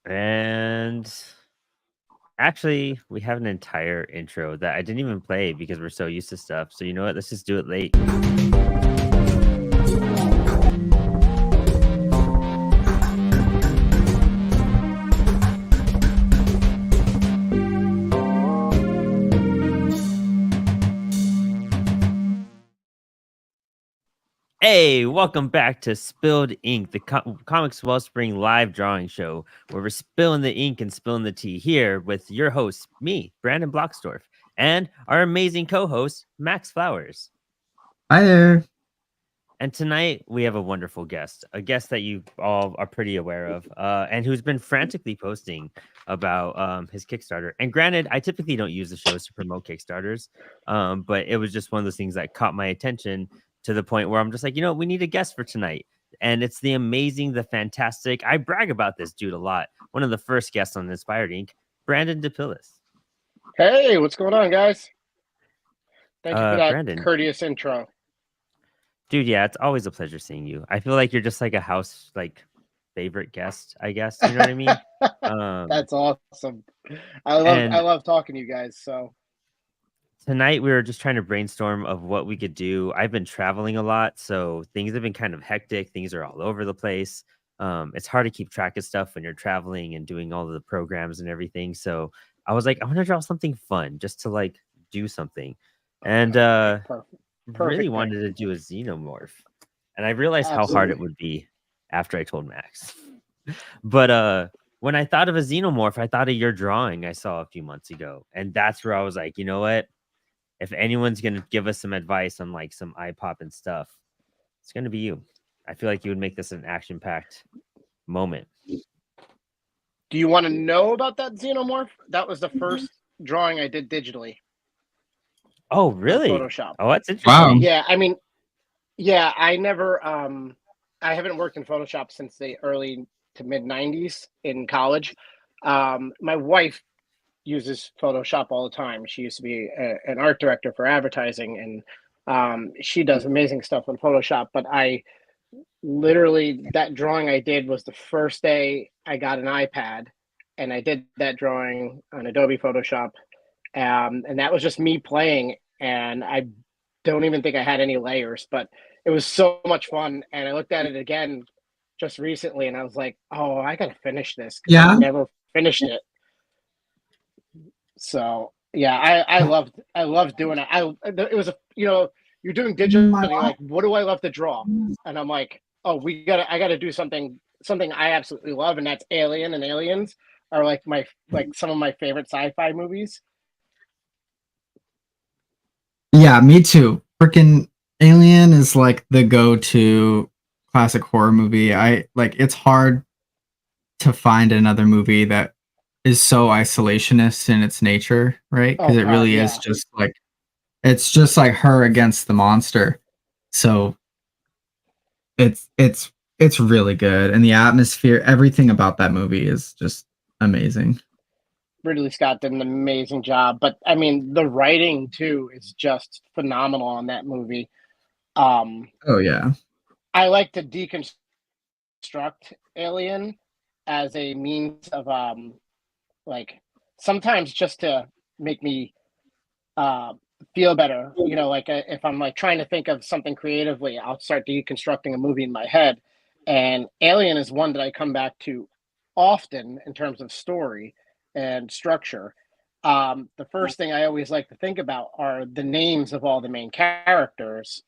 And actually, we have an entire intro that I didn't even play because we're so used to stuff. So you know what? Let's just do it late. Hey, welcome back to Spilled Ink, the Comics Wellspring live drawing show, where we're spilling the ink and spilling the tea here with your host, me, Brandon Blocksdorf, and our amazing co-host, Max Flowers. Hi there. And tonight we have a wonderful guest, a guest that you all are pretty aware of, and who's been frantically posting about his Kickstarter. And granted, I typically don't use the shows to promote Kickstarters, but it was just one of those things that caught my attention to the point where I'm just like, we need a guest for tonight. And it's the amazing, the fantastic. I brag about this dude a lot. One of the first guests on Inspired Inc., Brandon De Pillis. Hey, what's going on, guys? Thank you for that Brandon. courteous intro. Dude, yeah, it's always a pleasure seeing you. I feel like you're just like a house favorite guest, I guess. You know what I mean? That's awesome. I love talking to you guys. So tonight we were just trying to brainstorm of what we could do. I've been traveling a lot, so things have been kind of hectic. Things are all over the place. It's hard to keep track of stuff when you're traveling and doing all of the programs and everything. So I was like, I want to draw something fun just to do something. And really wanted to do a xenomorph, and I realized how hard it would be after I told Max. But when I thought of a xenomorph, I thought of your drawing I saw a few months ago, and that's where I was like, you know what? If anyone's gonna give us some advice on some eye pop and stuff, it's gonna be you. I feel like you would make this an action-packed moment. Do you want to know about that xenomorph? That was the first drawing I did digitally. Oh, really? Photoshop. Oh, that's interesting. Wow. Yeah, I mean, yeah, I never I haven't worked in Photoshop since the early to mid 90s in college. My wife uses Photoshop all the time. She used to be an art director for advertising, and she does amazing stuff on Photoshop. But I literally, that drawing I did was the first day I got an iPad, and I did that drawing on Adobe Photoshop. And that was just me playing, and I don't even think I had any layers, but it was so much fun. And I looked at it again just recently, and I was like, oh, I gotta finish this because I never finished it. So yeah, I loved doing it. It was you're doing digital and you're like, what do I love to draw? And I'm like, oh, I gotta do something I absolutely love, and that's Alien and Aliens are like some of my favorite sci-fi movies. Yeah, me too. Freaking Alien is like the go-to classic horror movie. It's hard to find another movie that is so isolationist in its nature, right? Because it really is just like it's just like her against the monster. So it's really good, and the atmosphere, everything about that movie is just amazing. Ridley Scott did an amazing job, but I mean the writing too is just phenomenal on that movie. Oh yeah. I like to deconstruct Alien as a means of like sometimes just to make me feel better. If I'm like trying to think of something creatively, I'll start deconstructing a movie in my head. And Alien is one that I come back to often in terms of story and structure. The first thing I always like to think about are the names of all the main characters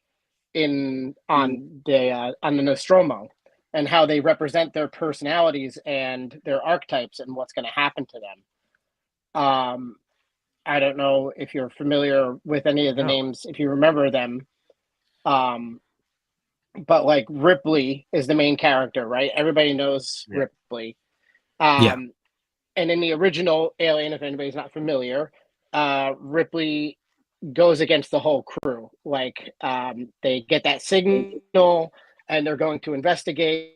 on the Nostromo, and how they represent their personalities and their archetypes and what's going to happen to them. I don't know if you're familiar with any of the names, if you remember them. But like Ripley is the main character, right? Everybody knows Ripley. And in the original Alien, if anybody's not familiar, Ripley goes against the whole crew. They get that signal and they're going to investigate,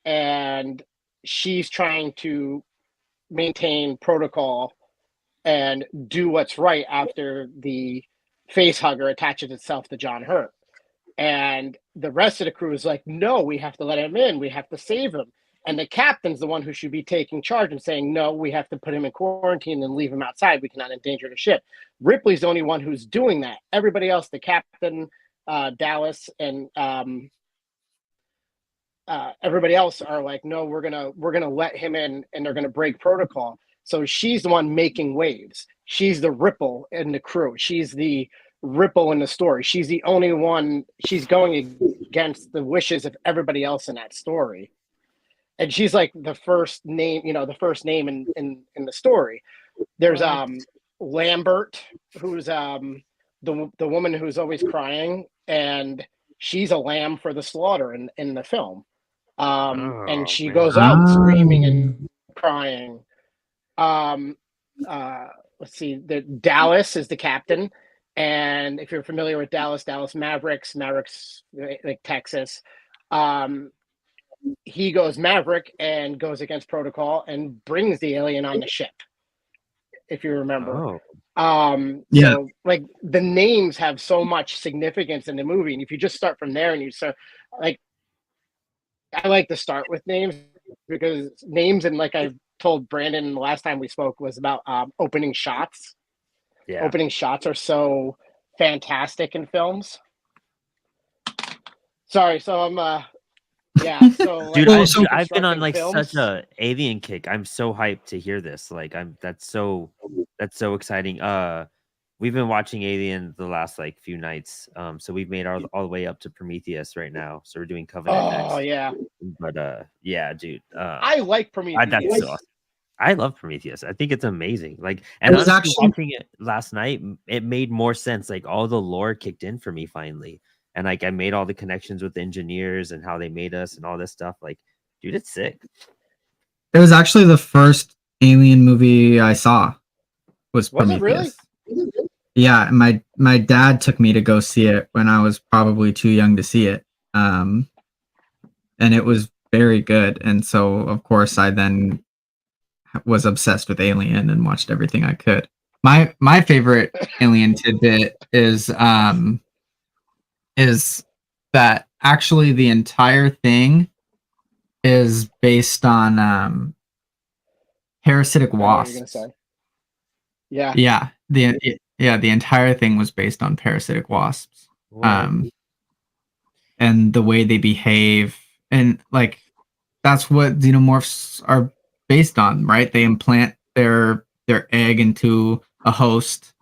and she's trying to maintain protocol and do what's right after the face hugger attaches itself to John Hurt. And the rest of the crew is like, no, we have to let him in. We have to save him. And the captain's the one who should be taking charge and saying, no, we have to put him in quarantine and leave him outside. We cannot endanger the ship. Ripley's the only one who's doing that. Everybody else, the captain, Dallas, and everybody else are like, no, we're gonna let him in, and they're gonna break protocol. So she's the one making waves. She's the ripple in the crew. She's the ripple in the story. She's the only one. She's going against the wishes of everybody else in that story. And she's like the first name, the first name in the story. There's Lambert, who's the woman who's always crying, and she's a lamb for the slaughter in the film. And she goes out screaming and crying. Let's see, the Dallas is the captain, and if you're familiar with Dallas Mavericks like Texas. He goes Maverick and goes against protocol and brings the alien on the ship, if you remember. So like the names have so much significance in the movie, and if you just start from there and you start, like, I like to start with names, because names, and like I told Brandon the last time we spoke, was about opening shots. Opening shots are so fantastic in films. Sorry, so I'm so like, dude, I've been on like such a alien kick. I'm so hyped to hear this. Like, that's so exciting. We've been watching Alien the last like few nights. So we've made all the way up to Prometheus right now. So we're doing Covenant next. Oh yeah. But yeah, dude. I like Prometheus. That's so awesome. I love Prometheus. I think it's amazing. Like, and I was actually watching it last night. It made more sense. Like, all the lore kicked in for me finally. And like, I made all the connections with the engineers and how they made us and all this stuff. Like, dude, it's sick. It was actually the first Alien movie I saw. Was Prometheus. It really? Yeah, my dad took me to go see it when I was probably too young to see it. And it was very good. And so, of course, I then was obsessed with Alien and watched everything I could. My favorite Alien tidbit is that actually the entire thing is based on parasitic wasps. Yeah. The entire thing was based on parasitic wasps. And the way they behave, and like that's what xenomorphs are based on, right? They implant their egg into a host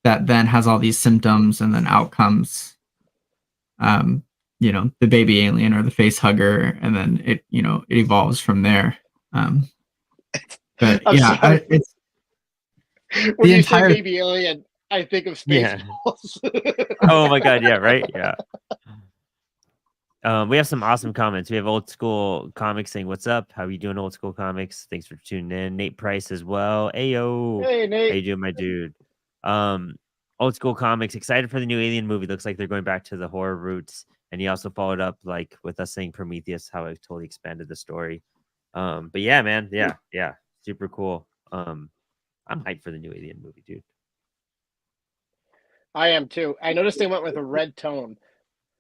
that then has all these symptoms, and then out comes the baby alien or the face hugger, and then it evolves from there. But yeah, it's when you say baby alien, I think of Spaceballs. Oh my god, yeah, right? Yeah. We have some awesome comments. We have Old School Comics saying, "What's up? How are you doing, Old School Comics? Thanks for tuning in." Nate Price as well. Ayo. Hey, Nate. How you doing, my dude? Old School Comics, excited for the new Alien movie. Looks like they're going back to the horror roots. And he also followed up like with us saying Prometheus, how it totally expanded the story. But yeah, man, yeah, super cool. I'm hyped for the new Alien movie, dude. I am too. I noticed they went with a red tone.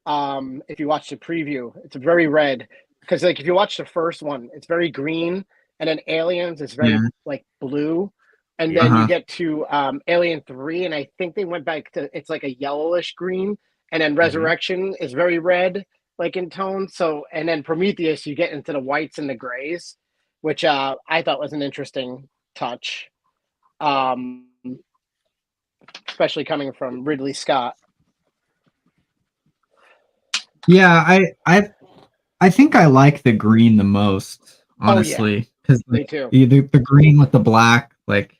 If you watch the preview, it's very red, because like if you watch the first one, it's very green, and then Aliens is very like blue, and then you get to Alien 3, and I think they went back to, it's like a yellowish green, and then Resurrection is very red, like in tone. So, and then Prometheus, you get into the whites and the grays, which I thought was an interesting touch, especially coming from Ridley Scott. Yeah, I think I like the green the most, honestly, because the green with the black, like,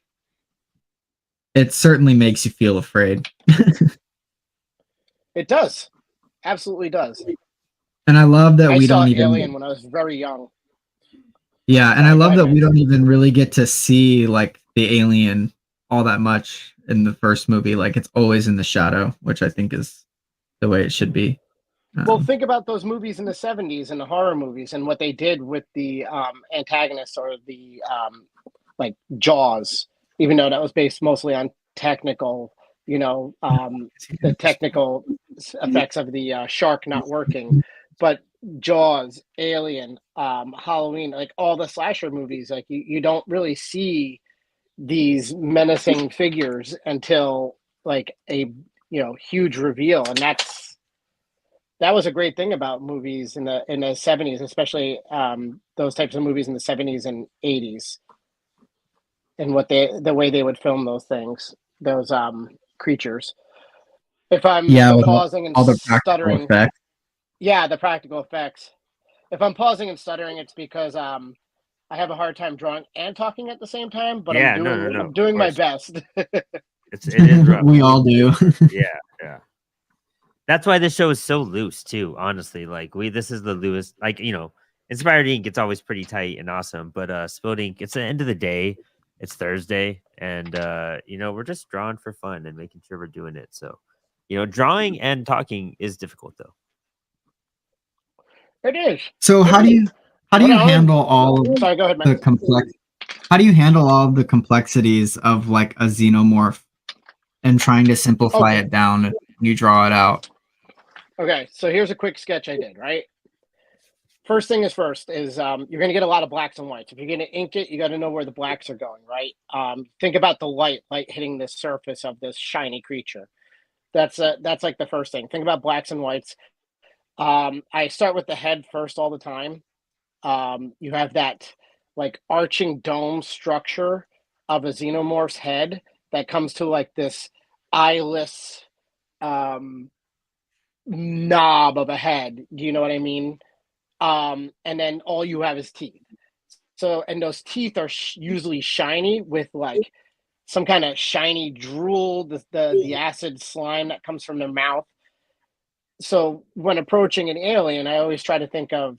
it certainly makes you feel afraid. It does, absolutely does. And I love that we saw don't even Alien when I was very young. Yeah, and I love that we don't even really get to see like the alien all that much in the first movie. Like, it's always in the shadow, which I think is the way it should be. Well, think about those movies in the 70s and the horror movies and what they did with the antagonists, or the like Jaws, even though that was based mostly on technical, the technical effects of the shark not working. But Jaws, Alien, Halloween, like all the slasher movies, like you don't really see these menacing figures until like a huge reveal, and that was a great thing about movies in the 70s, especially those types of movies in the 70s and 80s, and the way they would film those things, those creatures. If I'm Yeah, with pausing and all the practical stuttering, effects. yeah, the practical effects. If I'm pausing and stuttering, it's because I have a hard time drawing and talking at the same time, but Yeah, no, I'm of doing my course. best. It is rough. We all do. Yeah, yeah. That's why this show is so loose too, honestly. Like this is the loose, like, Inspired Ink, it's always pretty tight and awesome. But Spilled Ink, it's the end of the day. It's Thursday, and we're just drawing for fun and making sure we're doing it. So, drawing and talking is difficult though. It is. So how do you What I only handle all of sorry, go ahead, the man. complex how do you handle all of the complexities of like a xenomorph and trying to simplify Okay. it down when you draw it out? Okay, so here's a quick sketch I did, right? First thing is first is you're going to get a lot of blacks and whites. If you're going to ink it, you got to know where the blacks are going, right? Think about the light hitting the surface of this shiny creature. That's like the first thing. Think about blacks and whites. I start with the head first all the time. You have that like arching dome structure of a xenomorph's head that comes to like this eyeless um, knob of a head. Do you know what I mean? And then all you have is teeth. So, and those teeth are usually shiny with like some kind of shiny drool, the acid slime that comes from their mouth. So, when approaching an alien, I always try to think of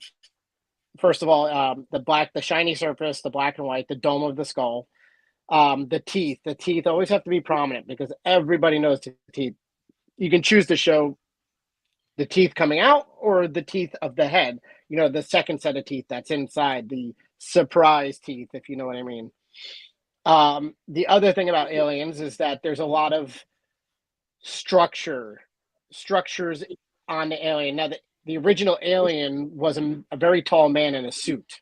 first of all the shiny surface, the black and white, the dome of the skull, the teeth. The teeth always have to be prominent because everybody knows the teeth. You can choose to show the teeth coming out or the teeth of the head, the second set of teeth that's inside, the surprise teeth, if you know what I mean. The other thing about aliens is that there's a lot of structures on the alien. Now, the original alien was a very tall man in a suit.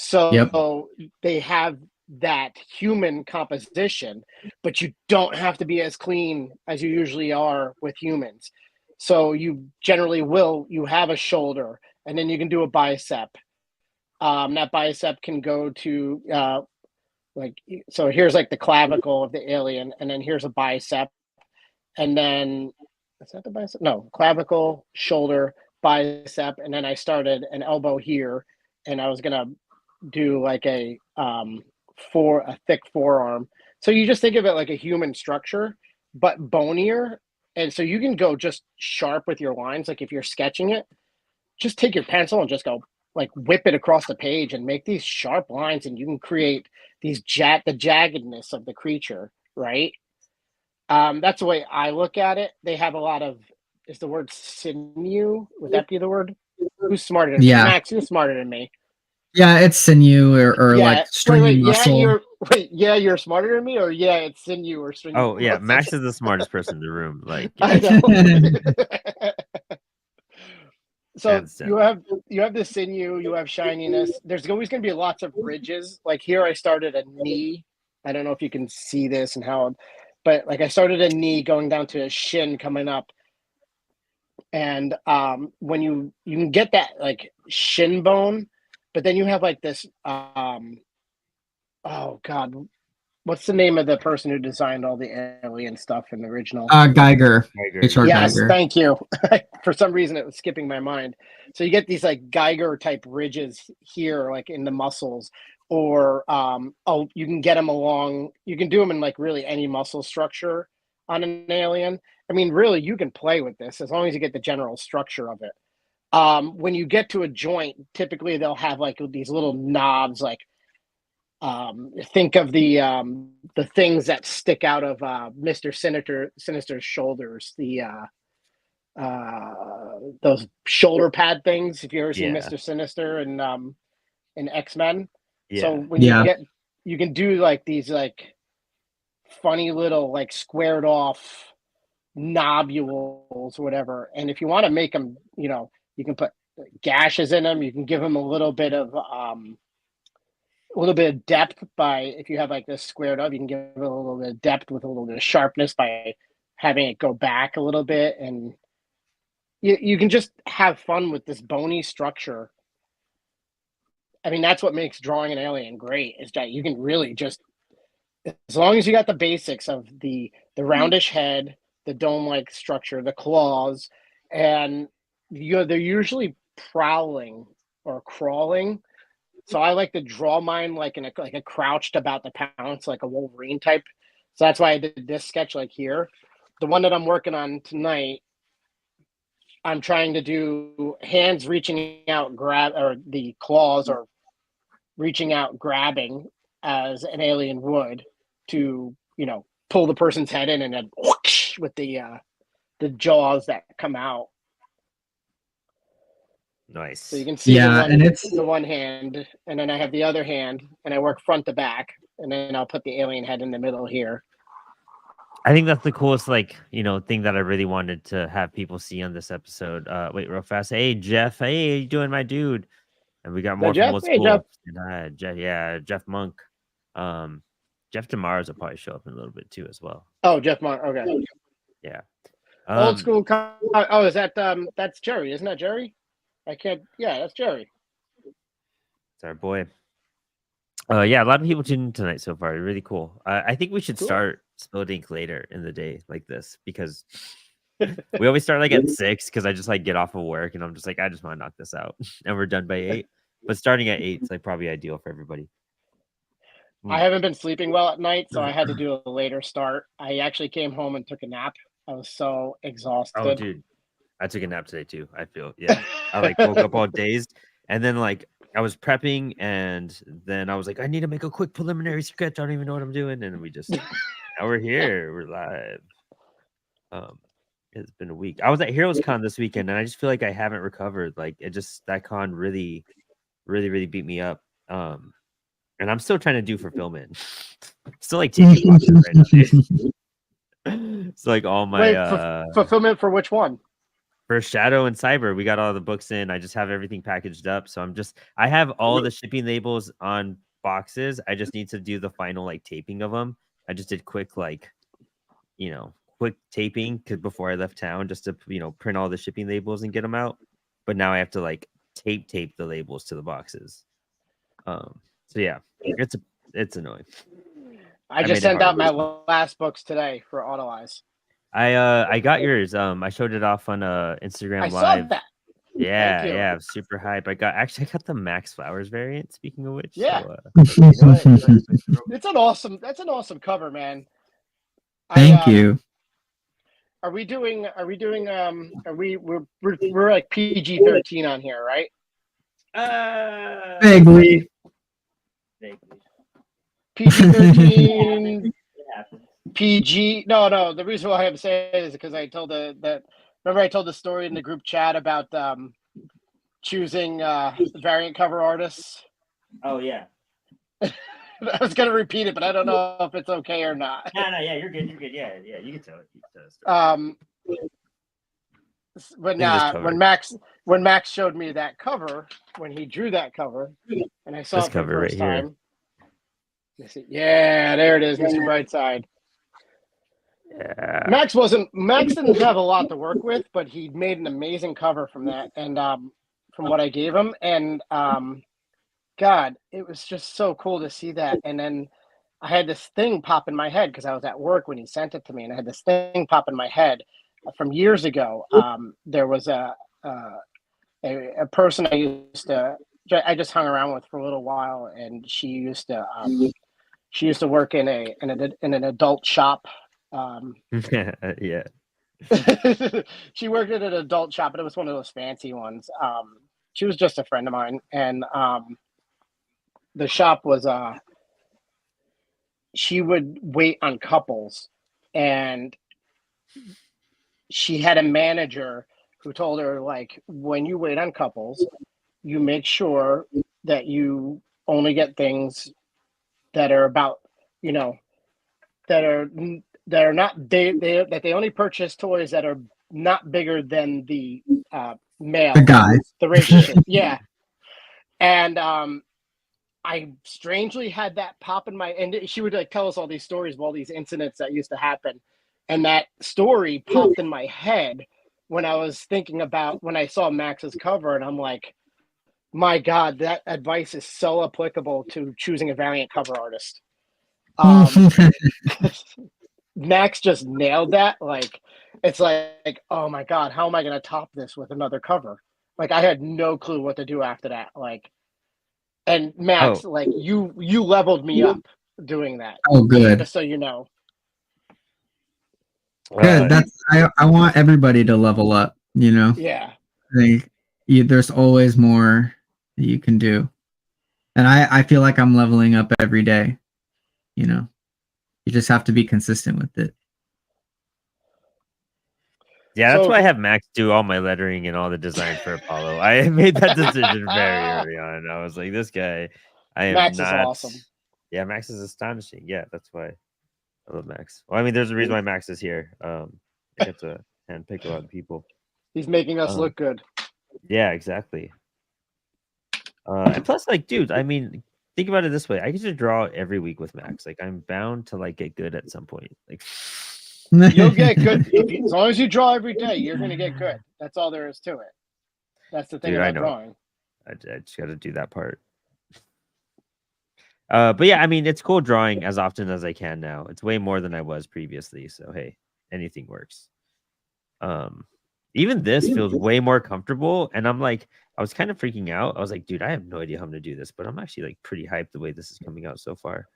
Yep. So they have that human composition, but you don't have to be as clean as you usually are with humans. So you generally you have a shoulder, and then you can do a bicep. That bicep can go to so here's like the clavicle of the alien, and then here's a bicep, and then is that the bicep? No, clavicle, shoulder, bicep, and then I started an elbow here, and I was gonna do like a thick forearm. So you just think of it like a human structure, but bonier. And so you can go just sharp with your lines. Like if you're sketching it, just take your pencil and just go like whip it across the page and make these sharp lines, and you can create the jaggedness of the creature, right? That's the way I look at it. They have a lot of is the word sinew? Would that be the word? Who's smarter than Yeah. Max? Who's smarter than me? Yeah, it's sinew or Yeah. like stringy muscle. You're smarter than me, or yeah, it's sinew or stringy Oh yeah, muscle. Max is the smartest person in the room. Like, I know. So hands down. you have the sinew, you have shininess. There's always going to be lots of ridges. Like here, I started a knee. I don't know if you can see this and how, but like I started a knee going down to a shin coming up, and when you can get that like shin bone, but then you have like this oh god, what's the name of the person who designed all the alien stuff in the original? Geiger. HR Yes, Geiger. thank you. For some reason, it was skipping my mind. So you get these like Geiger type ridges here, like in the muscles, or you can get them along. You can do them in like really any muscle structure on an alien. I mean, really, you can play with this as long as you get the general structure of it. When you get to a joint, typically they'll have like these little knobs, like think of the things that stick out of Mr. Sinister's shoulders, the those shoulder pad things. If you ever seen Yeah. Mr. Sinister and in X-Men. So Yeah. when you can do like these like funny little like squared off nobules or whatever. And if you want to make them, you can put gashes in them. You can give them a little bit of depth by, if you have like this squared up, you can give it a little bit of depth with a little bit of sharpness by having it go back a little bit, and you can just have fun with this bony structure. I mean, that's what makes drawing an alien great, is that you can really just, as long as you got the basics of the roundish head, the dome-like structure, the claws, and they're usually prowling or crawling. So I like to draw mine like a crouched about to pounce, like a Wolverine type. So that's why I did this sketch like here. The one that I'm working on tonight, I'm trying to do hands reaching out, grab, or the claws are reaching out, grabbing as an alien would to, pull the person's head in, and then whoosh, with the jaws that come out. Nice. So you can see and it's the one hand, and then I have the other hand, and I work front to back, and then I'll put the alien head in the middle here. I think that's the coolest, thing that I really wanted to have people see on this episode. Wait, real fast. Hey, Jeff. Hey, how you doing, my dude? And we got more from Old School. Jeff. And, Jeff Monk. Jeff Demars will probably show up in a little bit too as well. Oh, Jeff Monk. Okay. Yeah. Old School. Oh, is that that's Jerry? Isn't that Jerry? I can't. Yeah, that's Jerry. It's our boy. Yeah, a lot of people tuned in tonight so far. Really cool. I think we should start Spilled Ink later in the day like this, because we always start like at 6, because I just like get off of work and I'm just like, I just want to knock this out, and we're done by 8. But starting at 8 is like probably ideal for everybody. I haven't been sleeping well at night, so I had to do a later start. I actually came home and took a nap. I was so exhausted. Oh, dude, I took a nap today too. I feel, yeah. I like woke up all dazed, and then like I was prepping, and then I was like, I need to make a quick preliminary sketch. I don't even know what I'm doing, and we just now we're here. We're live. It's been a week. I was at Heroes Con this weekend, and I just feel like I haven't recovered. Like that con really, really, really beat me up. And I'm still trying to do fulfillment. Still like taking boxes right now. It's like all my fulfillment for which one? For Shadow and Cyber, we got all the books in. I just have everything packaged up. So I have all the shipping labels on boxes. I just need to do the final like taping of them. I just did quick taping before I left town, just to print all the shipping labels and get them out. But now I have to like tape the labels to the boxes. So yeah, it's annoying. I just sent out my last books today for Auto Eyes. I got yours. I showed it off on Instagram Live. I saw that. Yeah, super hype. I got the Max Flowers variant. Speaking of which, yeah, so, that's an awesome cover, man. Thank you. We're like PG-13 on here, right? Vaguely. PG-13. PG. No. The reason why I'm saying it is because I told remember I told the story in the group chat about choosing variant cover artists. Oh yeah. I was gonna repeat it, but I don't know if it's okay or not. No, yeah, you're good. Yeah, you can tell it. When Max showed me that cover, when he drew that cover, and I saw this it for the first right time. I said, yeah, there it is, Mr. Brightside. Yeah. Max didn't have a lot to work with, but he made an amazing cover from that, and from what I gave him, and God, it was just so cool to see that. And then I had this thing pop in my head because I was at work when he sent it to me, and I had this thing pop in my head from years ago. There was a person I just hung around with for a little while, and she used to work in an adult shop. Yeah. She worked at an adult shop, but it was one of those fancy ones. She was just a friend of mine, and the shop was she would wait on couples, and she had a manager who told her, like, when you wait on couples, you make sure that you only get things that are about, that are not that they only purchase toys that are not bigger than the male, The guy. the relationship. Yeah. And I strangely had that pop in my, and she would like tell us all these stories of all these incidents that used to happen. And that story popped in my head when I was thinking about when I saw Max's cover, and I'm like, my God, that advice is so applicable to choosing a Valiant cover artist. Max just nailed that. Like, it's like, oh my God, how am I going to top this with another cover? Like, I had no clue what to do after that. Like, and Max, Oh, like you leveled me up doing that. Oh, good. Just so you know. Good. I want everybody to level up, you know. Yeah. There's always more that you can do. And I feel like I'm leveling up every day, you know. You just have to be consistent with it. yeah, that's So why I have Max do all my lettering and all the design for Apollo. I made that decision very early on. I was like, this guy, I am Max is not. awesome. Yeah, Max is astonishing. Yeah, that's why I love Max. Well, I mean, there's a reason why Max is here. I get to handpick a lot of people. He's making us look good. Yeah, exactly. And plus, like, dude, I mean, think about it this way: I get to draw every week with Max. Like, I'm bound to like get good at some point. Like, you'll get good as long as you draw every day. You're gonna get good. That's all there is to it. That's the thing about drawing. I just got to do that part. But yeah, I mean, it's cool drawing as often as I can now. It's way more than I was previously. So hey, anything works. Even this feels way more comfortable, and I'm like, I was kind of freaking out. I was like, dude, I have no idea how I'm gonna do this, but I'm actually like pretty hyped the way this is coming out so far.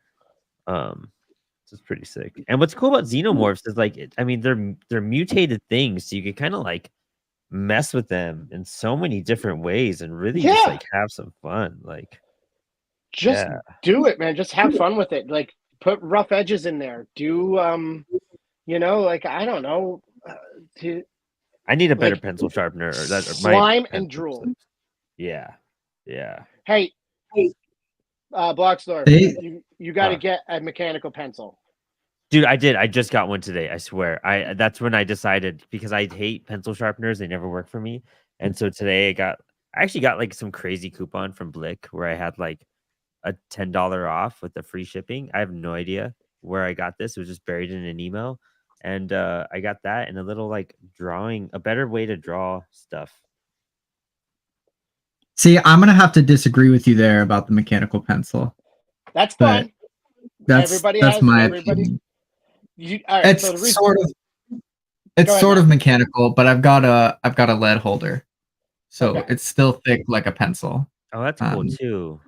This is pretty sick. And what's cool about Xenomorphs is like, I mean, they're mutated things, so you can kind of like mess with them in so many different ways and really just like have some fun. Like, just do it, man. Just have fun with it. Like, put rough edges in there. Do you know, like, I don't know. I need a better pencil sharpener. Or that slime and drool. Yeah. Hey, Blockstorm, you got to get a mechanical pencil. Dude, I did. I just got one today. I swear. That's when I decided, because I hate pencil sharpeners. They never work for me. And so today I actually got like some crazy coupon from Blick where I had like a $10 off with the free shipping. I have no idea where I got this. It was just buried in an email. And I got that and a little like drawing, a better way to draw stuff. See, I'm gonna have to disagree with you there about the mechanical pencil. That's fine. That's my opinion. It's sort of mechanical, but I've got a lead holder, so it's still thick like a pencil. Oh, that's cool too.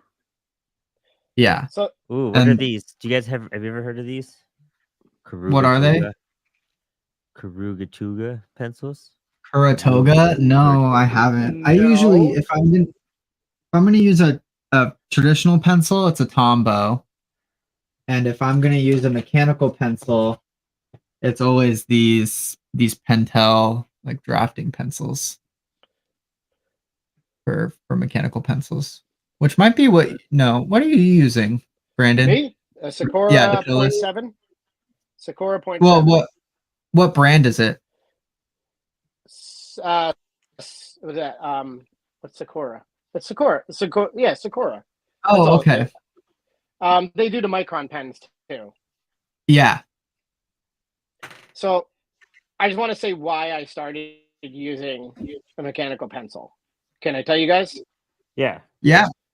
Yeah. So, what are these? Do you guys have you ever heard of these? What are they? Karugatuga pencils. Kuratoga? No, I haven't. I usually, if I'm gonna use a traditional pencil, it's a Tombow, and if I'm gonna use a mechanical pencil, it's always these Pentel like drafting pencils for mechanical pencils, which might be what are you using, Brandon? Me? A Sakura 0.7. Sakura 0.7. Well, what brand is it? What was that? What's Sakura? It's Sakura. Yeah, Sakura. Oh, okay. They do the micron pens too. Yeah. So, I just want to say why I started using a mechanical pencil. Can I tell you guys? Yeah.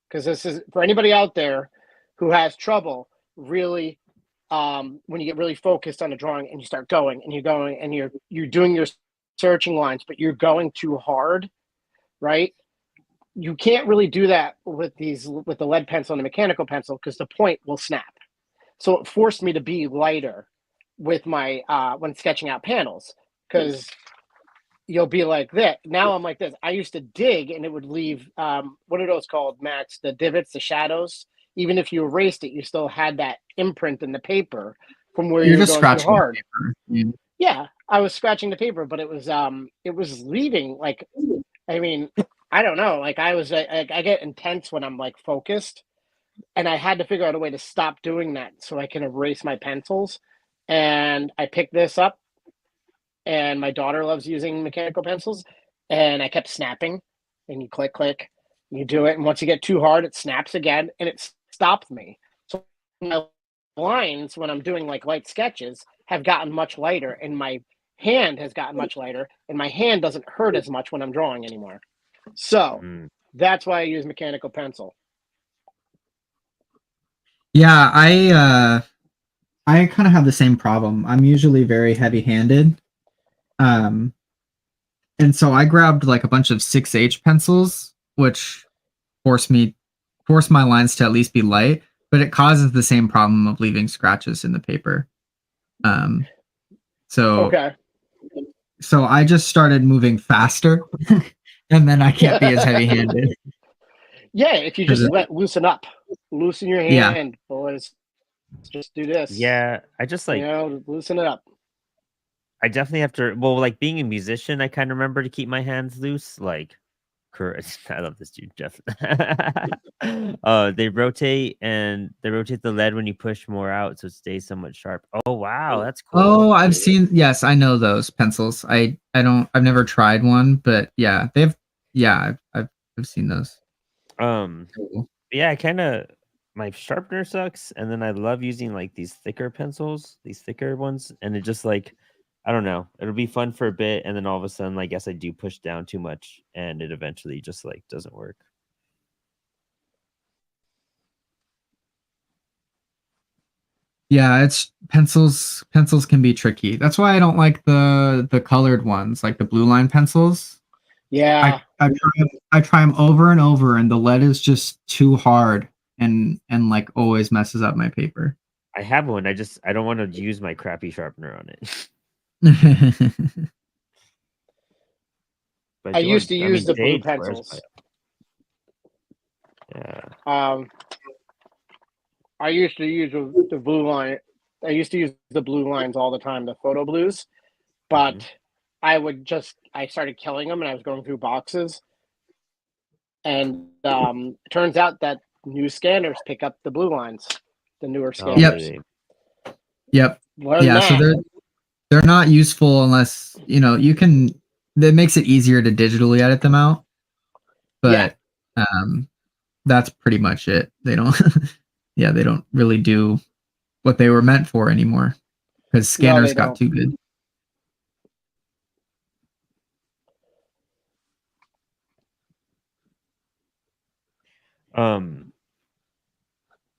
Because this is for anybody out there who has trouble really. When you get really focused on a drawing and you start going and you're doing your searching lines, but you're going too hard, right? You can't really do that with the lead pencil and the mechanical pencil because the point will snap. So it forced me to be lighter with my when sketching out panels, because you'll be like that. Now I'm like this. I used to dig and it would leave what are those called, Max? The divots, the shadows. Even if you erased it, you still had that imprint in the paper from where you're just going too hard. Yeah, I was scratching the paper, but it was leaving. Like, I mean, I don't know. Like, I get intense when I'm like focused, and I had to figure out a way to stop doing that so I can erase my pencils. And I picked this up, and my daughter loves using mechanical pencils, and I kept snapping. And you click, click, you do it, and once you get too hard, it snaps again, and it stops me. So my lines, when I'm doing like light sketches, have gotten much lighter, and my hand has gotten much lighter, and my hand doesn't hurt as much when I'm drawing anymore. So Mm. that's why I use mechanical pencil. Yeah, I kind of have the same problem. I'm usually very heavy-handed. Um, and so I grabbed like a bunch of 6H pencils, which force my lines to at least be light, but it causes the same problem of leaving scratches in the paper. Um, so Okay. so I just started moving faster, and then I can't be as heavy-handed. Yeah, if you just loosen up, loosen your Yeah. hand, boys. Just do this. Yeah, I just You like know, loosen it up. I definitely have to. Well, like being a musician, I kind of remember to keep my hands loose. Like, I love this dude, Jeff. They rotate the lead when you push more out, so it stays somewhat sharp. Oh wow, that's Oh, cool. I've seen. Yes, I know those pencils. I've never tried one, but yeah, they've. Yeah, I've seen those. Cool. Yeah, I kind of my sharpener sucks, and then I love using like these thicker pencils, these thicker ones, and it just like I don't know, it'll be fun for a bit, and then all of a sudden, I guess I do push down too much, and it eventually just like doesn't work. Yeah, it's pencils. Pencils can be tricky. That's why I don't like the colored ones, like the blue line pencils. Yeah. I try them over and over, and the lead is just too hard, and like always messes up my paper. I have one. I don't want to use my crappy sharpener on it. But I used to use the blue Sage swears by pencils. it. Yeah. I used to use the blue line. I used to use the blue lines all the time, the photo blues, but I started killing them, and I was going through boxes, and it turns out that new scanners pick up the blue lines, the newer Oh, Yep. scanners. really? Yep. Learn Yeah, so that. they're not useful unless, you can that makes it easier to digitally edit them out, Yeah. but that's pretty much it. They don't yeah, they don't really do what they were meant for anymore because No, scanners they got don't. too good.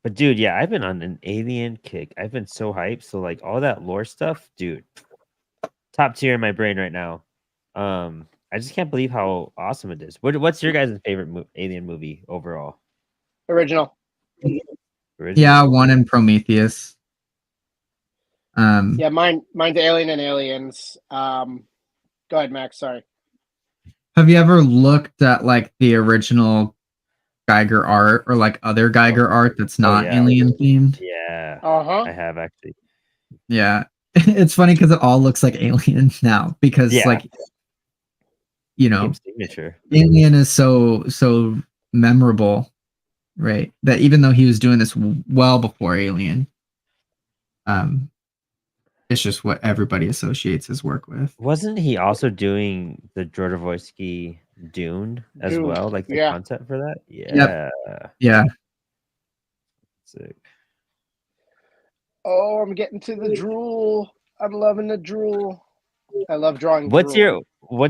But dude, yeah, I've been on an alien kick. I've been so hyped. So like all that lore stuff, dude, top tier in my brain right now. I just can't believe how awesome it is. What's your guys' favorite alien movie overall? Original. Yeah, Original? one in Prometheus. Yeah, mine's Alien and Aliens. Go ahead, Max. Sorry. Have you ever looked at like the original Geiger art or like other Geiger art that's not yeah. alien themed? Yeah. Uh-huh. I have actually. Yeah. It's funny because it all looks like Alien now because Yeah. like Game signature. Alien is so memorable, right? That even though he was doing this well before Alien, it's just what everybody associates his work with. Wasn't he also doing the Jodorowsky Dune as Dune. well? Like the Yeah. concept for that? Yep. Yeah. Yeah. Sick. Oh, I'm getting to the drool. I'm loving the drool. I love drawing What's drool.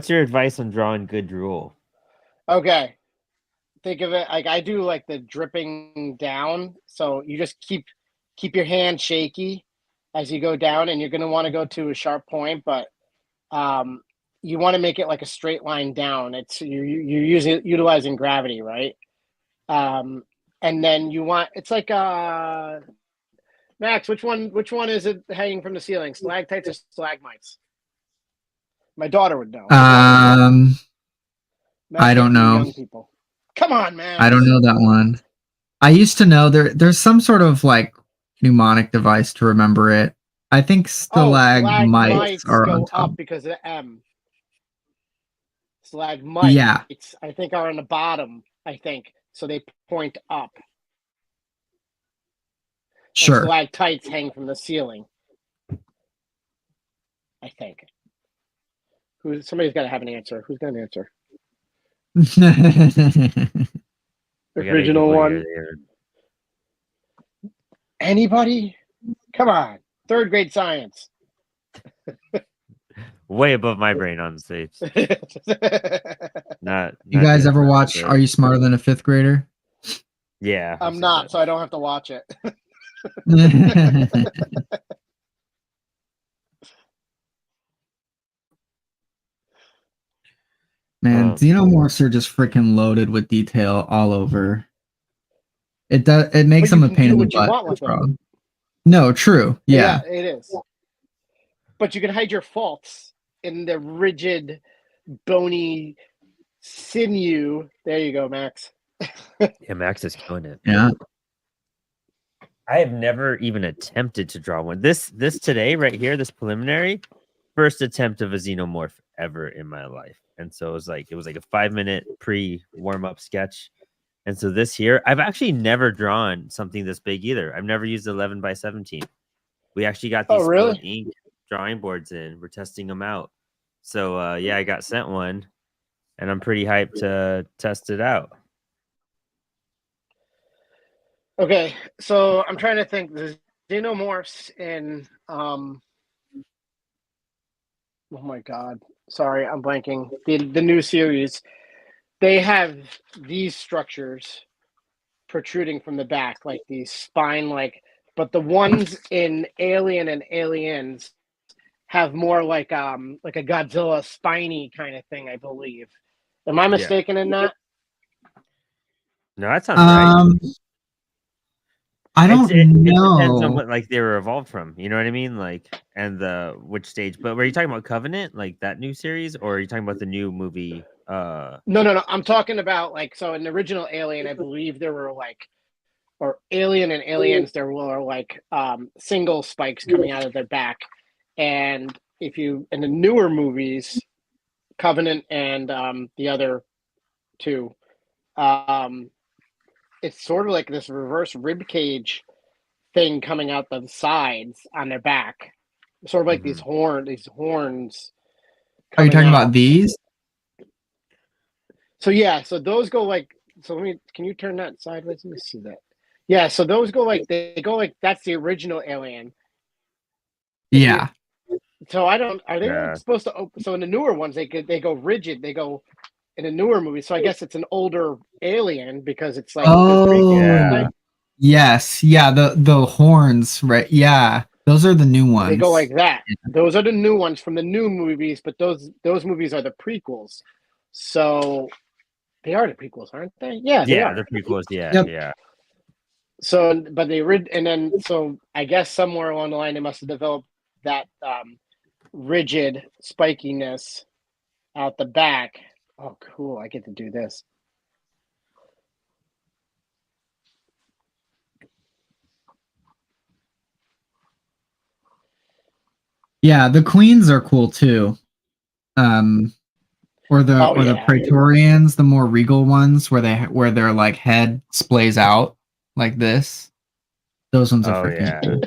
your advice on drawing good drool? Okay. Think of it like I do like the dripping down. So you just keep your hand shaky as you go down, and you're gonna want to go to a sharp point, but you want to make it like a straight line down. It's you're utilizing gravity, right? And then it's like Max, which one is it hanging from the ceiling? Stalactites or stalagmites? My daughter would know. I Max don't with you know. young people. Come on, Max. I don't know that one. I used to know there's some sort of like mnemonic device to remember it. I think stalagmites are on go top. up because of the M. Stalagmites, Yeah, I think, are on the bottom. I think so. They point up. sure. And stalactites hang from the ceiling. I think. Somebody's got to have an answer. Who's got an answer? We got 8 Original people one. here. Anybody? Come on. 3rd grade science. Way above my brain on stage. Not. You guys doing ever that, watch but- Are You Smarter Than a Fifth Grader? Yeah. I'm not, so I don't have to watch it. Man, Xenomorphs are just freaking loaded with detail all over. It does. It makes But you them a can pain do in the what you butt. want with them. Bro. No, true. Yeah. It is. But you can hide your faults in the rigid, bony sinew. There you go, Max. Yeah, Max is killing it. Yeah. I have never even attempted to draw one. This today right here, this preliminary, first attempt of a xenomorph ever in my life. And so it was like a 5-minute pre-warm-up sketch. And so this here, I've actually never drawn something this big either. I've never used 11 by 17. We actually got these spilled ink drawing boards in. We're testing them out. So yeah, I got sent one, and I'm pretty hyped to test it out. Okay, so I'm trying to think. The Xenomorphs in oh my god, sorry, I'm blanking. The new series, they have these structures protruding from the back, like these spine, but the ones in Alien and Aliens have more like a Godzilla spiny kind of thing, I believe. Am I mistaken in that? No, that sounds right. I don't It know. depends on what they were evolved from. You know what I mean? And the which stage. But were you talking about Covenant, like that new series, or are you talking about the new movie? No. I'm talking about so in the original Alien, I believe there were or Alien and Aliens, there were single spikes coming out of their back, and if you in the newer movies, Covenant and the other two, it's sort of like this reverse rib cage thing coming out the sides on their back, sort of like these horns. Are you talking out. about these? So yeah, so those go so can you turn that sideways? Let me see that. Yeah, so those go they go that's the original Alien. Yeah. So are they supposed to open? So in the newer ones, they go rigid. They go in a newer movie. So I guess it's an older Alien because it's yes, yeah, the horns, right? Yeah, those are the new ones. They go like that. Yeah. Those are the new ones from the new movies, but those movies are the prequels. So they are the prequels, aren't they? Yeah, they are. The prequels. Yeah, yep. Yeah. So, but so I guess somewhere along the line they must have developed that rigid spikiness out the back. Oh, cool! I get to do this. Yeah, the queens are cool too. Or the Praetorians, the more regal ones, where their head splays out like this. Those ones are freaking cool.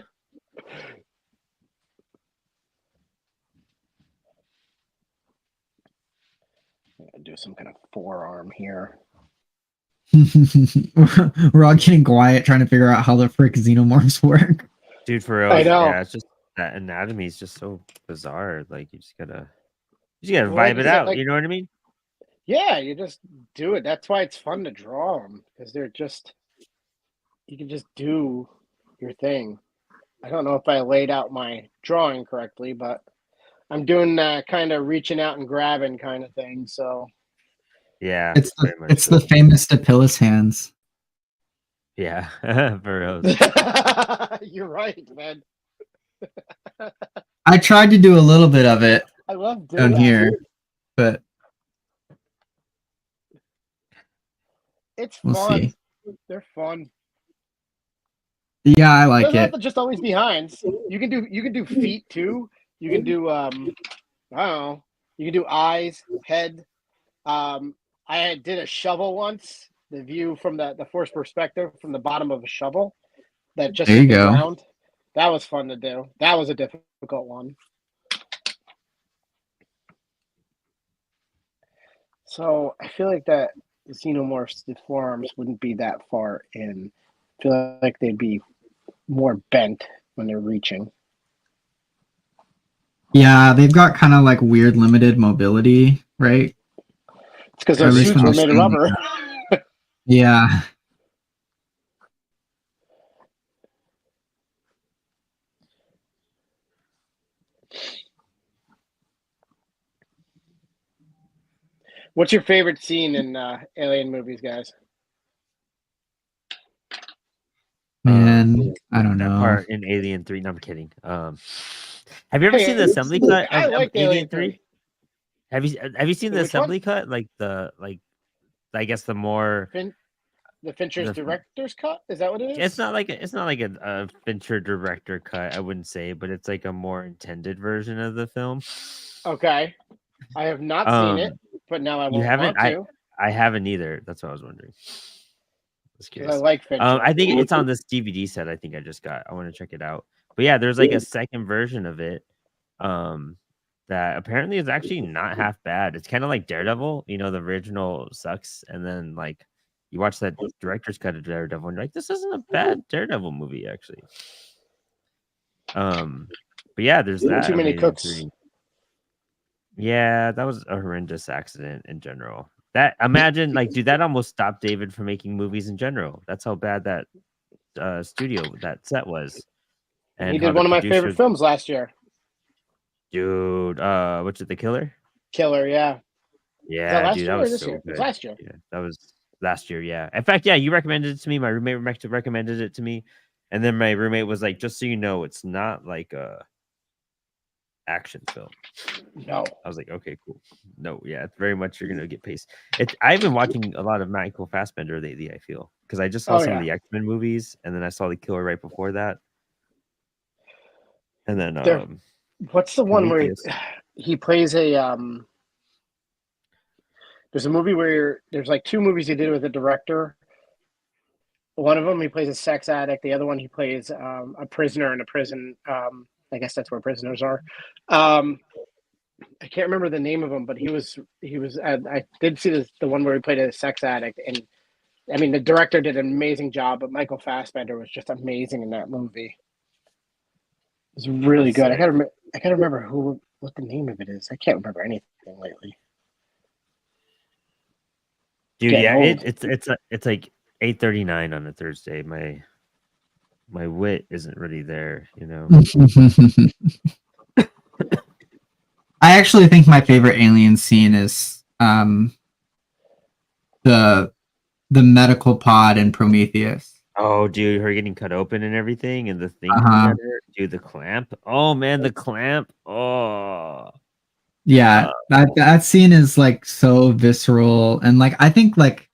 I'm gonna do some kind of forearm here. We're all getting quiet, trying to figure out how the frick xenomorphs work. Dude, for real, I know. Yeah, it's just that anatomy is just so bizarre. You just gotta vibe it out. You know what I mean? Yeah, you just do it. That's why it's fun to draw them because you can just do your thing. I don't know if I laid out my drawing correctly, but I'm doing kind of reaching out and grabbing kind of thing. So yeah, it's the famous De Pillis hands. Yeah, for real. You're right, man. I tried to do a little bit of it. I love down here, but it's we'll fun. See. They're fun. Yeah, I like Doesn't it. have to just always be hands. You can do feet too. You can do I don't know. You can do eyes, head. I did a shovel once. The view from the forced perspective from the bottom of a shovel that just there you hit the go. ground. That was fun to do. That was a difficult one. So I feel like that the Xenomorphs, the forearms wouldn't be that far in. I feel like they'd be more bent when they're reaching. Yeah, they've got kind of like weird limited mobility, right? It's because Or at those least suits when were they're made of standing rubber. up. Yeah. What's your favorite scene in Alien movies, guys? Man, I don't That know. part in Alien 3. No, I'm kidding. Have you ever seen the Hey, assembly cut I of liked Alien Alien 3? 3. Have you seen the Which one? assembly cut? Like I guess the more The Fincher's the director's cut? Is that what it is? it's not like a Fincher director cut, I wouldn't say, but it's like a more intended version of the film. Okay. I have not seen it, Um, but now I you won't haven't? want to I haven't either. That's what I was wondering. Was because I curious. like Fincher. I think it's on this DVD set. I think I just got. I want to check it out. But yeah, there's like a second version of it. That apparently is actually not half bad. It's kind of like Daredevil. You know, the original sucks, and then like you watch that director's cut of Daredevil, and you're like, this isn't a bad Daredevil movie actually. But yeah, there's that Too many Alien cooks. 3. Yeah, that was a horrendous accident in general. That imagine like, dude, that almost stopped David from making movies in general. That's how bad that studio that set was, And he and how did the one of my favorite producer, films last year. dude, what's it, The Killer? Killer, yeah. Is that Yeah, last dude, that year or was this so year? It was good. last year. Yeah, that was last year. Yeah, in fact, yeah, you recommended it to me. My roommate recommended it to me, and then my roommate was like, "Just so you know, it's not like a action film." No. I was like, "Okay, cool." No, yeah, it's very much you're gonna get paced. I've been watching a lot of Michael Fassbender lately. I feel because I just saw Oh, some of yeah. the X-Men movies, and then I saw The Killer right before that, and then What's the one where Prometheus. he plays a there's a movie where there's like two movies he did with a director. One of them he plays a sex addict. The other one he plays a prisoner in a prison. I guess that's where prisoners are. I can't remember the name of him, but he was. I did see the one where he played a sex addict, and I mean the director did an amazing job, but Michael Fassbender was just amazing in that movie. It was really That's good. sick. I gotta remember what the name of it is. I can't remember anything lately. Dude, Getting yeah, old. it's like 8:39 on a Thursday. My wit isn't really there, you know. I actually think my favorite alien scene is the medical pod in Prometheus. Oh, dude, her getting cut open and everything, and the thing coming Uh-huh. at her. Dude, the clamp. Oh man, the clamp. Oh, Yeah, that scene is like so visceral, and like I think like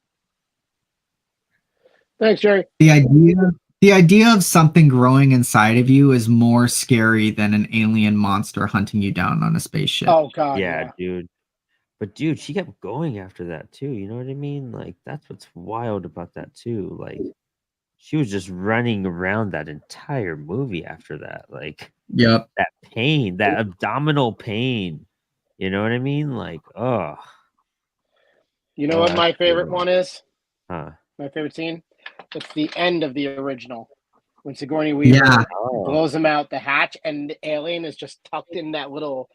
Thanks, Jerry. the idea of something growing inside of you is more scary than an alien monster hunting you down on a spaceship. Oh God, yeah, yeah. dude. But dude, she kept going after that too. You know what I mean? Like that's what's wild about that too. Like she was just running around that entire movie after that. Like Yep. that pain, that abdominal pain. You know what I mean? Like, oh, You know what that's my favorite brutal. one is? Huh. My favorite scene? It's the end of the original when Sigourney Yeah. Weaver Oh, blows him out the hatch, and the alien is just tucked in that little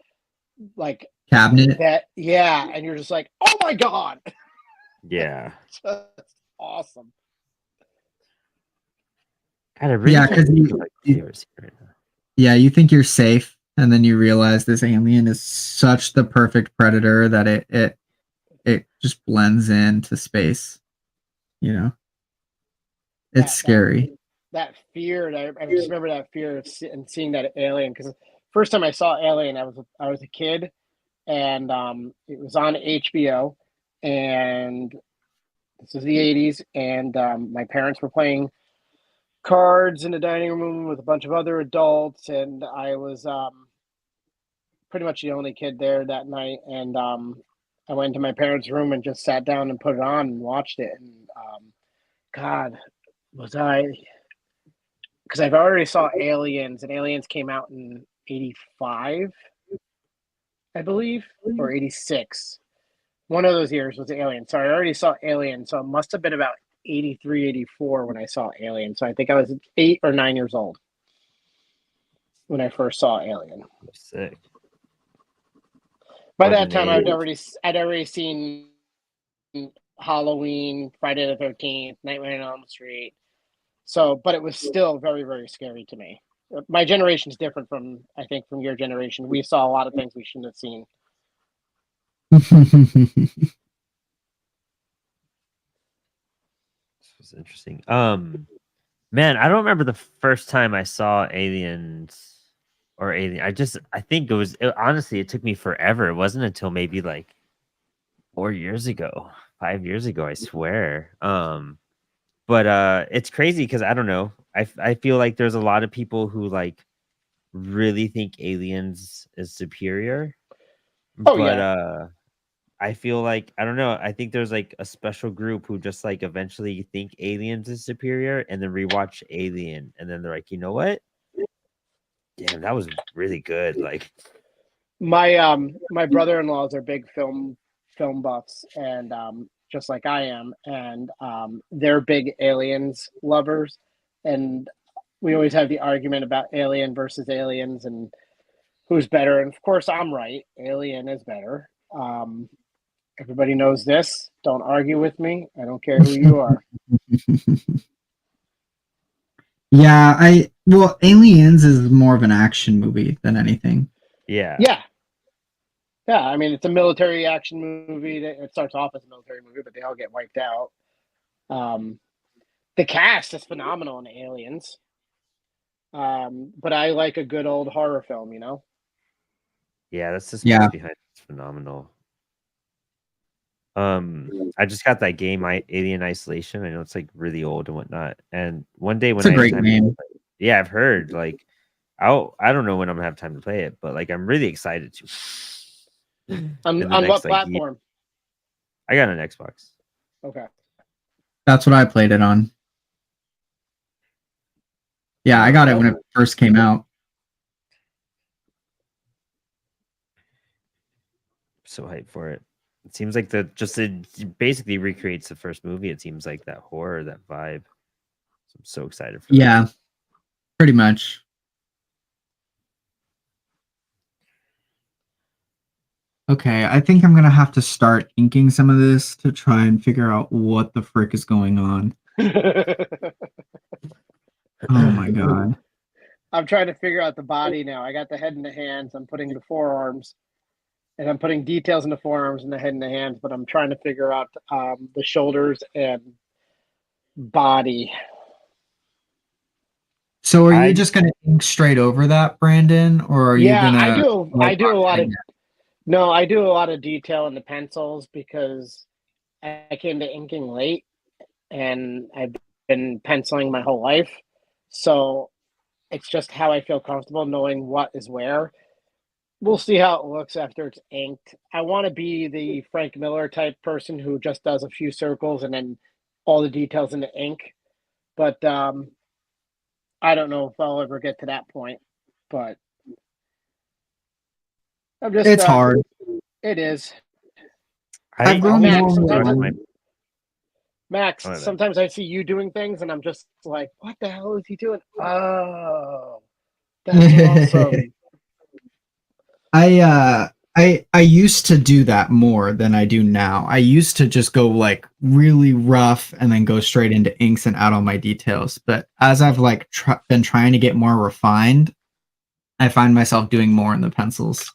like Cabinet. that. Yeah, and you're just like, oh my God, yeah. just awesome. God, I really Yeah, can't because think of like a favorite scene right now. you think you're safe, and then you realize this alien is such the perfect predator that it just blends into space. You know, it's That scary. that fear. I just remember that fear of and seeing that alien because first time I saw Alien, I was a kid, and it was on HBO, and this was the '80s, and my parents were playing cards in the dining room with a bunch of other adults, and I was pretty much the only kid there that night. And I went to my parents' room and just sat down and put it on and watched it. And God, was I? Because I've already saw Aliens, and Aliens came out in '85, I believe, or '86. One of those years was Alien. So I already saw Alien. So it must have been about 83, 84 when I saw Alien. So I think I was 8 or 9 years old when I first saw Alien. Sick. By Born that in time, the I'd already seen Halloween, Friday the 13th, Nightmare on Elm Street. So, but it was still very, very scary to me. My generation is different from, I think, from your generation. We saw a lot of things we shouldn't have seen. This was interesting. Man, I don't remember the first time I saw Aliens or Alien. I think honestly, it took me forever. It wasn't until maybe like 4 years ago, 5 years ago, I swear. But it's crazy because I don't know. I feel like there's a lot of people who like really think Aliens is superior. Oh, But yeah. I feel like I don't know. I think there's like a special group who just like eventually think Aliens is superior and then rewatch Alien and then they're like, you know what? Damn, that was really good. Like, My brother-in-laws are big film buffs, and just like I am, and they're big Aliens lovers, and we always have the argument about Alien versus Aliens and who's better. And of course, I'm right. Alien is better. Everybody knows this. Don't argue with me. I don't care who you are. Yeah, Aliens is more of an action movie than anything. yeah. Yeah. Yeah, I mean, it's a military action movie. It starts off as a military movie, but they all get wiped out. The cast is phenomenal in Aliens. But I like a good old horror film, you know? Yeah, that's the Yeah. space behind it. It's phenomenal. I just got that game, Alien Isolation. I know it's like really old and whatnot. And one day when It's a I have great time game. to play it, yeah, I've heard like I don't know when I'm gonna have time to play it, but like I'm really excited to. On In the next, what like, year. platform? I got an Xbox. Okay. That's what I played it on. Yeah, I got it when it first came out. So hyped for it. It seems like it basically recreates the first movie. It seems like that horror, that vibe. So I'm so excited for that. Yeah, pretty much. Okay, I think I'm gonna have to start inking some of this to try and figure out what the frick is going on. Oh my god. I'm trying to figure out the body now. I got the head and the hands. I'm putting the forearms, and I'm putting details in the forearms and the head and the hands, but I'm trying to figure out the shoulders and body. So are you just gonna ink straight over that, Brandon, or are you gonna? I do a lot of it? no, I do a lot of detail in the pencils because I came to inking late, and I've been penciling my whole life, so it's just how I feel comfortable knowing what is where. We'll see how it looks after it's inked. I want to be the Frank Miller type person who just does a few circles and then all the details in the ink. But I don't know if I'll ever get to that point. But I'm just. It's hard. It is. I've grown Max, sometimes I see you doing things and I'm just like, what the hell is he doing? Oh, that's awesome. I used to do that more than I do now. I used to just go like really rough and then go straight into inks and add all my details. But as I've like been trying to get more refined, I find myself doing more in the pencils,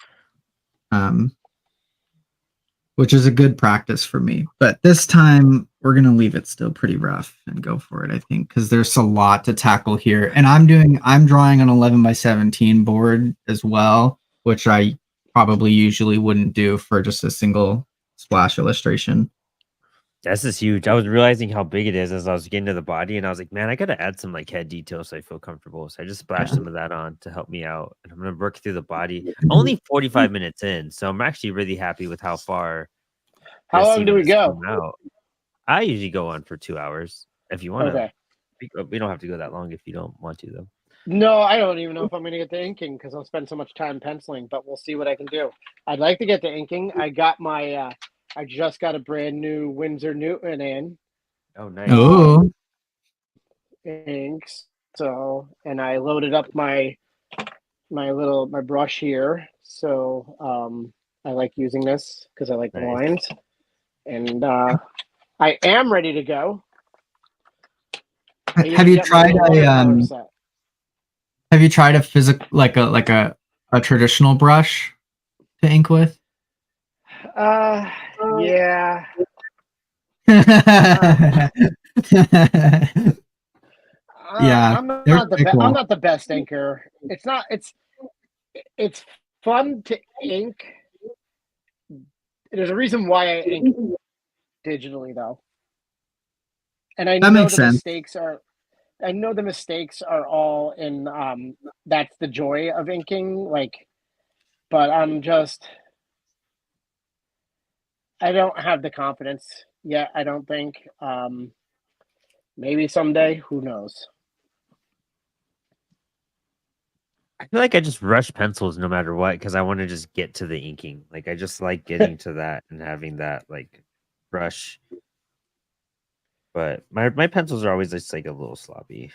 which is a good practice for me. But this time we're gonna leave it still pretty rough and go for it, I think, because there's a lot to tackle here. And I'm drawing an 11x17 board as well, which I probably usually wouldn't do for just a single splash illustration. This is huge. I was realizing how big it is as I was getting to the body, and I was like, man, I gotta add some like head details so I feel comfortable. So I just splashed some of that on to help me out. And I'm gonna work through the body. Only 45 minutes in, so I'm actually really happy with how far. How long do we go? Out. I usually go on for 2 hours. If you want to, okay. We don't have to go that long if you don't want to, though. No, I don't even know if I'm going to get to inking because I'll spend so much time penciling, but we'll see what I can do. I'd like to get to inking. I got my I just got a brand new Winsor Newton in Oh, nice. Oh, inks. So, and I loaded up my brush here. So, I like using this because I like the Nice. lines, and I am ready to go. I have even you got my tried little watercolor set. have you tried a physical like a traditional brush to ink with? Yeah. Yeah, I'm they're not pretty I'm cool. not the best inker. It's not. It's fun to ink. There's a reason why I ink digitally though, and I That know makes the sense. mistakes are. I know the mistakes are all in. That's the joy of inking. Like, but I'm just. I don't have the confidence yet. I don't think. Maybe someday. Who knows? I feel like I just rush pencils no matter what because I want to just get to the inking. Like I just like getting to that and having that like rush. But my pencils are always just like a little sloppy.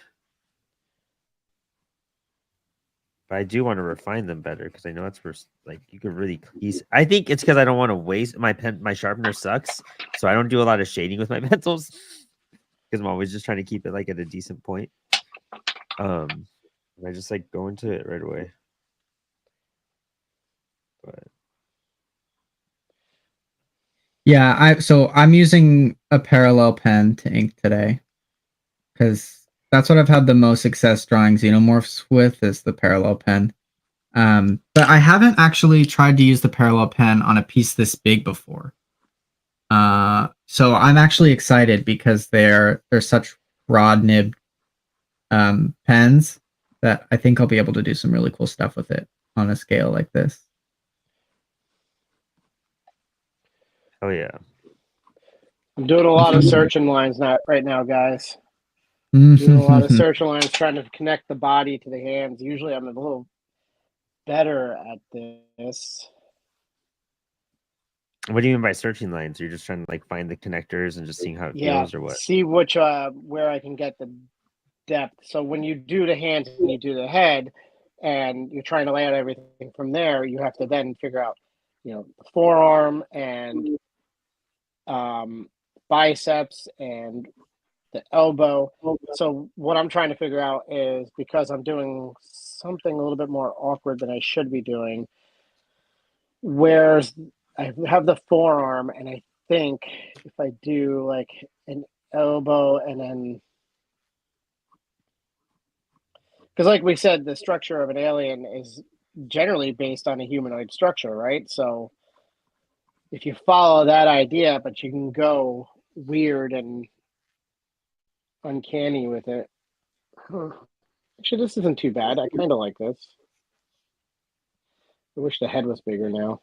But I do want to refine them better because I know it's for like you could really ease. I think it's because I don't want to waste my pen. My sharpener sucks, so I don't do a lot of shading with my pencils because I'm always just trying to keep it like at a decent point. And I just like go into it right away. But Yeah, I'm using a parallel pen to ink today because that's what I've had the most success drawing xenomorphs with is the parallel pen. But I haven't actually tried to use the parallel pen on a piece this big before. So I'm actually excited because they're such broad nibbed pens that I think I'll be able to do some really cool stuff with it on a scale like this. oh yeah, I'm doing a lot of searching lines right now, guys. Doing a lot of searching lines, trying to connect the body to the hands. Usually, I'm a little better at this. what do you mean by searching lines? You're just trying to like find the connectors and just seeing how it Yeah, feels, or what? see which where I can get the depth. So when you do the hands and you do the head, and you're trying to lay out everything from there, you have to then figure out, the forearm and biceps and the elbow. So what I'm trying to figure out is because I'm doing something a little bit more awkward than I should be doing. Where's I have the forearm, and I think if I do like an elbow and then because like we said, the structure of an alien is generally based on a humanoid structure, right? So if you follow that idea, but you can go weird and uncanny with it. Huh. Actually, this isn't too bad. I kind of like this. I wish the head was bigger now.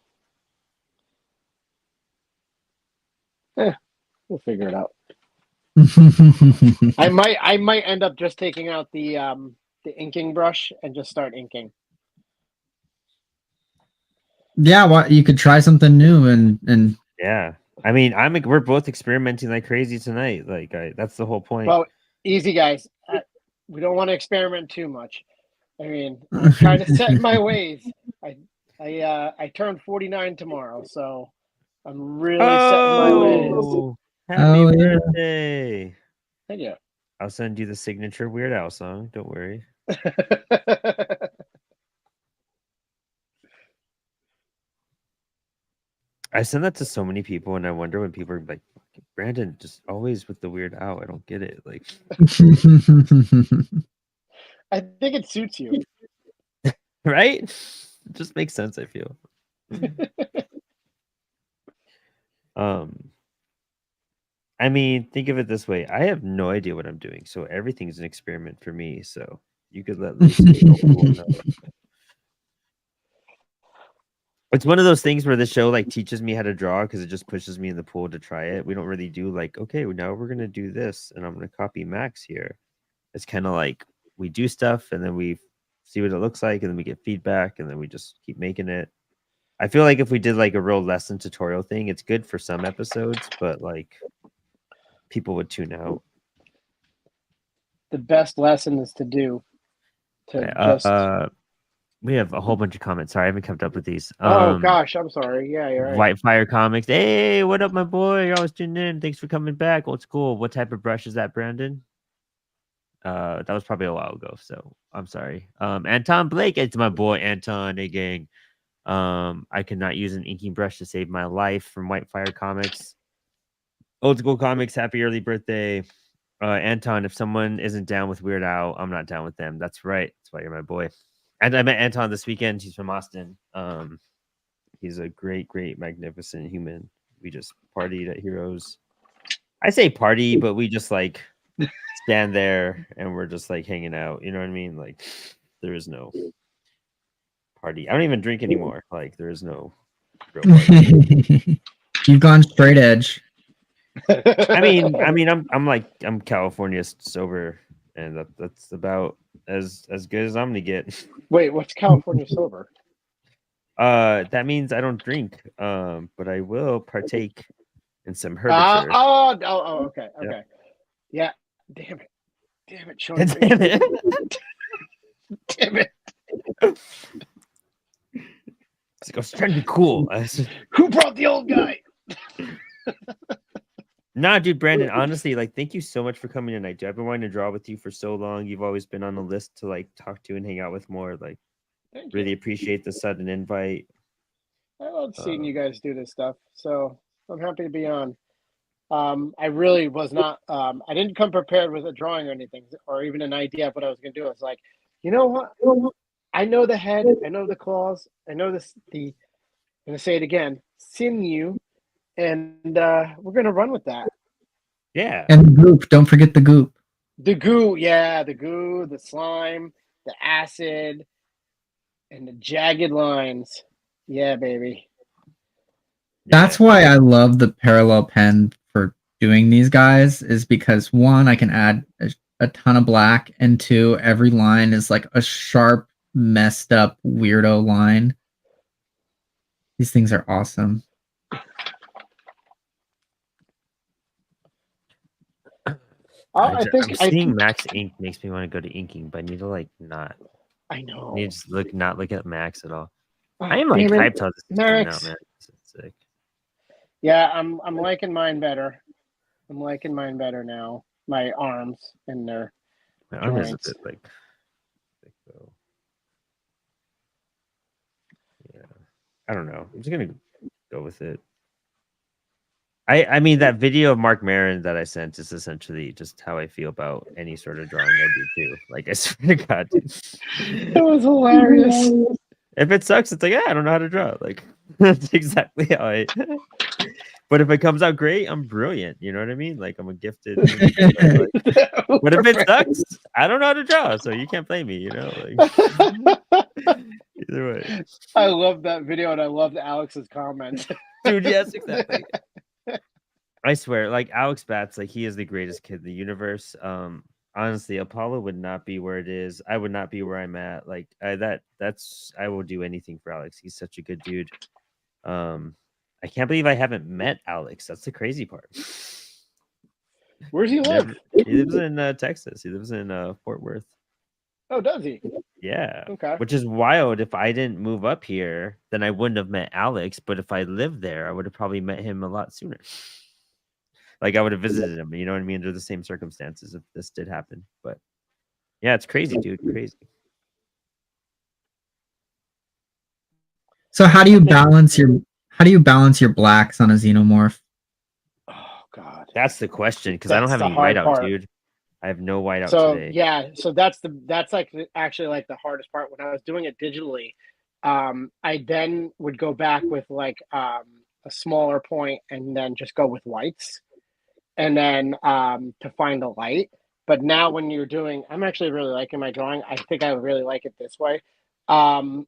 We'll figure it out. I might end up just taking out the inking brush and just start inking. Yeah, well, you could try something new and Yeah, I mean, we're both experimenting like crazy tonight. Like that's the whole point. Well, easy guys. We don't want to experiment too much. I mean, I'm trying to set my ways. I turned 49 tomorrow, so I'm really setting my ways. Oh, happy Oh yeah. birthday! Thank you. I'll send you the signature Weird Al song. Don't worry. I send that to so many people, and I wonder when people are like, "Brandon, just always with the Weird Al." I don't get it. Like, I think it suits you. right? It just makes sense. I feel. I mean, think of it this way. I have no idea what I'm doing, so everything's an experiment for me. So you could let loose and go cool. It's one of those things where the show like teaches me how to draw because it just pushes me in the pool to try it. We don't really do like, okay, now we're gonna do this, and I'm gonna copy Max here. It's kind of like we do stuff and then we see what it looks like, and then we get feedback, and then we just keep making it. I feel like if we did like a real lesson tutorial thing, it's good for some episodes, but like people would tune out. The best lesson is to do to just. We have a whole bunch of comments. Sorry, I haven't kept up with these. Oh gosh, I'm sorry. Yeah, you're right. White Fire Comics. Hey, what up, my boy? You're always tuning in. Thanks for coming back. Old school. What type of brush is that, Brandon? That was probably a while ago, so I'm sorry. Anton Blake, it's my boy Anton, hey gang. I cannot use an inking brush to save my life from White Fire Comics. Old school comics, happy early birthday. Anton, if someone isn't down with Weird Al, I'm not down with them. That's right. That's why you're my boy. And I met Anton this weekend. He's from Austin. He's a great, magnificent human. We just partied at Heroes. I say party, but we just like stand there and we're just like hanging out. You know what I mean? Like there is no party. I don't even drink anymore. Like there is no real party. You've gone straight edge. I mean, I'm California sober, and that's about as good as I'm gonna get. Wait, what's California sober? That means I don't drink, but I will partake in some herbiture. Okay. Yeah. Damn it, Sean. Damn it. Damn it. It's like I was trying to be cool. Who brought the old guy? Nah, dude, Brandon, honestly, like, thank you so much for coming tonight, dude. I've been wanting to draw with you for so long. You've always been on the list to like talk to and hang out with more. Like, really appreciate the sudden invite. I love seeing you guys do this stuff, so I'm happy to be on. I really was not. I didn't come prepared with a drawing or anything, or even an idea of what I was going to do. I was like, you know what? I know the head. I know the claws. I know this. I'm going to say it again. Sinew. And we're gonna run with that. Yeah. And the goop. Don't forget the goop. The goo, yeah, the goo, the slime, the acid, and the jagged lines. Yeah, baby. That's why I love the parallel pen for doing these guys, is because one, I can add a ton of black, and two, every line is like a sharp, messed up, weirdo line. These things are awesome. I think seeing Max Ink makes me want to go to inking, but I need to like not. I know. I need to just not look at Max at all. I am like hyped how this is coming out, man. This is sick. Yeah, I'm liking mine better. I'm liking mine better now. My arms and their my arm is a bit like thick though. Yeah, I don't know. I'm just gonna go with it. I mean, that video of Mark Maron that I sent is essentially just how I feel about any sort of drawing I do too. Like, I swear to God, dude. It was hilarious. If it sucks, it's like, yeah, I don't know how to draw. Like, that's exactly how I. But if it comes out great, I'm brilliant. You know what I mean? Like, I'm a gifted. Like, but if it sucks, I don't know how to draw, so you can't blame me. You know, like either way. I love that video, and I loved Alex's comment. Dude, yes, exactly. I swear, like Alex Batts, like he is the greatest kid in the universe. Honestly, Apollo would not be where it is. I would not be where I'm at. Like that's I will do anything for Alex. He's such a good dude. I can't believe I haven't met Alex. That's the crazy part. Where's he live? He lives in Texas. He lives in Fort Worth. Oh, does he? Yeah. Okay. Which is wild. If I didn't move up here, then I wouldn't have met Alex. But if I lived there, I would have probably met him a lot sooner. Like I would have visited him, you know what I mean, under the same circumstances if this did happen. But yeah, it's crazy, dude. Crazy. So how do you balance your blacks on a xenomorph? Oh God. That's the question, because I don't have any whiteout, dude. I have no whiteout today. Yeah, so that's like actually like the hardest part. When I was doing it digitally, I then would go back with like a smaller point and then just go with whites. And then to find the light. But now when you're doing, I'm actually really liking my drawing. I think I would really like it this way. But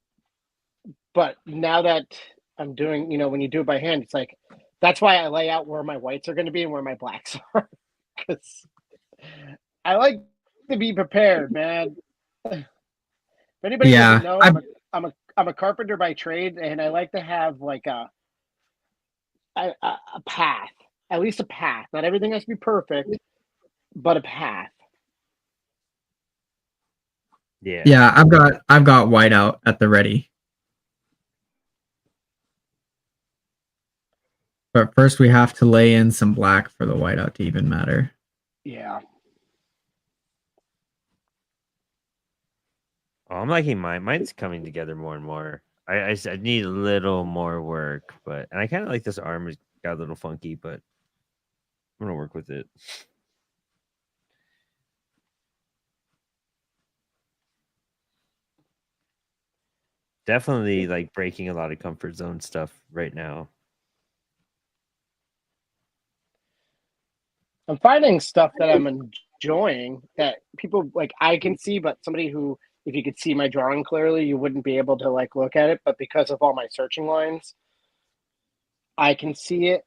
now that I'm doing, you know, when you do it by hand, it's like, that's why I lay out where my whites are going to be and where my blacks are. Because I like to be prepared, man. If anybody doesn't know, I'm a carpenter by trade, and I like to have like a path, at least a path. Not everything has to be perfect, but a path. Yeah. Yeah, I've got whiteout at the ready. But first we have to lay in some black for the whiteout to even matter. Yeah. Oh, I'm liking mine. Mine's coming together more and more. I need a little more work, and I kind of like this arm. It got a little funky, but I'm gonna work with it. Definitely like breaking a lot of comfort zone stuff right now. I'm finding stuff that I'm enjoying that people like I can see, but somebody who, if you could see my drawing clearly, you wouldn't be able to like look at it. But because of all my searching lines, I can see it.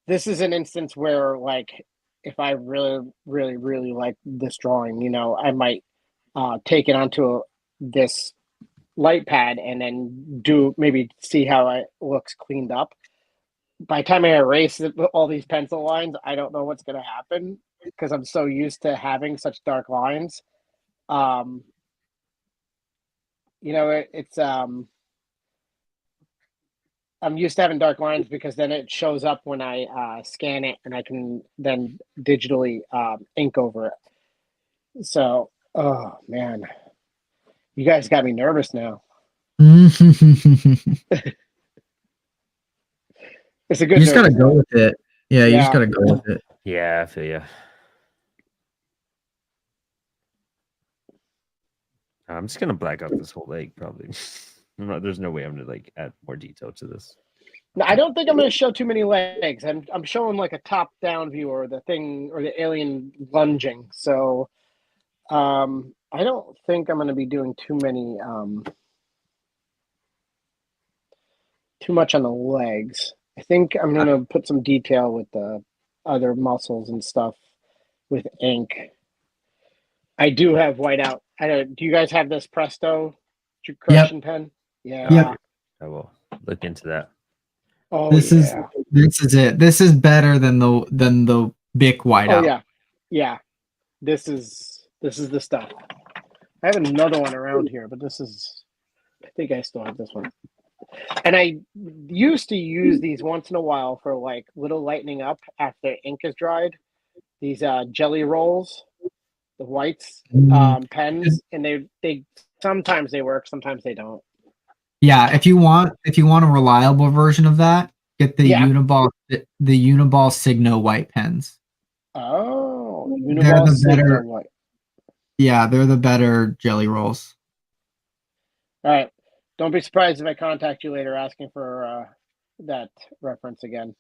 This is an instance where like if I really, really, really like this drawing, you know, I might take it onto this light pad and then do maybe see how it looks cleaned up. By the time I erase all these pencil lines, I don't know what's going to happen because I'm so used to having such dark lines. You know, it's I'm used to having dark lines because then it shows up when I scan it and I can then digitally ink over it. So, oh man, you guys got me nervous now. It's a good. You just gotta go with it. Yeah, you just gotta go with it. Yeah, I feel you. I'm just gonna black out this whole leg, probably. There's no way I'm gonna like add more detail to this. No, I don't think I'm going to show too many legs. I'm showing like a top-down view or the thing or the alien lunging. So, I don't think I'm going to be doing too much on the legs. I think I'm going to put some detail with the other muscles and stuff with ink. I do have whiteout. Do you guys have this Presto correction pen? Yeah. Yep. I will look into that. Oh, this is it. This is better than the Bic whiteout. Oh yeah. This is the stuff. I have another one around here, but I think I still have this one. And I used to use these once in a while for like little lightening up after ink is dried. These jelly rolls, the whites pens, and they sometimes they work, sometimes they don't. Yeah, if you want a reliable version of that, get the Uniball Signo white pens. Oh, Uniball Signo white. Yeah, they're the better jelly rolls. All right. Don't be surprised if I contact you later asking for that reference again.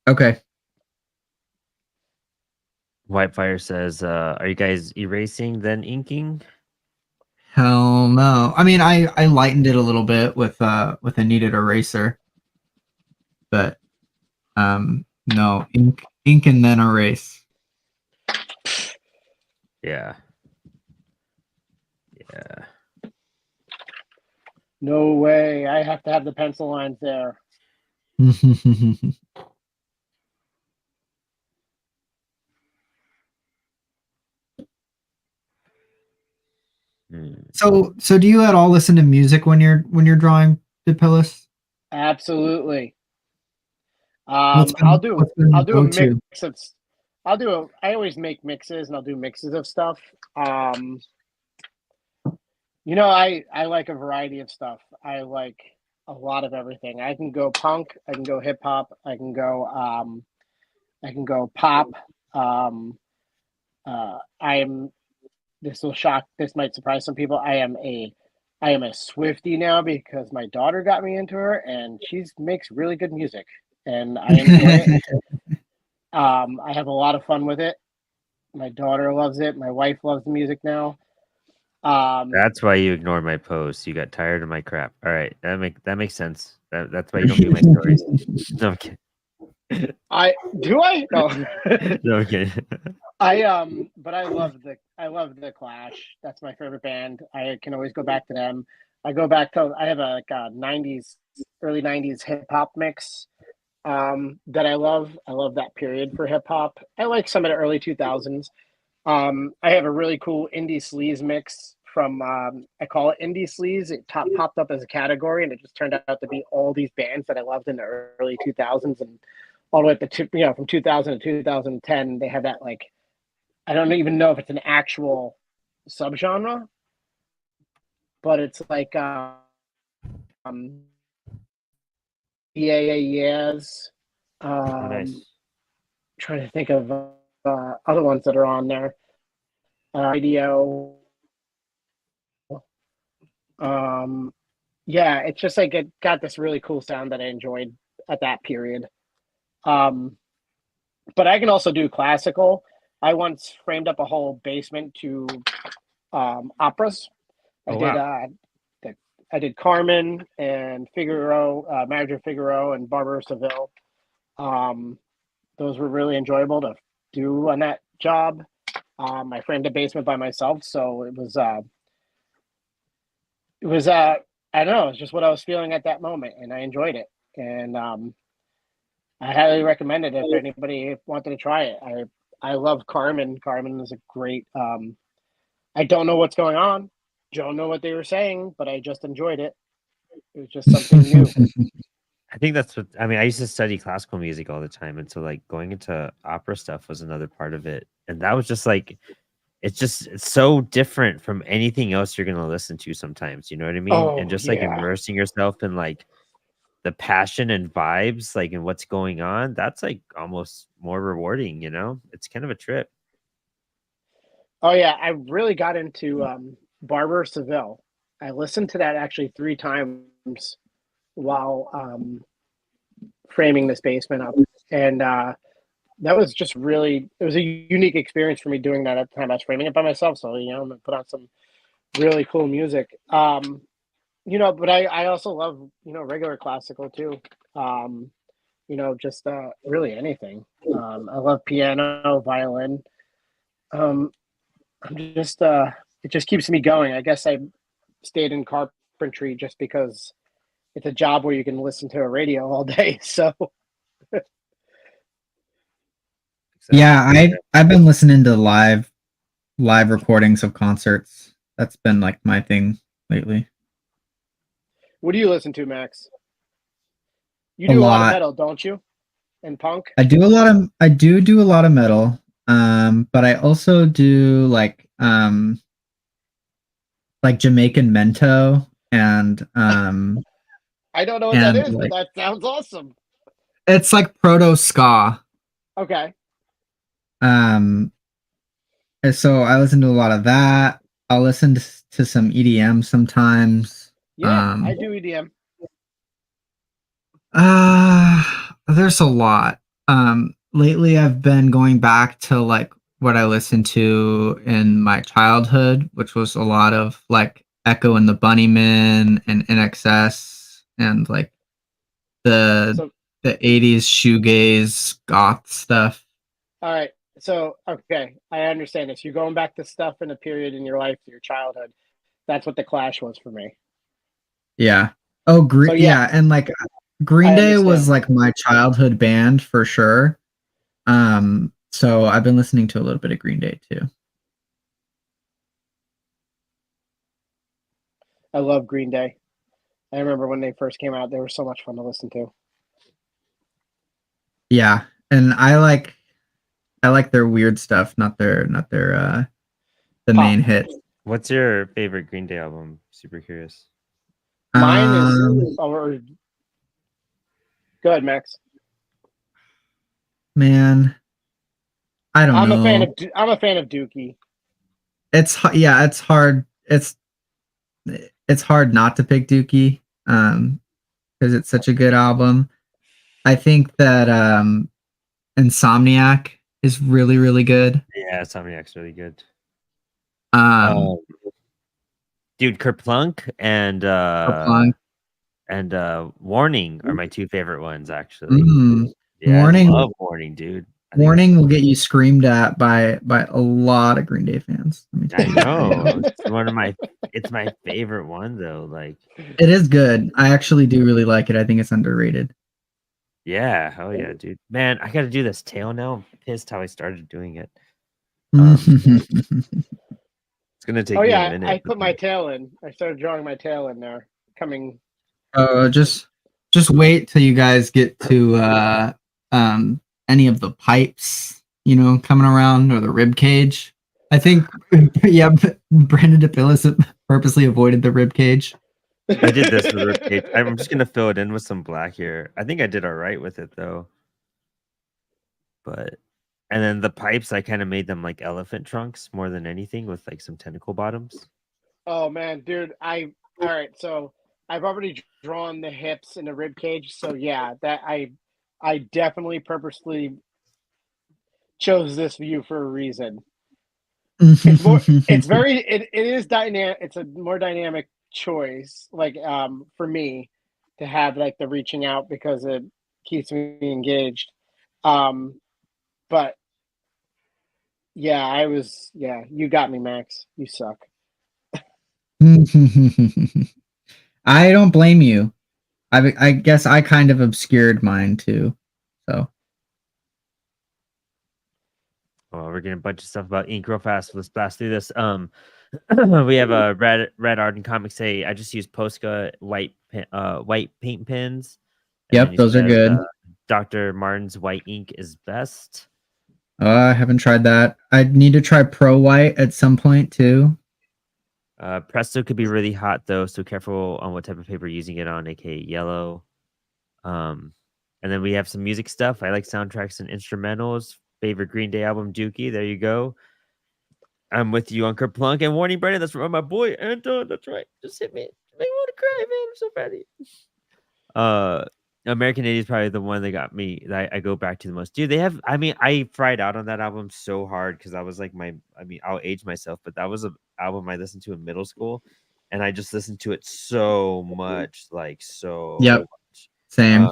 Okay. Whitefire says, are you guys erasing then inking? Hell no. I mean, I lightened it a little bit with a kneaded eraser. But no, ink and then erase. Yeah. No way. I have to have the pencil lines there. So do you at all listen to music when you're drawing, De Pillis? Absolutely. I'll do a mix of. I always make mixes, and I'll do mixes of stuff. You know, I like a variety of stuff. I like a lot of everything. I can go punk. I can go hip hop. I can go pop. This will shock. This might surprise some people. I am a Swiftie now because my daughter got me into her, and she makes really good music, and I enjoy it. I have a lot of fun with it. My daughter loves it. My wife loves the music now. That's why you ignored my post. You got tired of my crap. All right, that makes sense. That's why you don't do my stories. No, I'm kidding. No. No, okay. But I love the Clash. That's my favorite band. I can always go back to them. I go back to I have a 90s, early 90s hip hop mix that I love. I love that period for hip hop. I like some of the early 2000s. I have a really cool indie sleaze mix from I call it indie sleaze. It popped up as a category, and it just turned out to be all these bands that I loved in the early 2000s, and all the way up to from 2000 to 2010. They have that like I don't even know if it's an actual subgenre, but it's like yeahs. Oh, nice. Trying to think of other ones that are on there. Radio. Yeah, it's just like it got this really cool sound that I enjoyed at that period. But I can also do classical. I once framed up a whole basement to operas. I Oh, did wow. I did Carmen and Figaro, Marriage of Figaro and Barber of Seville. Those were really enjoyable to do on that job. I framed a basement by myself, so it was I don't know, it's just what I was feeling at that moment, and I enjoyed it. And I highly recommend it if anybody wanted to try it. I love Carmen. Carmen is a great. I don't know what's going on. Don't know what they were saying, but I just enjoyed it. It was just something new. I think that's what I mean. I used to study classical music all the time, and so like going into opera stuff was another part of it. And that was just like it's so different from anything else you're gonna listen to sometimes, you know what I mean? And Oh just like yeah. immersing yourself in like the passion and vibes, like and what's going on, that's like almost more rewarding, you know? It's kind of a trip. Oh yeah. I really got into Barber of Seville. I listened to that actually 3 times while framing this basement up, and that was just really it was a unique experience for me doing that at the time. I was framing it by myself, so I'm gonna put on some really cool music. But I also love regular classical too. Um, just really anything. I love piano, violin. Um, I'm just it just keeps me going. I guess I stayed in carpentry just because it's a job where you can listen to a radio all day. So Yeah, Exactly. I've been listening to live recordings of concerts. That's been like my thing lately. what do you listen to, Max? You A do a lot of lot. metal, don't you? And punk? I do a lot of metal. But I also do like Jamaican mento I don't know what that and is, but like that sounds awesome. it's like proto ska. Okay. Um and so I listen to a lot of that. I'll listen to some EDM sometimes. Yeah, I do EDM. There's a lot. Lately I've been going back to like what I listened to in my childhood, which was a lot of like Echo and the Bunnymen and NXS and like the So, the 80s shoegaze goth stuff. all right. So, okay, I understand this. You're going back to stuff in a period in your life, your childhood. That's what the Clash was for me. Yeah. Oh, So, yeah, yeah, and like Green I Day was understand. like my childhood band for sure. So I've been listening to a little bit of Green Day too. I love Green Day. I remember when they first came out, they were so much fun to listen to. Yeah, and I like their weird stuff, not their the main Pop. hits. What's your favorite Green Day album? Super curious. Mine is, Um, or go ahead, Max. man, I don't know. I'm a fan of Dookie. Yeah, it's hard. It's hard not to pick Dookie, because it's such a good album. I think that Insomniac is really really good. Yeah, Insomniac's really good. Um, Um, dude, Kerplunk Kerplunk. and Warning are my two favorite ones actually. Yeah, I Warning love Warning, dude. Warning will get you screamed at by a lot of Green Day fans. I know. It's my favorite one though. Like It is good. I actually do really like it. I think it's underrated. yeah, hell yeah, dude. Man, I gotta do this tail now. I'm pissed how I started doing it. It's gonna take Oh me a yeah, minute. I put my tail in. I started drawing my tail in there. Coming. Just wait till you guys get to any of the pipes, coming around, or the rib cage. I think yeah, Brandon De Pillis purposely avoided the rib cage. I did this with rib cage. I'm just gonna fill it in with some black here. I think I did all right with it though. But and then the pipes, I kind of made them like elephant trunks more than anything with like some tentacle bottoms. Oh man, dude, all right. So I've already drawn the hips and the rib cage. So yeah, that I definitely purposely chose this view for a reason. It's more. It's very. It is dynamic. It's a more dynamic choice. Like for me, to have like the reaching out because it keeps me engaged. But yeah, I was. Yeah, you got me, Max. You suck. I don't blame you. I guess I kind of obscured mine too. So Oh, we're getting a bunch of stuff about ink real fast. Let's blast through this. We have a red art and comics say I just use Posca white paint pens. And then yep, he those are says good. Dr. Martin's white ink is best. I haven't tried that. I need to try Pro White at some point too. Presto could be really hot though, so careful on what type of paper you're using it on, aka yellow. And then we have some music stuff. I like soundtracks and instrumentals. Favorite Green Day album, Dookie. There you go. I'm with you, Uncle Plunk. And warning, Brandon, that's from my boy Anton. That's right. Just hit me. Make me want to cry, man. I'm so proud of you. American Idiot is probably the one that got me that I go back to the most. Dude, I fried out on that album so hard because I was like I'll age myself, but that was an album I listened to in middle school, and I just listened to it so much, like so Yep, much. same.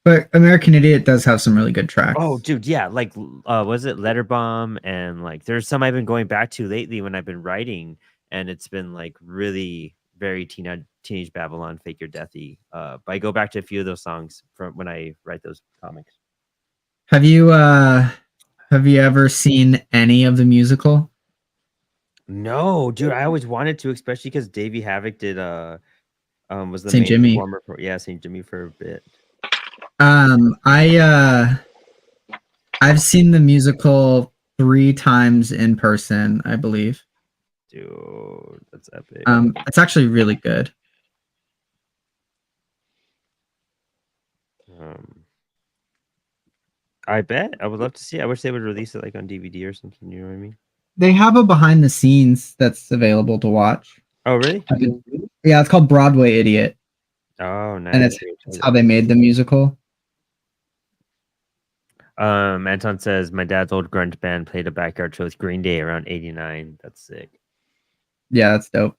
But American Idiot does have some really good tracks. Oh, dude, yeah, like was it Letter Bomb, and like there's some I've been going back to lately when I've been writing, and it's been like really very teenage Babylon, Fake Your Deathy. But I go back to a few of those songs from when I write those comics. Have you ever seen any of the musical? No, dude, I always wanted to, especially because Davey Havoc did was the St. main Jimmy. performer for St. Jimmy for a bit. I've seen the musical 3 times in person, I believe. Dude, that's epic. It's actually really good. I bet. I would love to see it. I wish they would release it like on DVD or something. You know what I mean? They have a behind the scenes that's available to watch. Oh, really? Yeah, it's called Broadway Idiot. Oh, nice. And it's how they made the musical. Anton says my dad's old grunge band played a backyard show with Green Day around '89. That's sick. Yeah, that's dope.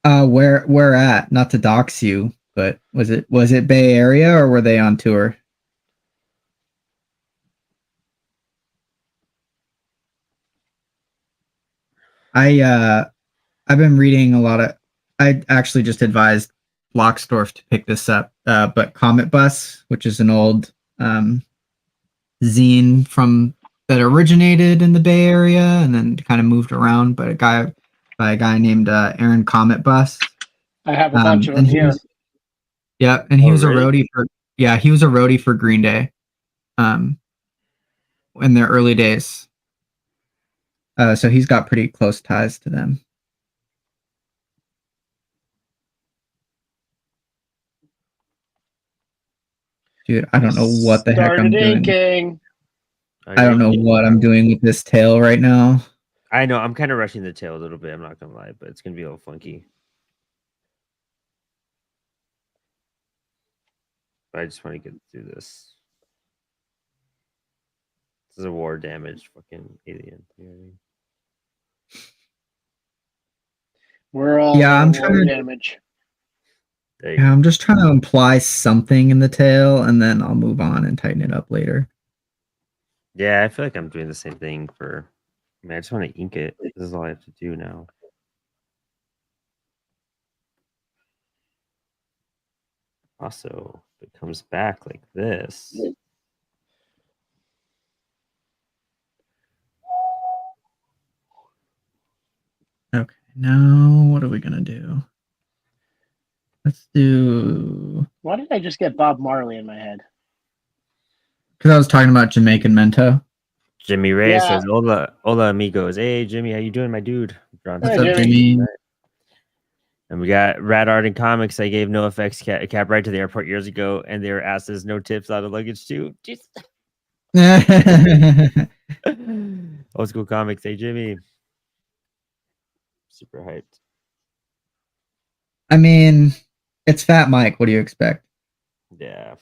Where at? Not to dox you, but was it Bay Area or were they on tour? I've been reading a lot of. I actually just advised Locksdorf to pick this up, but Comet Bus, which is an old zine from that originated in the Bay Area and then kind of moved around, but by a guy named Aaron Comet Bus. I have a bunch of them here. Yeah, and he was a roadie for Green Day, in their early days. So he's got pretty close ties to them. Dude, I don't know what the heck I'm doing. Inking. I don't know what I'm doing with this tail right now. I know. I'm kind of rushing the tail a little bit. I'm not going to lie, but it's going to be a little funky. But I just want to get through this. This is a war damaged fucking alien. You know what I mean? We're all I'm war damage. There you Yeah, go. I'm just trying to imply something in the tail, and then I'll move on and tighten it up later. Yeah, I feel like I'm doing the same thing for. I mean, I just want to ink it. This is all I have to do now. Also, if it comes back like this. Okay, now what are we gonna do? Let's do. Why did I just get Bob Marley in my head? Because I was talking about Jamaican Mento. Jimmy Ray Yeah. says, "Hola, hola, amigos. Hey, Jimmy, how you doing, my dude?" Drawn What's Hey, up, Jimmy. Jimmy? And we got Rad Art and Comics. I gave NoFX cab ride to the airport years ago, and they were asked as no tips out of luggage too. Jeez. Old school comics. Hey, Jimmy. Super hyped. I mean, it's Fat Mike. What do you expect? Yeah.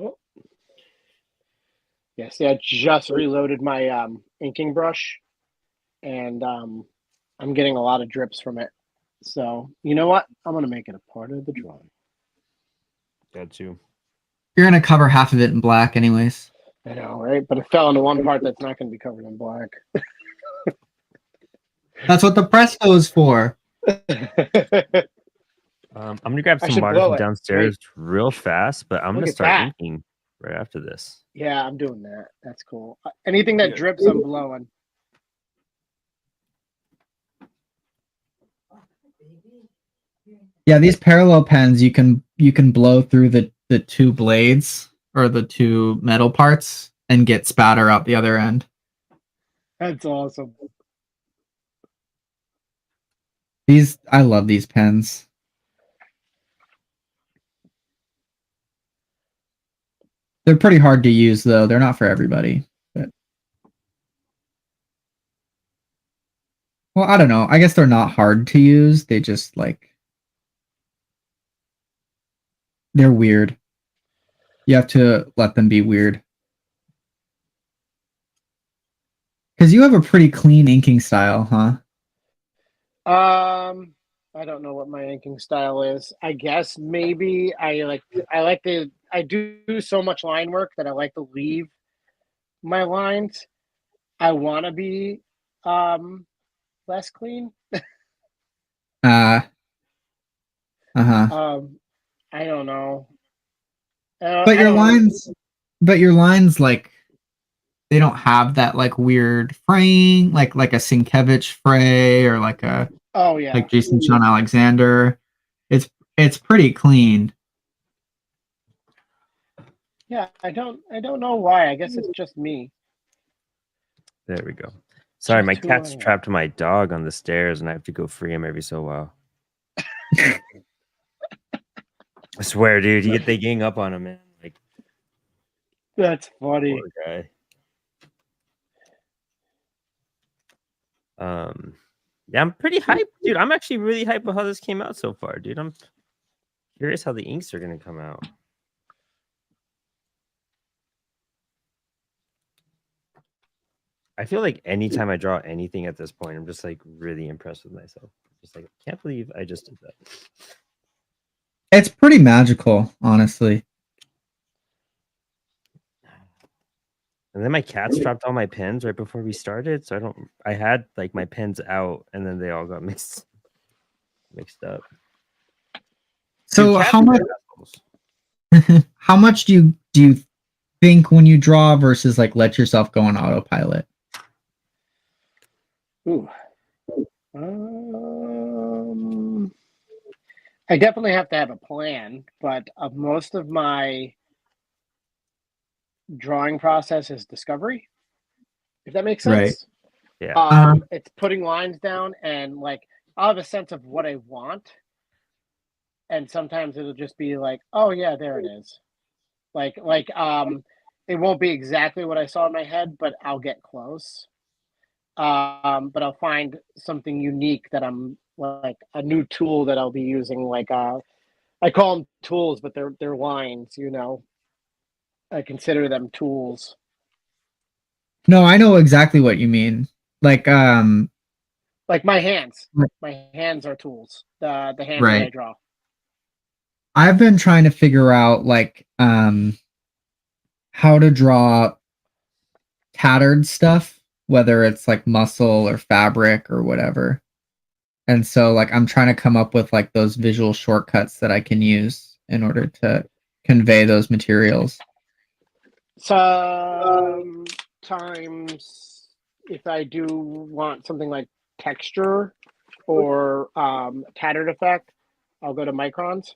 Oh. Yeah, see, I just reloaded my inking brush, and I'm getting a lot of drips from it. So you know what? I'm gonna make it a part of the drawing. Got you. You're gonna cover half of it in black, anyways. I know, right? But it fell into one part that's not going to be covered in black. That's what the Presto is for. I'm gonna grab I some should water blow from it. downstairs Wait, real fast, but I'm look gonna at start that. inking right after this. Yeah, I'm doing that. That's cool. Anything that drips, I'm blowing. Yeah, these parallel pens you can blow through the two blades or the two metal parts and get spatter out the other end. That's awesome. I love these pens. They're pretty hard to use though. They're not for everybody. But well, I don't know. I guess they're not hard to use. They just they're weird. You have to let them be weird. Because you have a pretty clean inking style, huh? I don't know what my inking style is. I guess maybe I do so much line work that I like to leave my lines. I want to be less clean. Uh huh. I don't know. But I your don't know. lines, but your lines they don't have that weird fraying, like a Sienkiewicz fray or Oh yeah. like Jason Sean Alexander. It's pretty clean. Yeah, I don't know why. I guess it's just me. There we go. Sorry, my Just who I cat's am. trapped my dog on the stairs, and I have to go free him every so while. I swear, dude, they gang up on him, man. Like, That's funny. poor guy. Yeah, I'm pretty hyped, dude. I'm actually really hyped with how this came out so far, dude. I'm curious how the inks are gonna come out. I feel like anytime I draw anything at this point, I'm just like really impressed with myself. Just like, I can't believe I just did that. It's pretty magical, honestly. And then my cats dropped all my pens right before we started, so I had like my pens out, and then they all got mixed up. So Dude, how much do you think when you draw versus let yourself go on autopilot? Ooh. I definitely have to have a plan, but most of my drawing process is discovery, if that makes Right. sense. Yeah. It's putting lines down and I'll have a sense of what I want. And sometimes it'll just be like, oh yeah, there it is. It won't be exactly what I saw in my head, but I'll get close. But I'll find something unique that I'm like a new tool that I'll be using. I call them tools, but they're lines. I consider them tools. No, I know exactly what you mean. Like Like my hands. My hands are tools. The hands that I Right. draw. I've been trying to figure out like how to draw tattered stuff, whether it's like muscle or fabric or whatever. And so like I'm trying to come up with like those visual shortcuts that I can use in order to convey those materials. Sometimes if I do want something like texture or tattered effect, I'll go to microns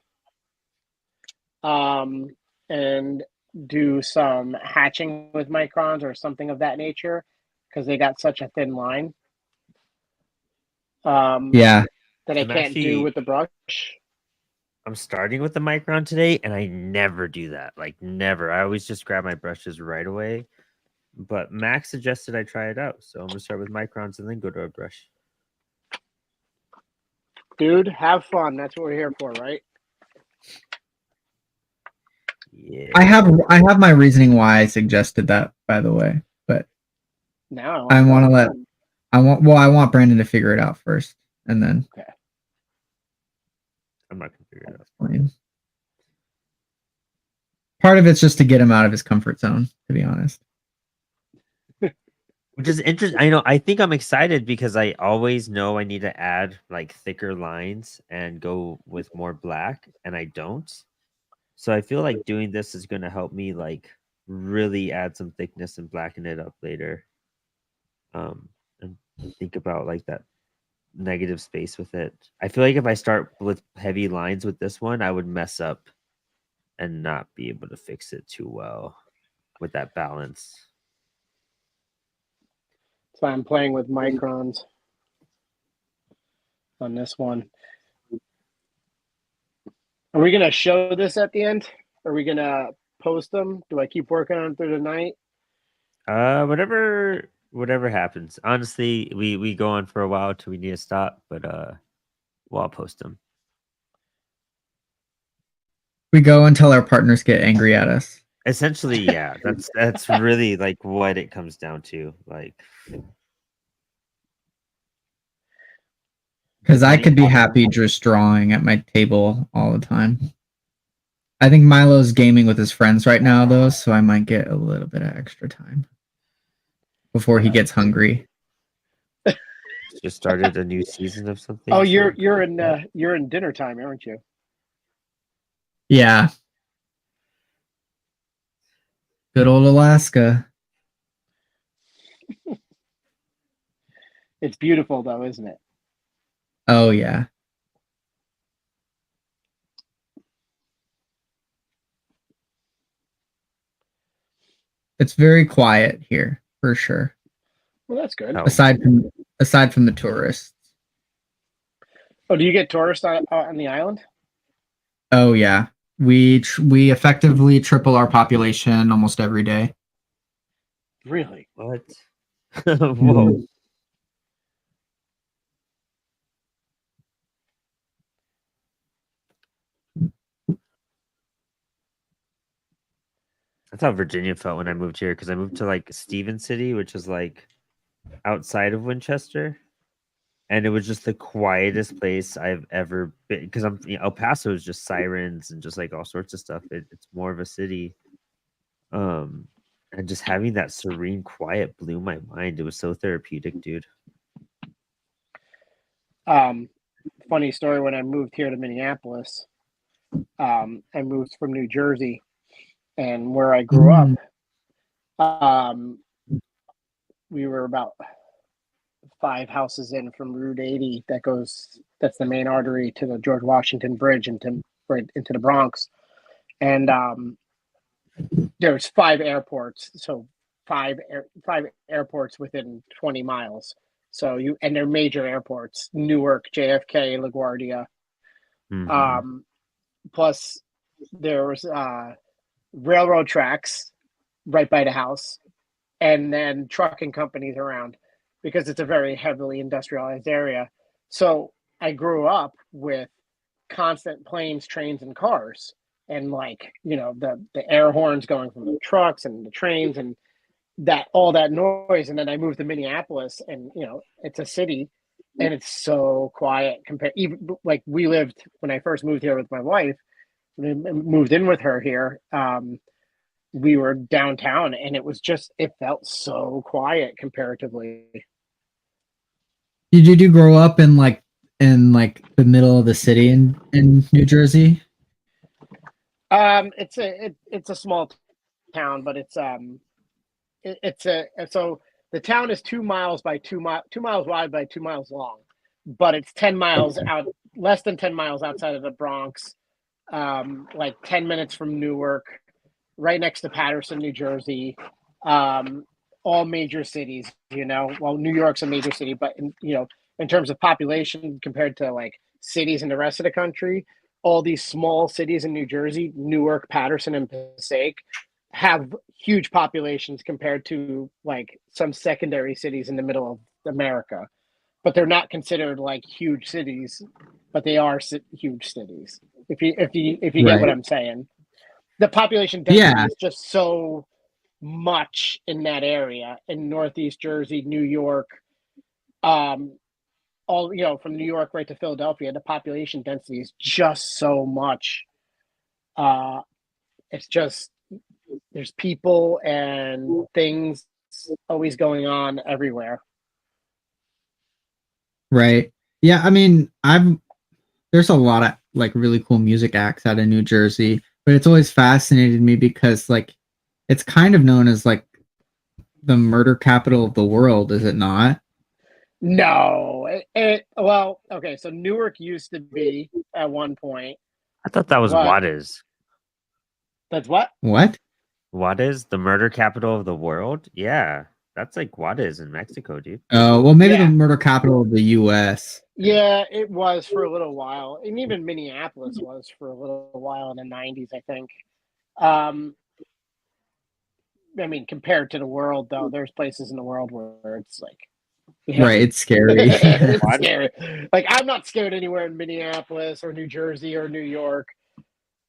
and do some hatching with microns or something of that nature because they got such a thin line Yeah. that I can't do with the brush. I'm starting with the micron today, and I never do that. Like never. I always just grab my brushes right away. But Max suggested I try it out, so I'm gonna start with microns and then go to a brush. Dude, have fun. That's what we're here for, right? Yeah. I have my reasoning why I suggested that, by the way. But now I want Brandon to figure it out first, and then okay. I'm not gonna figure it out. Explain. Part of it's just to get him out of his comfort zone, to be honest. Which is interesting. I think I'm excited because I always know I need to add like thicker lines and go with more black, and I don't. So I feel like doing this is gonna help me like really add some thickness and blacken it up later. And think about like that negative space with it. I feel like if I start with heavy lines with this one, I would mess up and not be able to fix it too well with that balance. So I'm playing with microns on this one. Are we gonna show this at the end? Are we gonna post them? Do I keep working on it through the night? Whatever happens. Honestly, we go on for a while till we need to stop, but I'll post them. We go until our partners get angry at us. Essentially, yeah. That's really like what it comes down to. Like, because I could be happy just drawing at my table all the time. I think Milo's gaming with his friends right now, though, so I might get a little bit of extra time before he gets hungry. just started a new season of something. Oh, you're in dinner time, aren't you? Yeah. Good old Alaska. It's beautiful, though, isn't it? Oh, yeah. It's very quiet here, for sure. Well, that's good. Oh. Aside from the tourists. Oh, do you get tourists on the island? Oh, yeah. We effectively triple our population almost every day. Really? What? Whoa. That's how Virginia felt when I moved here because I moved to like Stevens City, which is like outside of Winchester. And it was just the quietest place I've ever been because El Paso is just sirens and just like all sorts of stuff. It's more of a city. And just having that serene quiet blew my mind. It was so therapeutic, dude. Funny story, when I moved here to Minneapolis, I moved from New Jersey, and where I grew up, we were about 5 houses in from Route 80 that's the main artery to the George Washington Bridge right into the Bronx. And there's 5 airports, so 5 airports within 20 miles. So and they're major airports: Newark, JFK, LaGuardia. Mm-hmm. Plus, there was railroad tracks right by the house, and then trucking companies around because it's a very heavily industrialized area. So I grew up with constant planes, trains, and cars, and the air horns going from the trucks and the trains and all that noise. And then I moved to Minneapolis, and it's a city, and it's so quiet compared. Even like we lived when I first moved here with my wife, when I moved in with her here. We were downtown, and it felt so quiet comparatively. Did you grow up in the middle of the city in New Jersey? It's a small town, but it's a so the town is 2 miles by 2 miles wide by 2 miles long, but it's 10 miles out, less than 10 miles outside of the Bronx, like 10 minutes from Newark, right next to Paterson, New Jersey. All major cities, well, New York's a major city, but in terms of population compared to like cities in the rest of the country, all these small cities in New Jersey, Newark, Paterson, and Passaic, have huge populations compared to like some secondary cities in the middle of America. But they're not considered like huge cities, but they are huge cities. If you get what Right. I'm saying, the population density Yeah. is just so much in that area in Northeast Jersey, New York, all from New York right to Philadelphia. The population density is just so much. It's just there's people and things always going on everywhere. Right. Yeah, I mean, there's a lot of like really cool music acts out of New Jersey, but it's always fascinated me because like it's kind of known as like the murder capital of the world, is it not? No, well, okay. So Newark used to be at one point. I thought that was What? Juarez. That's what? What? Juarez, the murder capital of the world? Yeah. That's like Juarez in Mexico, dude. Well, maybe the Yeah. murder capital of the U.S. Yeah, it was for a little while, and even Minneapolis was for a little while in the '90s, I think. Um, I mean, compared to the world, though, there's places in the world where it's like, Right, it's scary. it's scary. Like, I'm not scared anywhere in Minneapolis or New Jersey or New York.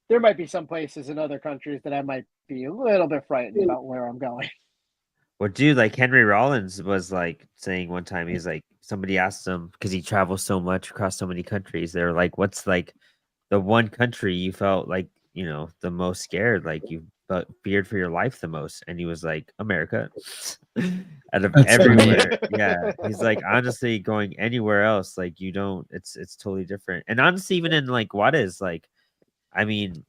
There might be some places in other countries that I might be a little bit frightened about where I'm going. Well, dude, like Henry Rollins was like saying one time, he's like, somebody asked him because he travels so much across so many countries. They're like, what's like the one country you felt like, the most scared, like you felt feared for your life the most? And he was like, America. Out of That's funny. everywhere. Yeah. He's like, honestly, going anywhere else, like you don't, it's totally different. And honestly, even in like what is like, I mean,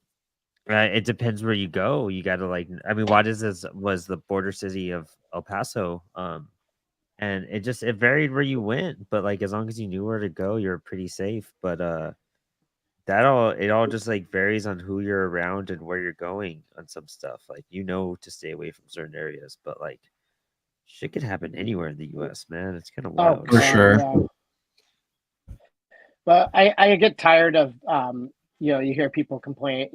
it depends where you go. You got to like, I mean, was the border city of El Paso. And it varied where you went, but like as long as you knew where to go, you're pretty safe. But it all just like varies on who you're around and where you're going on some stuff. Like to stay away from certain areas, but like shit could happen anywhere in the US, man. It's kind of Oh, wild. For sure. yeah. But I get tired of you hear people complain,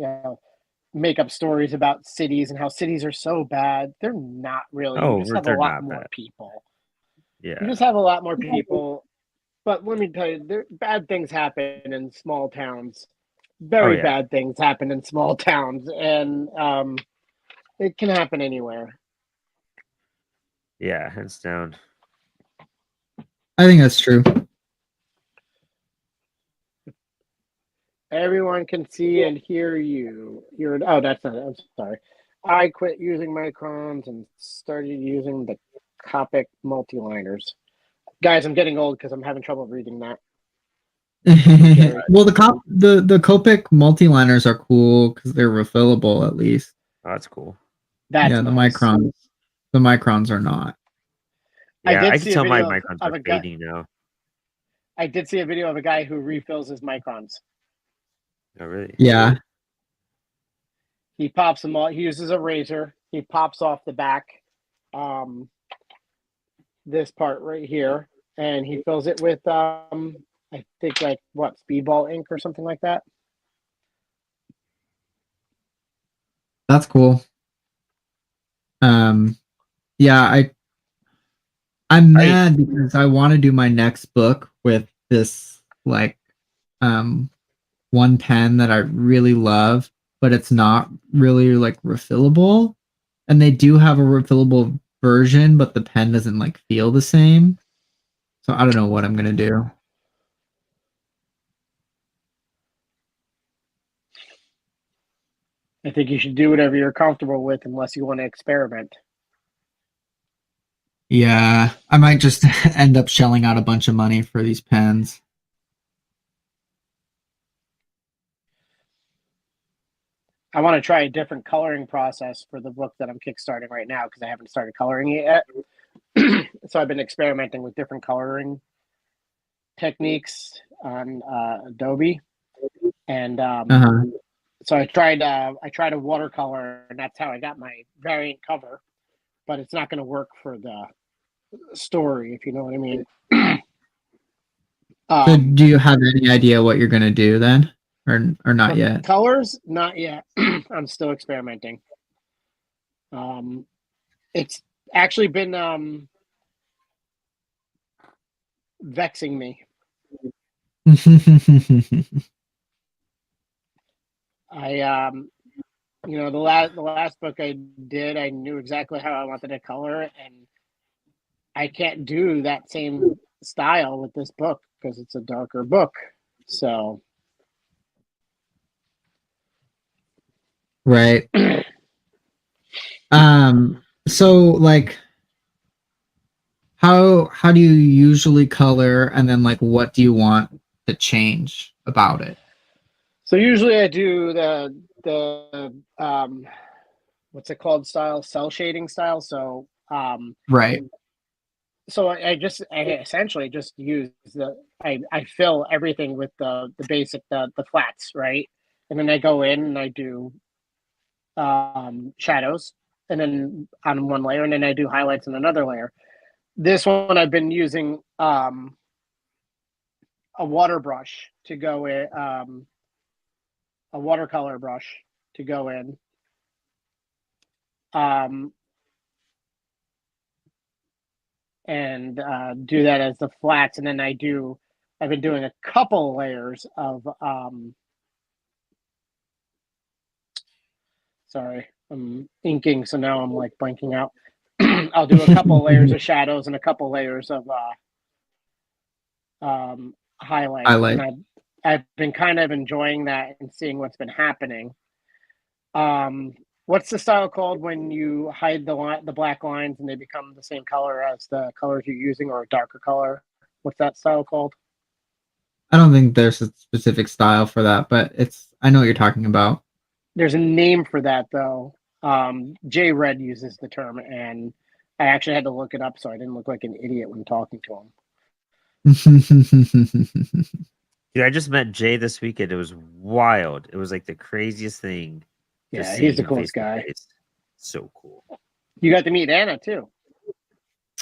make up stories about cities and how cities are so bad. They're not really. You Oh, just have a they're lot not more bad. people. You Yeah. just have a lot more people. But let me tell you, bad things happen in small towns. Oh Very yeah. bad things happen in small towns, and it can happen anywhere. Yeah, hands down. I think that's true. Everyone can see and hear you. Oh, that's not it. I'm sorry. I quit using microns and started using the Copic multiliners. Guys, I'm getting old because I'm having trouble reading that. Well, the Copic multiliners are cool because they're refillable at least. Oh, that's cool. That's yeah, nice. the microns are not. Yeah, I did can see a tell my video microns of are a guy. fading now. I did see a video of a guy who refills his microns. Oh, really? Yeah. He pops them all. He uses a razor. He pops off the back, this part right here, and he fills it with I think like what, Speedball ink or something like that. That's cool. Yeah, I'm mad because I want to do my next book with this like one pen that I really love, but it's not really like refillable. And they do have a refillable version, but the pen doesn't like feel the same. So I don't know what I'm gonna do. I think you should do whatever you're comfortable with, unless you want to experiment. Yeah, I might just end up shelling out a bunch of money for these pens. I want to try a different coloring process for the book that I'm kickstarting right now because I haven't started coloring it yet. So I've been experimenting with different coloring techniques on Adobe, and Uh-huh. so I tried a watercolor, and that's how I got my variant cover. But it's not going to work for the story, if you know what I mean. So do you have any idea what you're gonna do then, or not For yet? colors, not yet. I'm still experimenting. It's actually been vexing me. I the last book I did, I knew exactly how I wanted to color it, and I can't do that same style with this book because it's a darker book. So Right. So like how do you usually color, and then like what do you want to change about it? so usually I do the what's it called style, cell shading style. Right. So I essentially just use I fill everything with the basic the flats, right? And then I go in and I do shadows, and then on one layer, and then I do highlights on another layer. This one I've been using a water brush to go in, a watercolor brush to go in. Um, and do that as the flats, and then I've been doing a couple layers of sorry, I'm inking, so now I'm like blanking out. I'll do a couple layers of shadows and a couple layers of highlights, and Highlight. I've been kind of enjoying that and seeing what's been happening. What's the style called when you hide the black lines and they become the same color as the colors you're using, or a darker color? What's that style called? I don't think there's a specific style for that, but I know what you're talking about. There's a name for that though. Jay Red uses the term, and I actually had to look it up so I didn't look like an idiot when talking to him. Dude, I just met Jay this weekend. It was wild. It was like the craziest thing. Just Yeah, seeing he's the him face coolest to guy. face. So cool. You got to meet Anna too.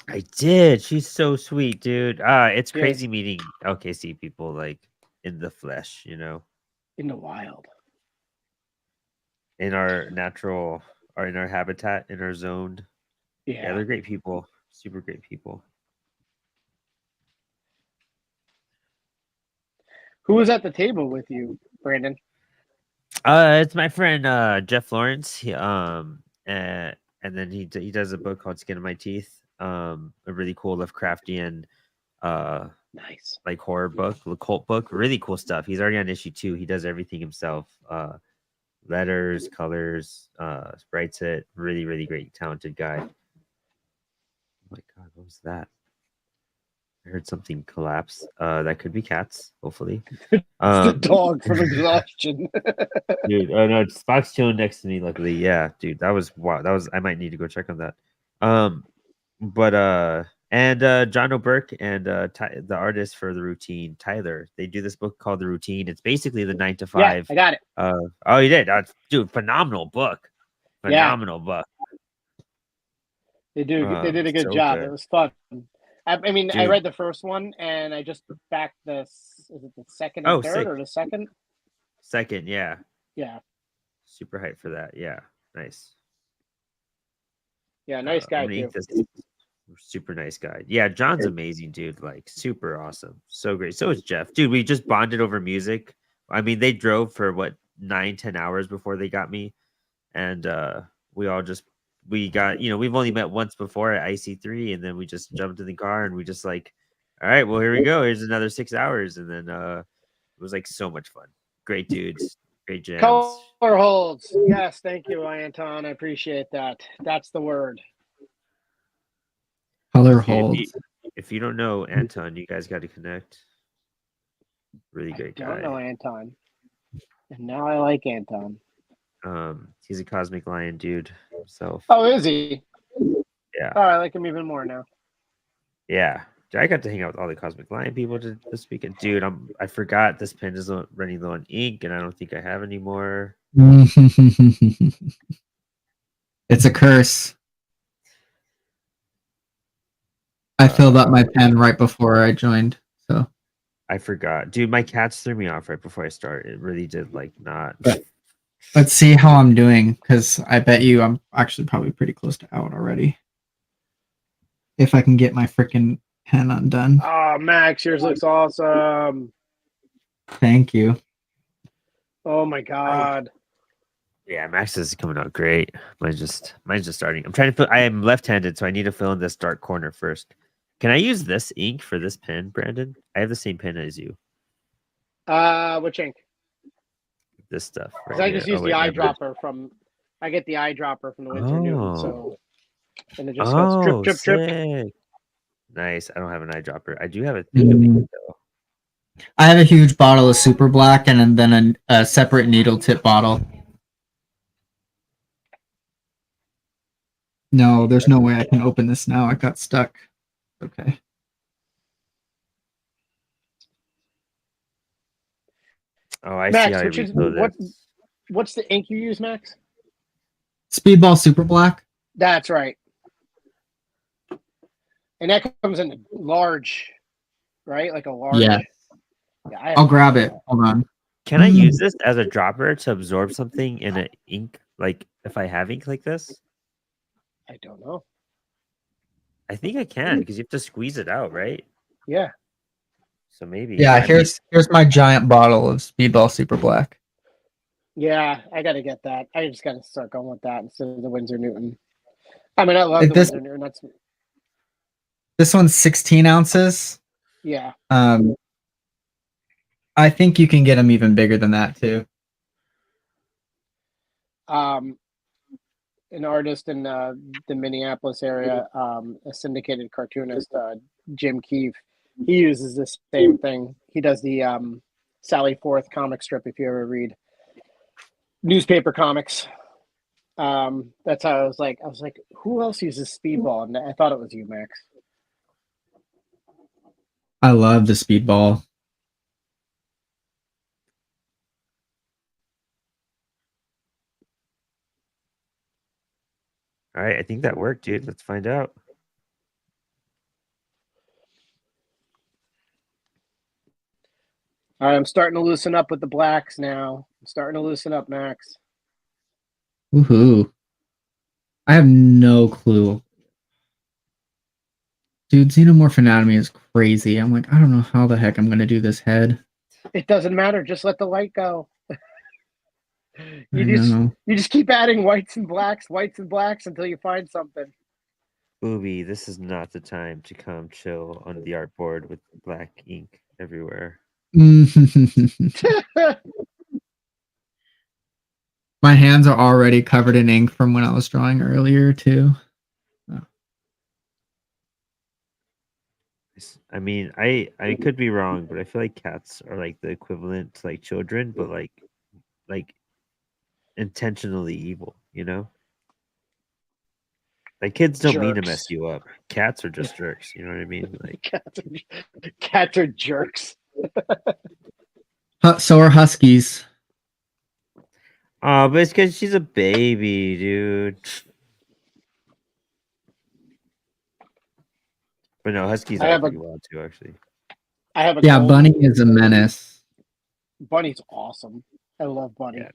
I did. She's so sweet, dude. It's Yeah, crazy meeting LKC people like in the flesh, you know, in the wild. in our natural or in our habitat, in our zone. Yeah, Yeah. they're great people. Super great people. Who was at the table with you, Brandon? It's my friend Jeff Lawrence. And then he does a book called Skin of My Teeth. A really cool Lovecraftian Nice. like horror book, cult book. Really cool stuff. He's already on issue 2. He does everything himself. Letters, colors, writes it. Really, really great, talented guy. Oh my god, what was that? I heard something collapse. That could be cats, hopefully. It's the dog from exhaustion. Dude, oh no, it's Fox chilling next to me, luckily. Yeah, dude, that was wow. That was I might need to go check on that. But and John O'Burke and the artist for The Routine, Tyler, they do this book called The Routine. It's basically the 9 to Yeah, 5. I got it. Oh, you did? Dude, phenomenal book. Yeah. Phenomenal book. They did a good So job. It good. was fun. I mean, I Dude. read the first one, and I just backed this. Is it the second and Oh, third, sick. or the second? Second, yeah. Yeah. Super hyped for that. Yeah. Nice. Yeah, nice I'm guy gonna too. eat this. Super nice guy. Yeah, John's amazing, dude. Like super awesome. So great. So is Jeff. Dude, we just bonded over music. I mean, they drove for what 9-10 hours before they got me. And we all just we got, we've only met once before at IC3, and then we just jumped in the car and we just like All right, well, here we go. Here's another 6 hours, and then it was like so much fun. Great dudes, great jams. Color holds. Yes, thank you, Anton. I appreciate that. That's the word. Color Dude, holds. if you don't know Anton, you guys got to connect. Really great guy. Don't know Anton, and now I like Anton. He's a cosmic lion dude himself. Oh, is he? Yeah. Oh, I like him even more now. Yeah. Dude, I got to hang out with all the cosmic lion people this weekend. Dude, I forgot this pen is running low on ink, and I don't think I have anymore. It's a curse. I filled up my pen right before I joined, so I forgot. Dude, my cats threw me off right before I started. It really did not. Let's see how I'm doing, because I bet you I'm actually probably pretty close to out already. If I can get my freaking pen undone. Oh, Max, yours looks awesome. Thank you. Oh my god. Yeah, Max is coming out great. Mine's just starting. I'm trying to fill. I am left-handed, so I need to fill in this dark corner first. Can I use this ink for this pen, Brandon? I have the same pen as you. Which ink? This stuff. Right, I just use the eyedropper from. I get the eyedropper from the Winsor Newton, so and it just goes drip, drip, drip. Nice. I don't have an eyedropper. I do have a thing of ink though. I have a huge bottle of super black and then a separate needle tip bottle. No, there's no way I can open this now. I got stuck. Okay. Oh, I Max, see how you refill this. What's the ink you use, Max? Speedball Super Black. That's right. And that comes in large, right? Like a large. Yeah. Yeah, I'll grab it. Hold on. Can I use this as a dropper to absorb something in an ink? Like if I have ink like this? I don't know. I think I can because you have to squeeze it out, right? Yeah. So maybe. Yeah, here's my giant bottle of Speedball Super Black. Yeah, I got to get that. I just got to start going with that instead of the Winsor Newton. I mean, I love the Winsor Newton. This one's 16 ounces. Yeah. I think you can get them even bigger than that too. An artist in the Minneapolis area, a syndicated cartoonist, Jim Keefe, he uses the same thing. He does the Sally Forth comic strip, if you ever read newspaper comics. That's how I was like, who else uses Speedball? And I thought it was you, Max. I love the Speedball. All right, I think that worked, dude. Let's find out. All right, I'm starting to loosen up with the blacks now. I'm starting to loosen up, Max. Woohoo. I have no clue. Dude, Xenomorph Anatomy is crazy. I'm like, I don't know how the heck I'm going to do this head. It doesn't matter. Just let the light go. You just keep adding whites and blacks until you find something. Booby, this is not the time to come chill on the artboard with black ink everywhere. My hands are already covered in ink from when I was drawing earlier too. Oh. I mean, I could be wrong, but I feel like cats are like the equivalent to like children, but like intentionally evil, you know? Like kids don't mean to mess you up. Cats are just jerks, you know what I mean? Like cats are jerks. So are huskies. Oh, but it's because she's a baby, dude. But no, huskies are pretty wild too, actually. I have a Bunny is a menace. Bunny's awesome. I love Bunny. Yeah.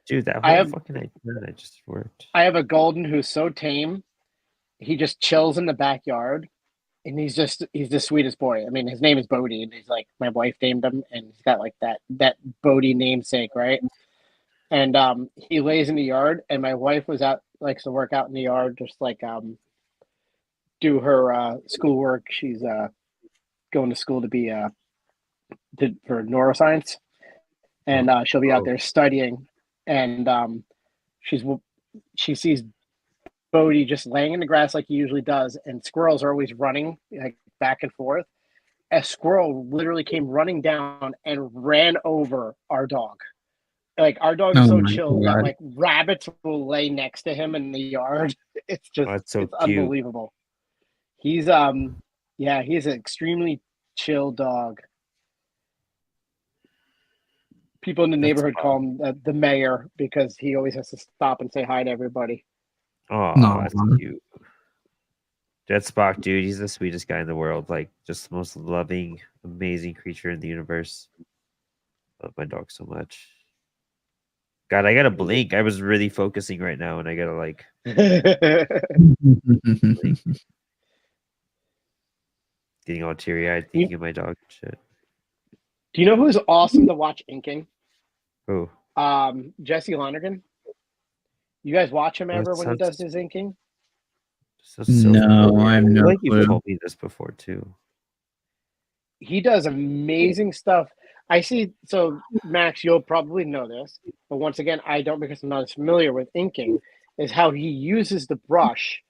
Dude, that whole fucking idea just worked. I have a golden who's so tame. He just chills in the backyard, and he's the sweetest boy. I mean, his name is Bodie, and he's like, my wife named him, and he's got like that Bodie namesake, right? And he lays in the yard, and my wife likes to work out in the yard, just like do her schoolwork. She's going to school to be for neuroscience, and she'll be out there studying. And she's she sees Bodhi just laying in the grass like he usually does, and squirrels are always running like back and forth. A squirrel literally came running down and ran over our dog. Like our dog is Oh so my chill that god. like rabbits will lay next to him in the yard. It's Oh, just that's so it's cute. unbelievable. He's yeah, he's an extremely chill dog. People in the That's neighborhood call him the mayor because he always has to stop and say hi to everybody. Oh, No. that's cute. Jet Spock, dude, he's the sweetest guy in the world. Like, just the most loving, amazing creature in the universe. Love my dog so much. God, I gotta blink. I was really focusing right now, and I gotta like getting all teary eyed thinking of my dog and shit. Do you know who's awesome to watch inking? Oh, Jesse Lonergan. You guys watch him that ever when he sounds does his inking? so No, familiar. I have I feel no like you've clue. told me this before too. He does amazing stuff. I see. So, Max, you'll probably know this, but once again, I don't because I'm not as familiar with inking. Is how he uses the brush.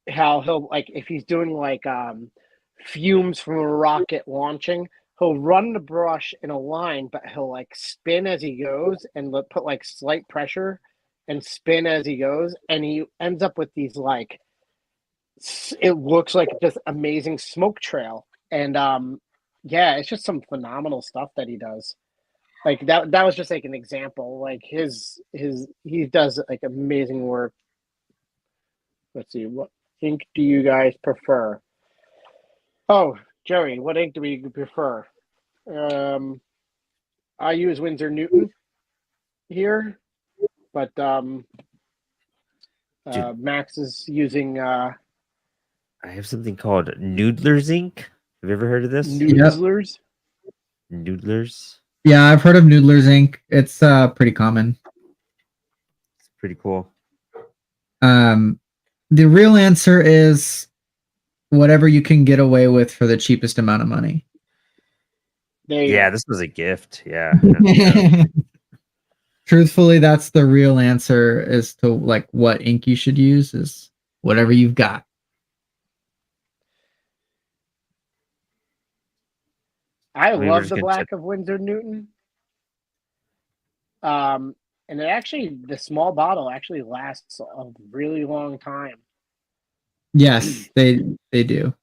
How he'll like if he's doing like fumes from a rocket launching, he'll run the brush in a line, but he'll like spin as he goes and put like slight pressure and spin as he goes, and he ends up with these like it looks like just amazing smoke trail. And yeah, it's just some phenomenal stuff that he does. Like that was just like an example. Like his he does like amazing work. Let's see, what ink do you guys prefer? Oh, Joey, what ink do we prefer? I use Winsor Newton here, but Dude, Max is using I have something called Noodler's Ink. Have you ever heard of this? Yep. Noodlers. Noodlers. Yeah, I've heard of Noodler's Inc. It's pretty common. It's pretty cool. The real answer is whatever you can get away with for the cheapest amount of money. There you Yeah, go. this was a gift. Yeah. Truthfully, that's the real answer as to like what ink you should use is whatever you've got. I We were love just the gonna check. black of Winsor Newton. And it actually the small bottle actually lasts a really long time. Yes, they do.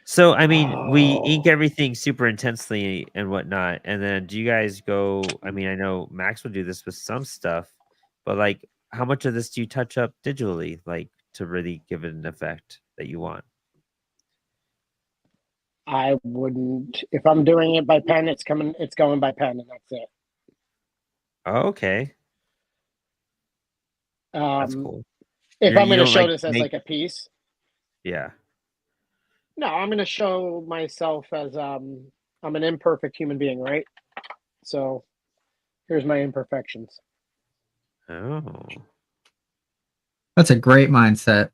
So, I mean, we ink Oh, everything super intensely and whatnot. And then do you guys go? I mean, I know Max will do this with some stuff, but like, how much of this do you touch up digitally, like to really give it an effect that you want? I wouldn't if I'm doing it by pen, it's going by pen and that's it. Oh, okay. That's Um cool. if I'm You gonna don't show like this as make, like a piece, yeah. no, I'm gonna show myself as I'm an imperfect human being, right? So here's my imperfections. Oh, That's a great mindset.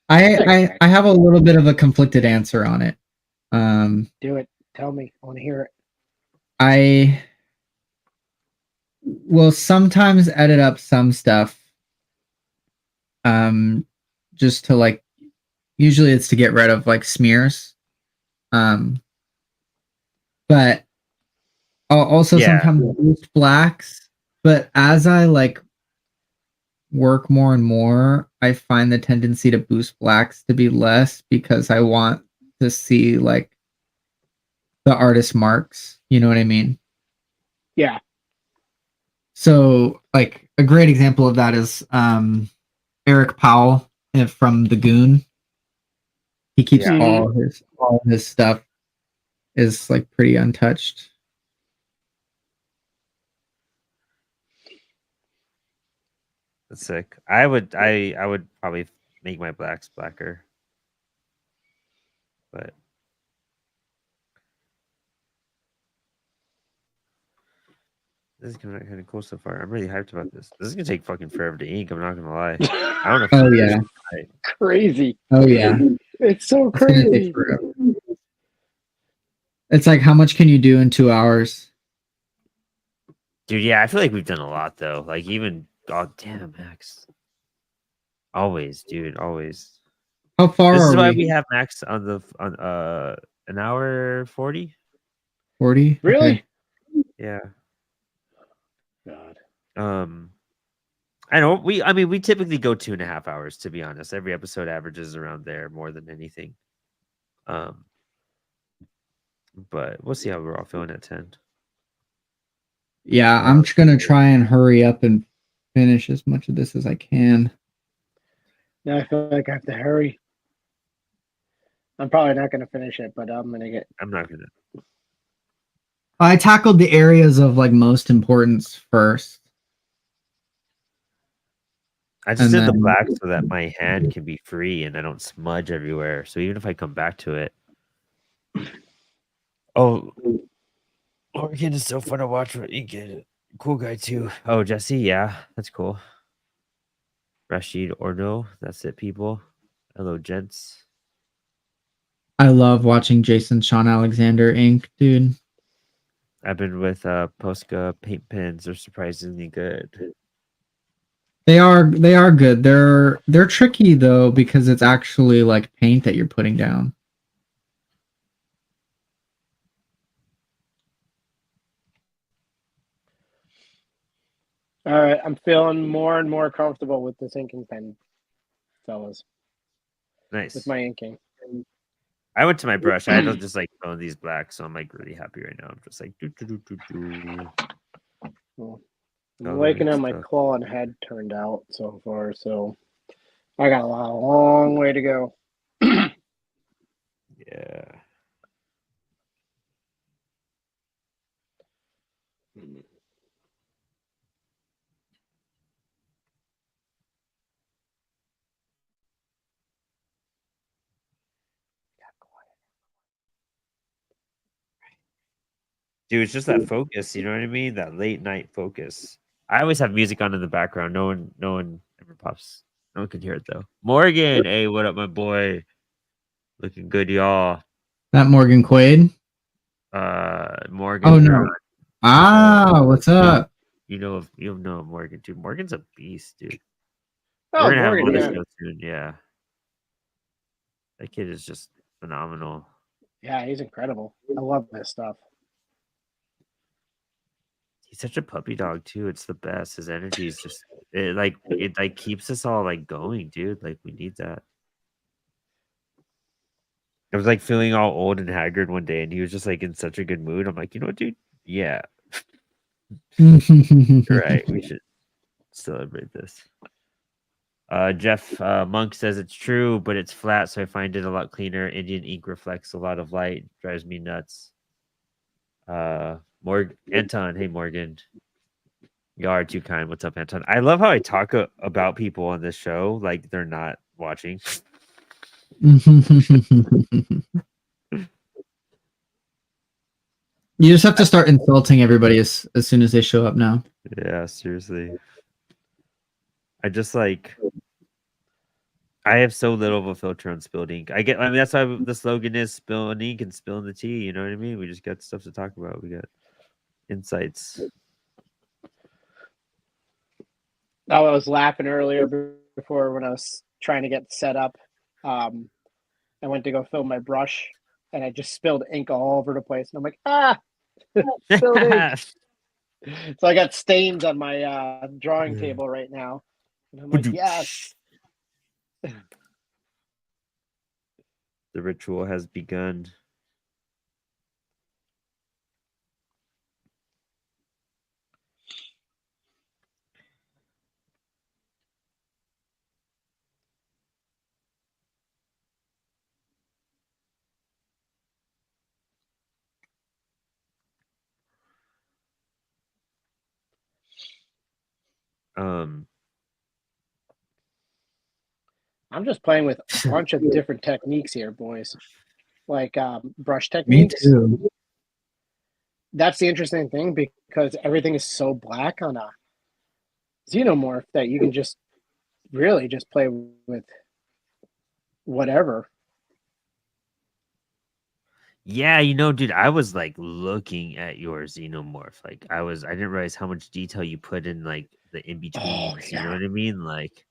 Thanks, I Max. have a little bit of a conflicted answer on it. Do it. Tell me. I want to hear it. I will sometimes edit up some stuff. Just to like usually it's to get rid of like smears. Um but I'll also yeah. sometimes boost blacks. But as I like work more and more, I find the tendency to boost blacks to be less because I want to see like the artist marks. You know what I mean? Yeah. So like a great example of that is Eric Powell from The Goon. He keeps Yeah. all his stuff is like pretty untouched. That's sick. I would probably make my blacks blacker, but This is kind of cool so far. I'm really hyped about this. This is gonna take fucking forever to ink. I'm not gonna lie. I don't know. Oh yeah. Crazy. Oh yeah. It's so It's gonna take crazy. forever. It's like, how much can you do in 2 hours? Dude, yeah, I feel like we've done a lot though. Like even damn, Max. Always, dude, always. How far This is are why we? we have Max on an hour 40. 40? Really? Okay. Yeah. God. I know we typically go 2.5 hours, to be honest. Every episode averages around there more than anything. But we'll see how we're all feeling at 10. Yeah, I'm just gonna try and hurry up and finish as much of this as I can. Now I feel like I have to hurry. I'm probably not going to finish it, but I'm going to get. I'm not gonna. I tackled the areas of like most importance first. I just And did the then- black so that my hand can be free and I don't smudge everywhere. So even if I come back to it. Oh, Oregon is so fun to watch. You get it. Cool guy too. Oh, Jesse, yeah, that's cool. Rashid Orno, that's it, people. Hello, gents. I love watching Jason Sean Alexander ink, dude. I've been with Posca paint pens. They're surprisingly good. They are good. They're tricky though because it's actually like paint that you're putting down. All right, I'm feeling more and more comfortable with this inking pen, fellas. Nice. With my inking. I went to my brush. I had to just like fill in these blacks, so I'm like really happy right now. I'm just like do. Well, I'm liking how my claw and head turned out so far, so I got a long way to go. Yeah. Dude, it's just that focus, you know what I mean? That late night focus. I always have music on in the background. No one ever pops. No one can hear it though. Morgan, hey, what up, my boy? Looking good, y'all. That Morgan Quaid? Morgan. Oh no. What's up? You know Morgan too. Morgan's a beast, dude. Oh, We're gonna Morgan, have him on yeah. the show soon, yeah. That kid is just phenomenal. Yeah, he's incredible. I love this stuff. He's such a puppy dog too. It's the best. His energy is just it keeps us all like going, dude. Like we need that. I was like feeling all old and haggard one day, and he was just like in such a good mood. I'm like, you know what, dude? Yeah, right. We should celebrate this. Jeff Monk says it's true, but it's flat, so I find it a lot cleaner. Indian ink reflects a lot of light, drives me nuts. Anton, hey Morgan, you are too kind. What's up, Anton? I love how I talk about people on this show like they're not watching. You just have to start insulting everybody as soon as they show up now. Yeah, seriously. I just like I have so little of a filter on spilled ink. I mean that's why the slogan is spill an ink and spill in the tea, you know what I mean? We just got stuff to talk about. We got insights. I was laughing earlier before when I was trying to get set up. I went to go fill my brush and I just spilled ink all over the place. And I'm like, spilled ink. So I got stains on my drawing table right now. And I'm like, yes. The ritual has begun. I'm just playing with a bunch of different techniques here, boys. Like brush techniques. Me too. that's the interesting thing because everything is so black on a Xenomorph that you can just really just play with whatever. Yeah, dude, I was like looking at your Xenomorph. Like I didn't realize how much detail you put in like the in Oh betweens. You know yeah. what I mean? Like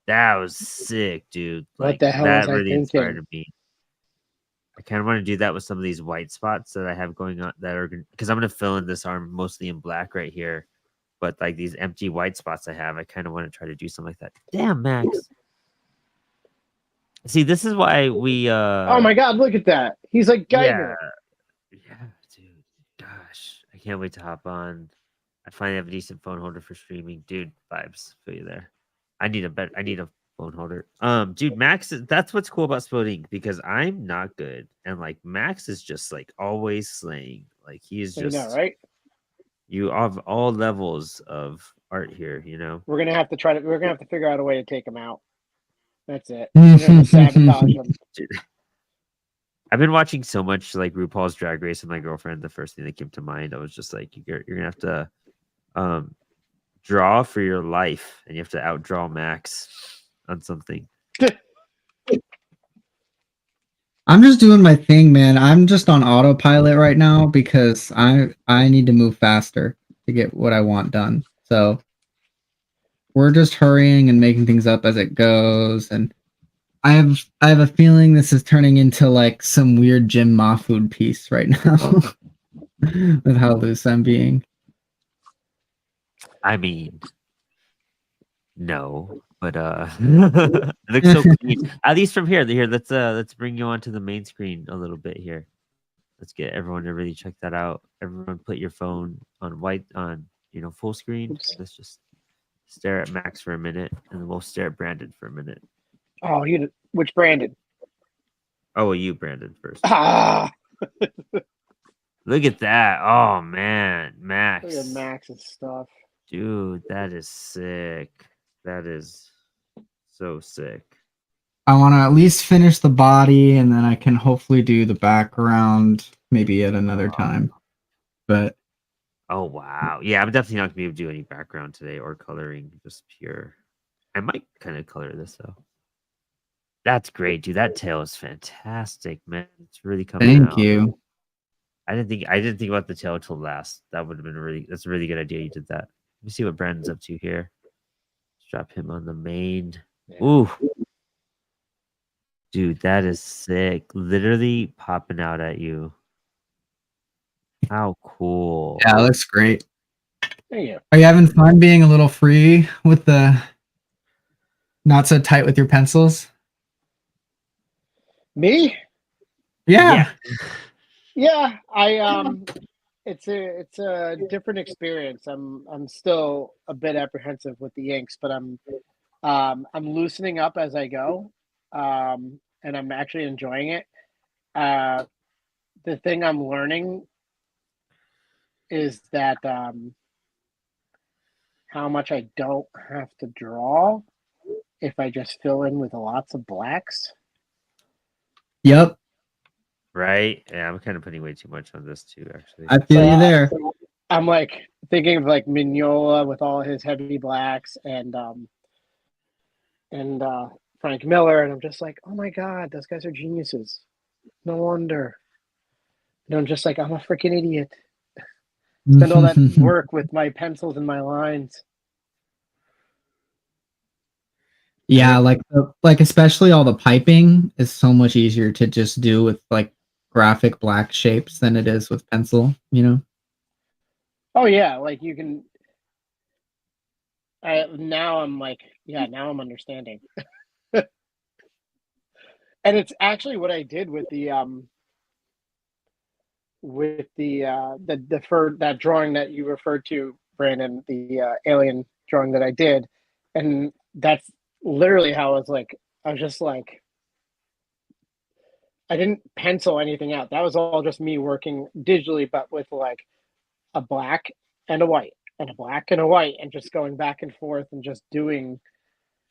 that was sick, dude. What Like the hell was that I really thinking? inspired me. I kind of want to do that with some of these white spots that I have going on that are because I'm gonna fill in this arm mostly in black right here. But like these empty white spots I have, I kind of want to try to do something like that. Damn, Max. See, this is why we Oh my god, look at that. He's like yeah, Geiger. yeah, dude. Gosh, I can't wait to hop on. I finally have a decent phone holder for streaming. Dude, vibes. Feel you there. I need a phone holder. Dude, that's what's cool about Sploding because I'm not good. And like Max is just like always slaying. Like he is I know, just right? you have all levels of art here, We're gonna have to figure out a way to take him out. That's it. We're gonna have to sabotage him. Dude, I've been watching so much like RuPaul's Drag Race with my girlfriend. The first thing that came to mind, I was just like, you're gonna have to um draw for your life, and you have to outdraw Max on something. I'm just doing my thing, man. I'm just on autopilot right now because I need to move faster to get what I want done. So we're just hurrying and making things up as it goes. And I have a feeling this is turning into like some weird Jim Mahfood piece right now with how loose I'm being. I mean, no, but it looks so clean. At least from here. Here, let's bring you onto the main screen a little bit here. Let's get everyone to really check that out. Everyone, put your phone on full screen. Oops. Let's just stare at Max for a minute, and then we'll stare at Brandon for a minute. Oh, which Brandon? Oh, well, you, Brandon, first. Ah, Look at that. Oh man, Max. look at Max's stuff. Dude, that is sick. That is so sick. I want to at least finish the body, and then I can hopefully do the background maybe at another time. But oh wow. Yeah, I'm definitely not gonna be able to do any background today or coloring, just pure. I might kind of color this though. That's great, dude. That tail is fantastic, man. It's really coming thank out. you. I didn't think about the tail till last. That would have been that's a really good idea you did that. Let me see what Brandon's up to here. Let's drop him on the main. Yeah. Ooh. Dude, that is sick. Literally popping out at you. How cool. Yeah, it looks great. Thank you. Are you having fun being a little free with the not so tight with your pencils? Me? Yeah. Yeah. It's a different experience. I'm still a bit apprehensive with the inks, but I'm loosening up as I go, and I'm actually enjoying it. The thing I'm learning is that how much I don't have to draw if I just fill in with lots of blacks. Yep. Right? Yeah, I'm kind of putting way too much on this too, actually. I feel you there. I'm like thinking of like Mignola with all his heavy blacks and Frank Miller, and I'm just like, oh my god, those guys are geniuses. No wonder. And I'm just like, I'm a freaking idiot. Spend all that work with my pencils and my lines. Yeah, like especially all the piping is so much easier to just do with like graphic black shapes than it is with pencil, you know? Oh yeah, like you can. Now I'm like, yeah, now I'm understanding. And it's actually what I did with the for that drawing that you referred to, Brandon, the alien drawing that I did, and that's literally how I was like, I was just like, I didn't pencil anything out. That was all just me working digitally, but with like a black and a white and a black and a white, and just going back and forth and just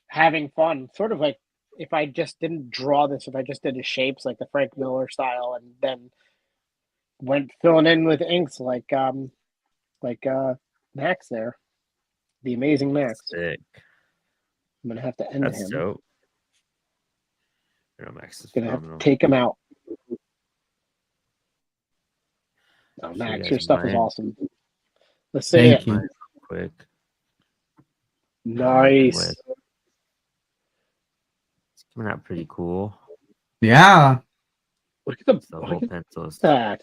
having fun, sort of like if I just didn't draw this, if I just did the shapes like the Frank Miller style, and then went filling in with inks like Max there, the amazing Max. Sick. I'm gonna have to end That's him. dope. Max is Gonna have phenomenal. to take him out. Oh, Show you Max, guys your stuff is mine. awesome. Let's see Thank it. you. Mine real quick. Nice. It's coming out pretty cool. Yeah. Look at the whole look at pencils. that.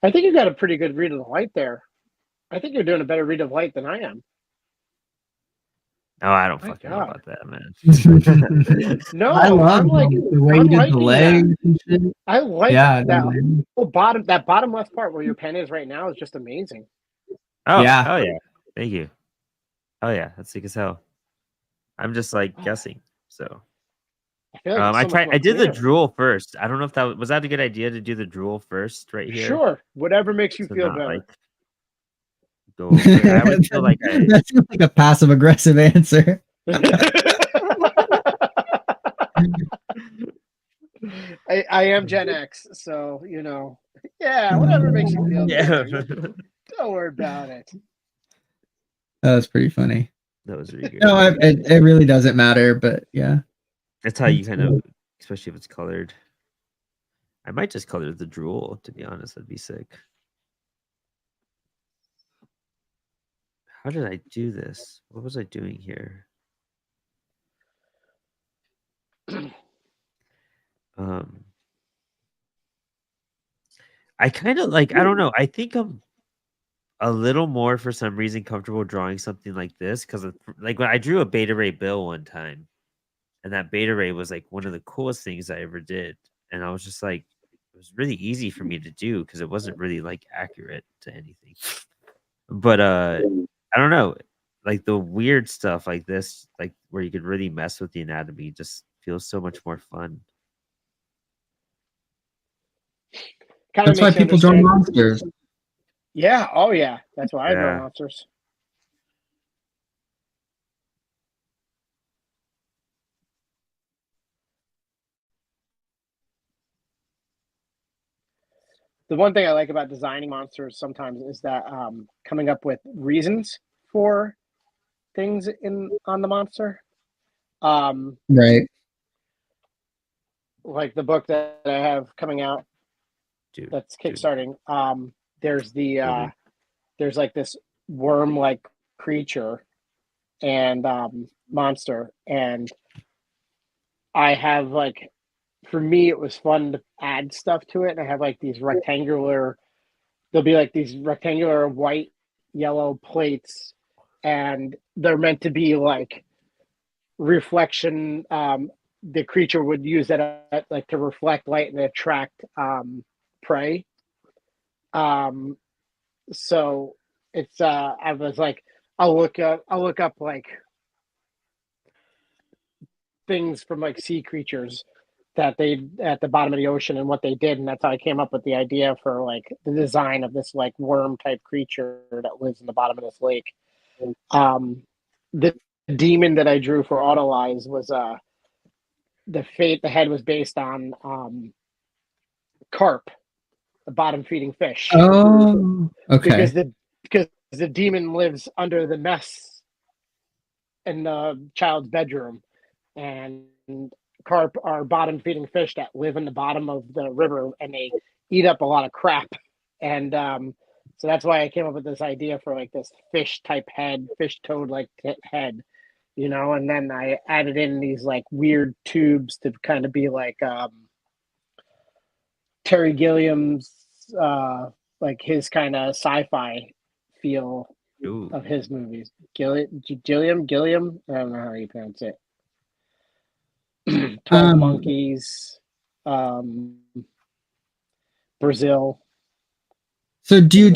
I think you got a pretty good read of the light there. I think you're doing a better read of light than I am. Oh, I don't My fucking know God. about that, man. No, I love I'm like the way I'm you did the liking that. legs and shit. I like Yeah, that dude. whole bottom left part where your pen is right now is just amazing. Oh, Yeah. hell yeah. Thank you. Oh yeah, that's sick as hell. I'm just like guessing. So I feel like it's so much more I did the clear. drool first. I don't know if that was that a good idea to do the drool first right here. Sure, whatever makes you To feel not, better. like, go over it. I would feel like That's like a passive aggressive answer. I am Gen X, so you know, yeah, whatever makes you feel yeah. better. Don't worry about it. That was pretty funny. That was really good. No, it really doesn't matter, but yeah. That's how you kind of, especially if it's colored. I might just color the drool, to be honest. That'd be sick. How did I do this? What was I doing here? I kind of like, I don't know. I think I'm a little more, for some reason, comfortable drawing something like this because, like, when I drew a Beta Ray Bill one time, and that Beta Ray was like one of the coolest things I ever did, and I was just like, it was really easy for me to do because it wasn't really like accurate to anything. But I don't know, like the weird stuff like this, like where you could really mess with the anatomy, just feels so much more fun. That's why people draw monsters. Yeah. Oh, yeah. That's why I draw Yeah. monsters. The one thing I like about designing monsters sometimes is that coming up with reasons for things on the monster. Right. Like the book that I have coming out, Dude, that's kickstarting. There's like this worm-like creature and monster, and I have like, for me it was fun to add stuff to it, and I have like these rectangular. There'll be like these rectangular white, yellow plates, and they're meant to be like reflection. The creature would use that like to reflect light and attract prey. So it's I was like, I'll look up like things from like sea creatures that they at the bottom of the ocean and what they did, and that's how I came up with the idea for like the design of this like worm type creature that lives in the bottom of this lake. The demon that I drew for Autolize was the head was based on carp, the bottom feeding fish. Oh, okay. Because the demon lives under the mess in the child's bedroom, and carp are bottom feeding fish that live in the bottom of the river, and they eat up a lot of crap. And so that's why I came up with this idea for like this fish type head, fish toad like head, you know. And then I added in these like weird tubes to kind of be like Terry Gilliam's like his kind of sci-fi feel Ooh. of his movies. Gilliam, I don't know how you pronounce it. 12 Monkeys, Brazil. So do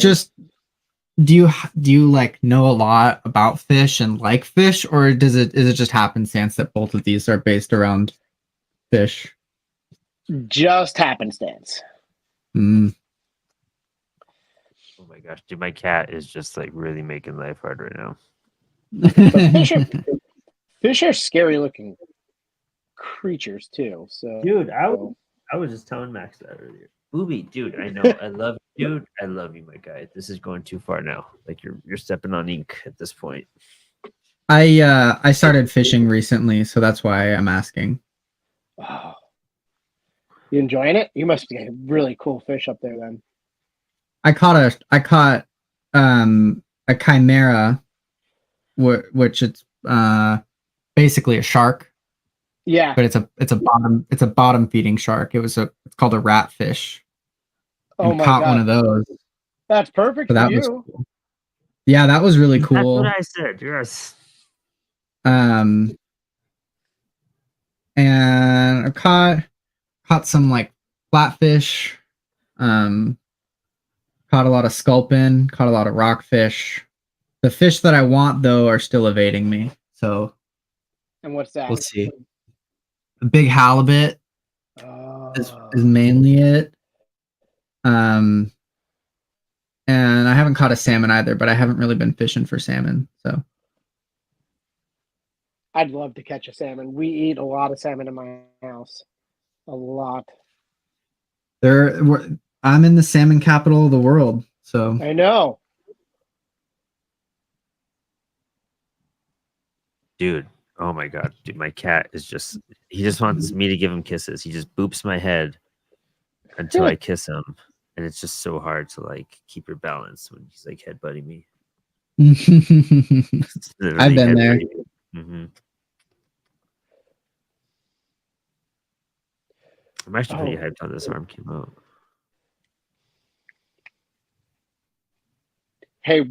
you like know a lot about fish and like fish, or is it just happenstance that both of these are based around fish? Just happenstance. Mm. Oh my gosh, dude, my cat is just like really making life hard right now. Fish are scary looking creatures too. So, dude, I was just telling Max that earlier. Booby, dude, I know. I love you, dude. I love you, my guy. This is going too far now. Like you're stepping on ink at this point. I started fishing recently, so that's why I'm asking. Oh, you enjoying it? You must be a really cool fish up there then. I caught a chimera, which it's basically a shark, Yeah. but it's a bottom feeding shark. It's called a ratfish, Oh and my caught one God. of those. That's perfect So for that was you. cool. Yeah, that was really That's what cool. I said. Yes. Um, and I caught some like flatfish. Um, caught a lot of sculpin. Caught a lot of rockfish. The fish that I want though are still evading me. So And what's that? we'll see. The big halibut is Oh. mainly it. Um, and I haven't caught a salmon either, but I haven't really been fishing for salmon. So I'd love to catch a salmon. We eat a lot of salmon in my house. A lot. I'm in the salmon capital of the world. So I know. Dude, oh my god, dude, my cat is he just wants me to give him kisses. He just boops my head until I kiss him. And it's just so hard to like keep your balance when he's like headbutting me. I've been there. Mm-hmm. I'm actually pretty hyped on this arm came out. Hey,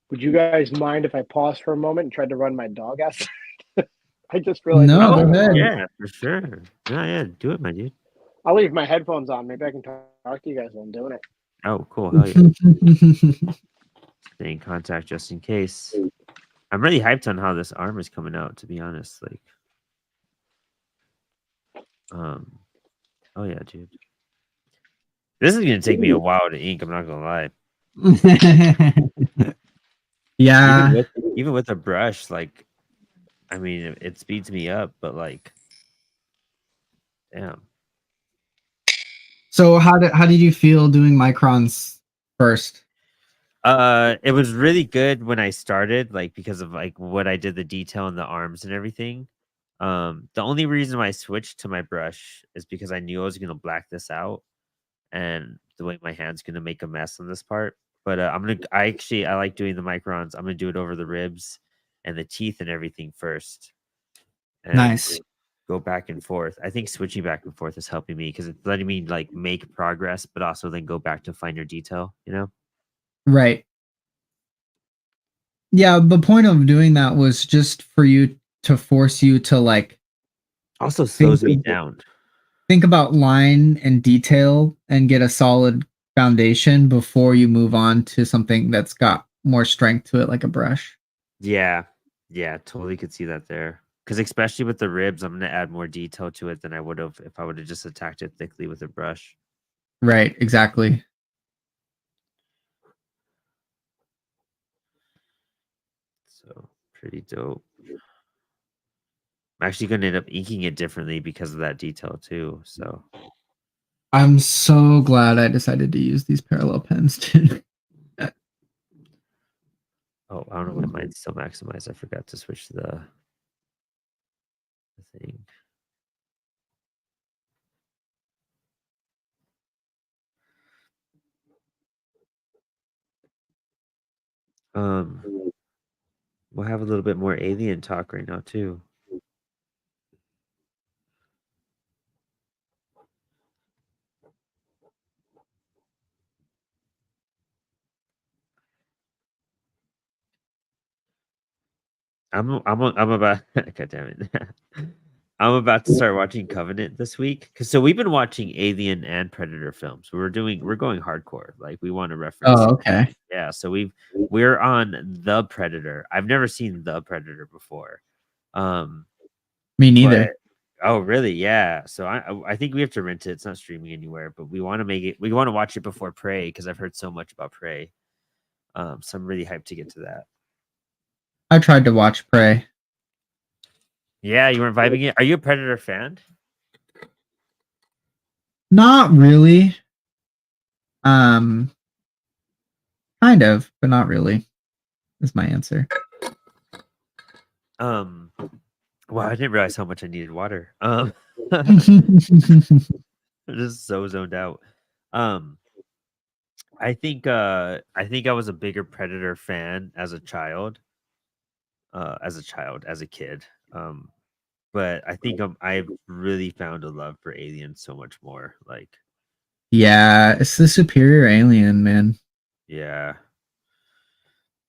would you guys mind if I pause for a moment and tried to run my dog outside? I just realized. No, go ahead. Yeah, for sure. Yeah, do it, my dude. I'll leave my headphones on. Maybe I can talk to you guys while I'm doing it. Oh, cool. Hell yeah. Stay in contact just in case. I'm really hyped on how this arm is coming out, to be honest. Like, oh yeah, dude. This is gonna take me a while to ink. I'm not gonna lie. Yeah. Even with a brush, like, I mean, it speeds me up, but like, damn. So how did you feel doing microns first? It was really good when I started, like because of like what I did, the detail in the arms and everything. The only reason why I switched to my brush is because I knew I was gonna black this out, and the way my hand's gonna make a mess on this part. But I like doing the microns. I'm gonna do it over the ribs and the teeth and everything first. And Nice. go back and forth. I think switching back and forth is helping me because it's letting me like make progress, but also then go back to finer detail, you know? Right. Yeah, the point of doing that was just for you to force you to like Also slows me down. Think about line and detail and get a solid foundation before you move on to something that's got more strength to it, like a brush. Yeah, totally could see that there. Because especially with the ribs, I'm gonna add more detail to it than I would have if I would have just attacked it thickly with a brush. Right, exactly. So pretty dope. I'm actually gonna end up inking it differently because of that detail too. So I'm so glad I decided to use these parallel pens too. oh, I don't know why mine's still maximized. I forgot to switch the thing. We'll have a little bit more alien talk right now too. I'm about God damn it. I'm about to start watching Covenant this week. So we've been watching Alien and Predator films. We're going hardcore. Like we want to reference. Oh, okay. Yeah, so we're on The Predator. I've never seen The Predator before. Me neither. Oh, really? Yeah. So I think we have to rent it. It's not streaming anywhere, but we want to make it. We want to watch it before Prey because I've heard so much about Prey. So I'm really hyped to get to that. I tried to watch Prey. Yeah, you weren't vibing it. Are you a Predator fan? Not really. Um, kind of, but not really. Is my answer. Wow, I didn't realize how much I needed water. Just so zoned out. I think I was a bigger Predator fan as a child. As a kid. But I think I've really found a love for Aliens so much more. Like, Yeah, it's the superior alien, man. yeah.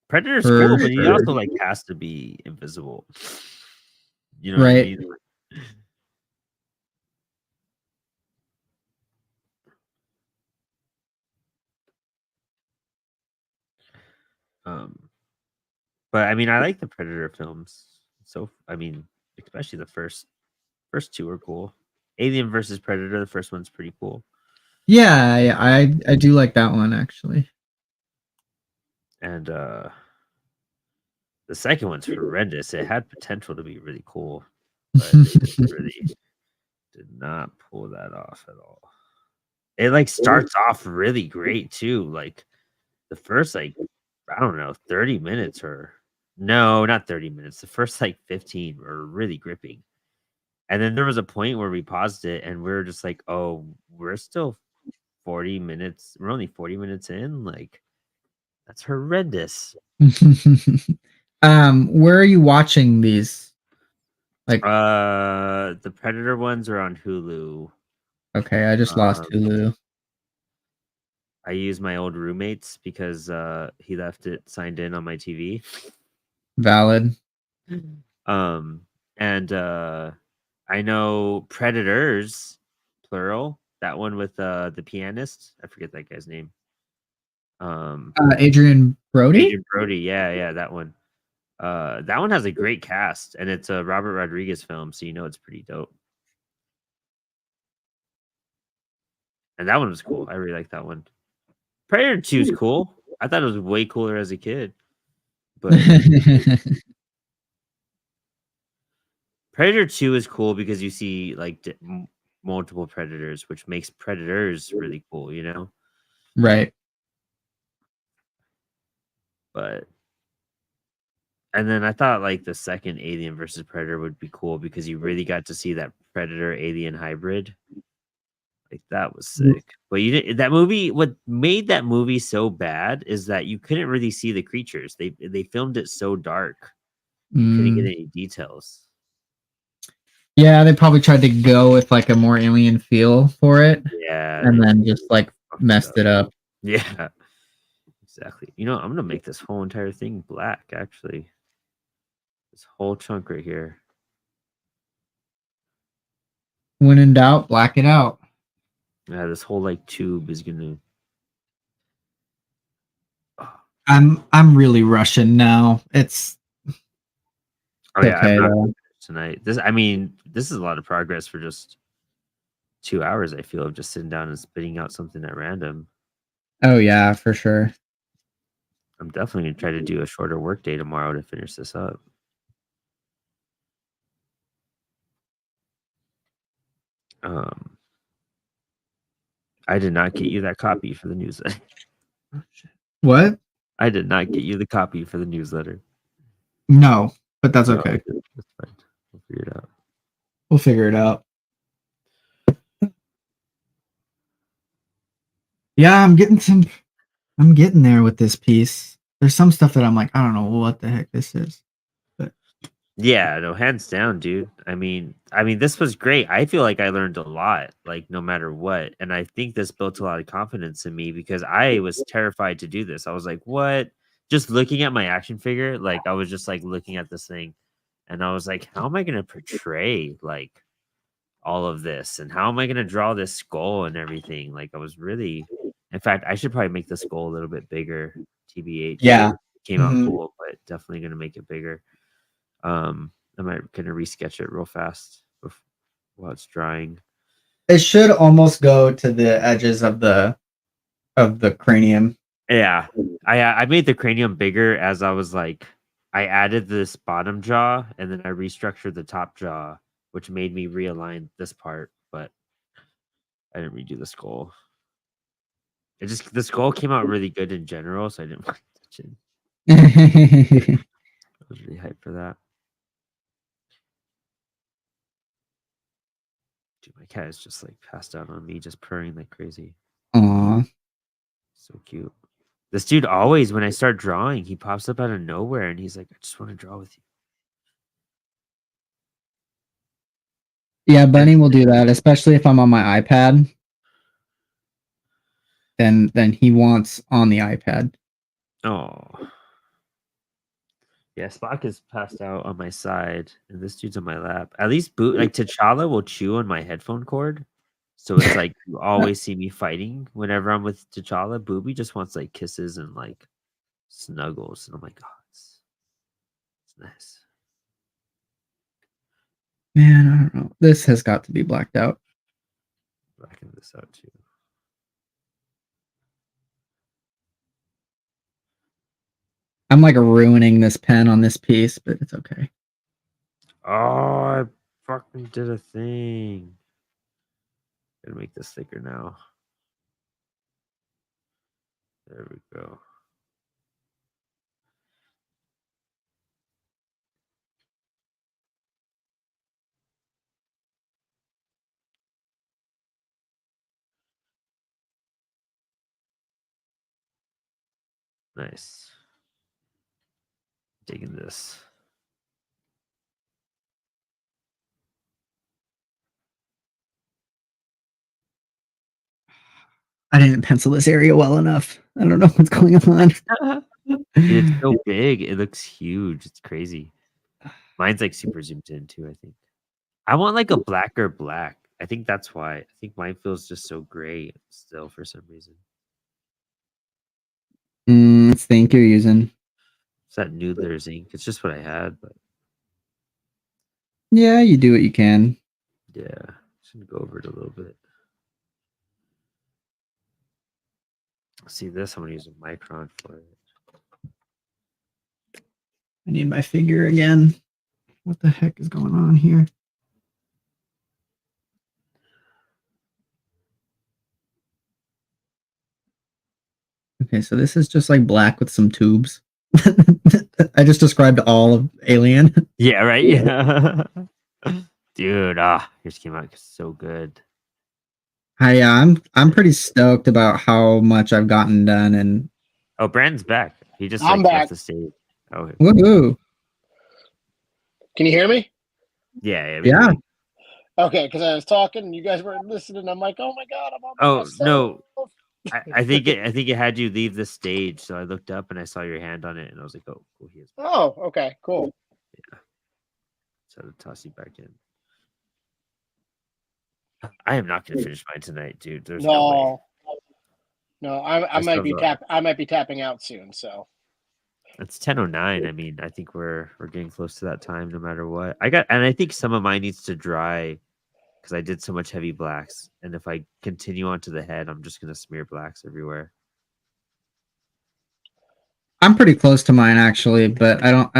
Predator's For cool, but he sure. also like has to be invisible. You know what I Right. mean? Um, but I mean, I like the Predator films. So I mean, especially the first two are cool. Alien versus Predator, the first one's pretty cool. Yeah, I do like that one actually. And the second one's horrendous. It had potential to be really cool, but they just really did not pull that off at all. It like starts off really great too. Like the first like I don't know 30 minutes or no, not 30 minutes. The first like 15 were really gripping. And then there was a point where we paused it and we were just like, "Oh, we're still 40 minutes. We're only 40 minutes in. Like that's horrendous." Where are you watching these? Like, The Predator ones are on Hulu. okay, I just lost Um, Hulu. I use my old roommates because he left it signed in on my TV. Valid. Um, and I know Predators, plural. That one with the pianist. I forget that guy's name. Adrian Brody? Agent Brody. Yeah, yeah, that one. That one has a great cast, and it's a Robert Rodriguez film, so you know it's pretty dope. And that one was cool. I really like that one. Predator 2 is cool. I thought it was way cooler as a kid, but Predator 2 is cool because you see like multiple predators, which makes Predators really cool, you know? Right. But and then I thought like the second Alien versus Predator would be cool because you really got to see that Predator alien hybrid. Like that was sick. But you didn't that movie what made that movie so bad is that you couldn't really see the creatures. They filmed it so dark. You couldn't get Mm. any details. Yeah, they probably tried to go with like a more alien feel for it Yeah, and they then just like fucked it messed up. it up. Yeah, exactly. You know, I'm gonna make this whole entire thing black, actually. This whole chunk right here. When in doubt, black it out. Yeah, this whole like tube is gonna. I'm really rushing now. It's Oh yeah, I'm okay not though. tonight. I mean, this is a lot of progress for just 2 hours. I feel of just sitting down and spitting out something at random. Oh yeah, for sure. I'm definitely gonna try to do a shorter work day tomorrow to finish this up. Um, I did not get you that copy for the newsletter. What? I did not get you the copy for the newsletter. No, but that's No, okay. that's fine. We'll figure it out. We'll figure it out. Yeah, I'm getting there with this piece. There's some stuff that I'm like, I don't know what the heck this is. But Yeah, no, hands down, dude. I mean, this was great. I feel like I learned a lot, like no matter what. And I think this built a lot of confidence in me because I was terrified to do this. I was like, what? Just looking at my action figure, like I was just like looking at this thing and I was like, how am I gonna portray like all of this? And how am I gonna draw this skull and everything? Like I was really in fact, I should probably make the skull a little bit bigger, TBH. yeah. Came out Mhm. cool, but definitely gonna make it bigger. I might gonna resketch it real fast while it's drying. It should almost go to the edges of the cranium. Yeah, I made the cranium bigger as I was like, I added this bottom jaw and then I restructured the top jaw, which made me realign this part, but I didn't redo the skull. The skull came out really good in general, so I didn't want to touch it. Aw. I was really hyped for that. Dude, my cat is just like passed out on me, just purring like crazy. So cute. This dude always, when I start drawing, he pops up out of nowhere and he's like, I just want to draw with you. Yeah, Bunny will do that, especially if I'm on my iPad. Then he wants on the iPad. Oh. Yeah, Spock is passed out on my side, and this dude's on my lap. At least like T'Challa will chew on my headphone cord. So it's like you always see me fighting whenever I'm with T'Challa. Booby just wants like kisses and like snuggles. And I'm like, oh, it's nice. Man, I don't know. This has got to be blacked out. Blacking this out too. I'm like ruining this pen on this piece, but it's okay. Oh, I fucking did a thing. Gotta make this thicker now. There we go. Nice. Digging this. I didn't pencil this area well enough. I don't know what's going on. It's so big. It looks huge. It's crazy. Mine's like super zoomed in too, I think. I want like a blacker black. I think that's why. I think mine feels just so gray still for some reason. It's the ink you're using. It's that Noodler's ink. It's just what I had, but Yeah, you do what you can. yeah. Should go over it a little bit. See this? I'm gonna use a micron for it. I need my figure again. What the heck is going on here? Okay, so this is just like black with some tubes. I just described all of Alien. Yeah, right? Yeah. Dude, yours came out so good. I'm pretty stoked about how much I've gotten done, and Oh, Brandon's back. He just I'm like back. left the stage. Oh, woohoo! Can you hear me? yeah. Yeah. Okay, because I was talking and you guys weren't listening. I'm like, oh my god, I'm on Oh myself. no. I think it had you leave the stage, so I looked up and I saw your hand on it, and I was like, "Oh, cool, he is." Oh, okay, cool. Yeah, so to toss you back in. I am not gonna finish mine tonight, dude. There's no way. No, I might be tapping out soon. So It's 10:09. I mean, I think we're getting close to that time, no matter what. I think some of mine needs to dry because I did so much heavy blacks, and if I continue onto the head, I'm just gonna smear blacks everywhere. I'm pretty close to mine actually, but I don't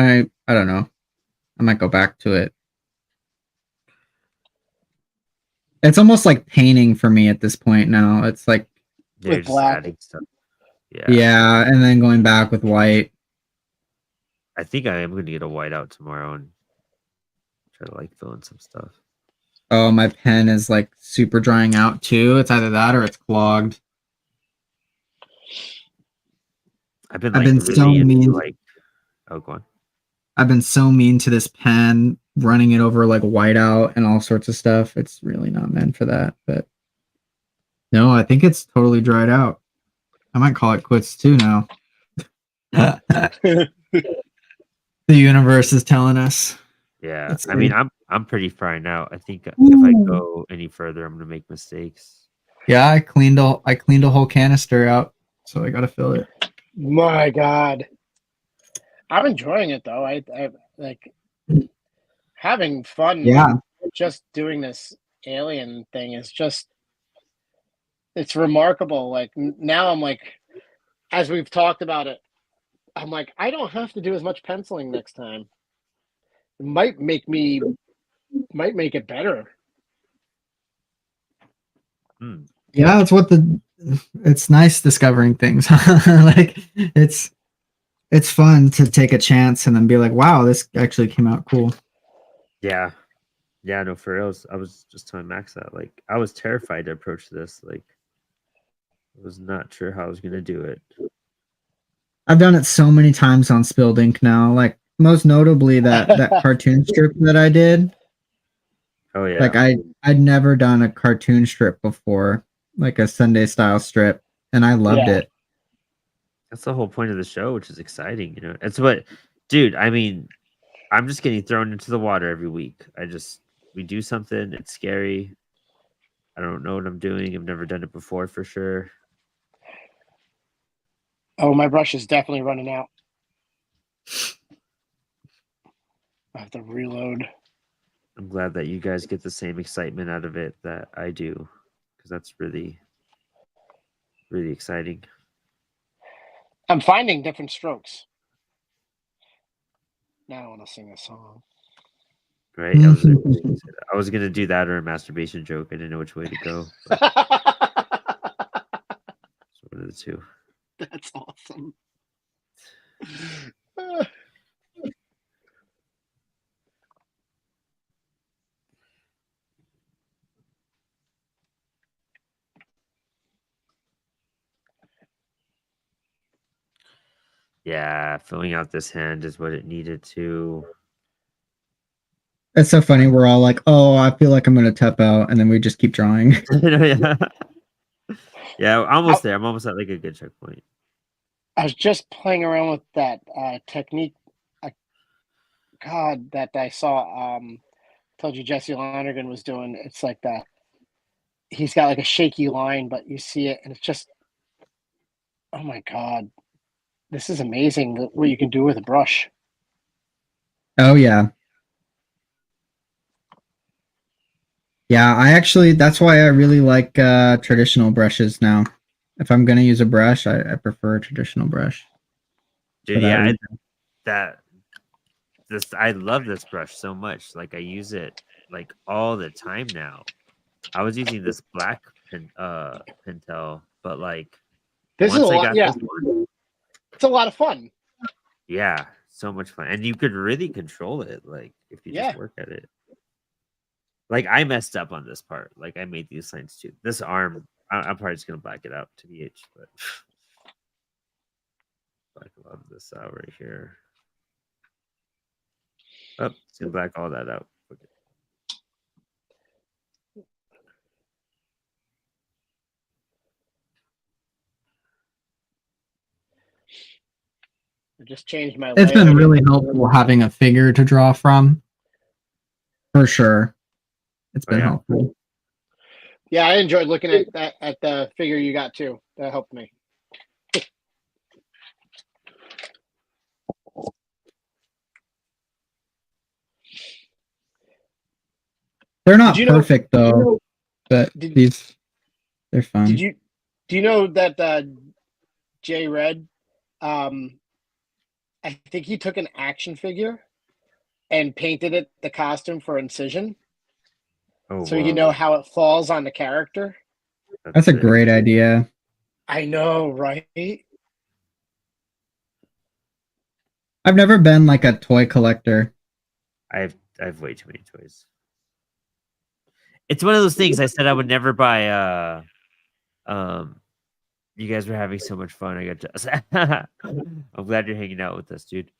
know. I might go back to it. It's almost like painting for me at this point now. It's like They're with just black. adding stuff. Yeah, and then going back with white. I think I am going to get a whiteout tomorrow and try to like fill in some stuff. Oh, my pen is like super drying out too. It's either that or it's clogged. I've been really so mean. Oh, go on. I've been so mean to this pen, running it over like whiteout and all sorts of stuff. It's really not meant for that. But no, I think it's totally dried out. I might call it quits too now. The universe is telling us. Yeah, I mean, I'm pretty far now. I think if I go any further, I'm gonna make mistakes. Yeah, I cleaned a whole canister out, so I gotta fill it. My God, I'm enjoying it though. I like having fun. Yeah, just doing this alien thing is just it's remarkable. Like now, I'm like, as we've talked about it, I'm like, I don't have to do as much penciling next time. It might make it better. Yeah, that's what the it's nice discovering things. Like it's fun to take a chance and then be like, wow, this actually came out cool. Yeah. Yeah, no, for real. I was just telling Max that. Like, I was terrified to approach this. Like, I was not sure how I was gonna do it. I've done it so many times on Spilled Ink now. Like most notably that cartoon strip that I did. Oh yeah. Like I'd never done a cartoon strip before, like a Sunday style strip, and I loved Yeah. it. That's the whole point of the show, which is exciting, you know. It's what, dude, I mean, I'm just getting thrown into the water every week. We do something, it's scary. I don't know what I'm doing. I've never done it before for sure. Oh, my brush is definitely running out. I have to reload. I'm glad that you guys get the same excitement out of it that I do, because that's really, really exciting. I'm finding different strokes. Now I want to sing a song. Right? I was gonna do that or a masturbation joke. I didn't know which way to go. But it's one of the two. That's awesome. Yeah, filling out this hand is what it needed to. It's so funny. We're all like, "Oh, I feel like I'm gonna tap out," and then we just keep drawing. Yeah. Yeah, almost there. I'm almost at like a good checkpoint. I was just playing around with that technique. God, that I saw. Told you Jesse Lonergan was doing. It's like he's got like a shaky line, but you see it, and it's just, oh my God, this is amazing what you can do with a brush. Oh yeah. Yeah, I actually that's why I really like traditional brushes now. If I'm gonna use a brush, I prefer a traditional brush. Dude, yeah, I love this brush so much. Like I use it like all the time now. I was using this black Pentel, but like This is a once I lot. got Yeah, this one, it's a lot of fun. yeah, so much fun. And you could really control it, like if you just Yeah. work at it. Like I messed up on this part. Like I made these lines too. This arm, I'm probably just gonna black it out to BH, but black a lot of this out right here. Oh, it's gonna black all that out. Okay. I just changed my It's been layout. really helpful having a figure to draw from. For sure. It's Oh been yeah. helpful. Yeah, I enjoyed looking at the figure you got too. That helped me. They're not perfect though, but they're fun. Do you know that Jay Red, I think he took an action figure and painted it the costume for Incision. Oh, so you know how it falls on the character. That's a great idea. I know, right? I've never been like a toy collector. I have way too many toys. It's one of those things I said I would never buy. You guys were having so much fun. I got to. I'm glad you're hanging out with us, dude.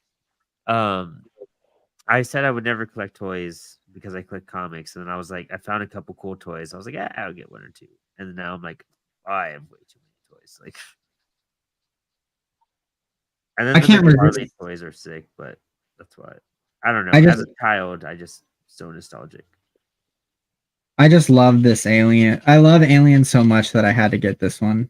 I said I would never collect toys because I collect comics, and then I was like, I found a couple cool toys. I was like, yeah, I'll get one or two, and then now I'm like, I have way too many toys. Like, and then I can't the resist. Harley toys are sick, but that's why I don't know. As a child, I just so nostalgic. I just love this alien. I love Alien so much that I had to get this one.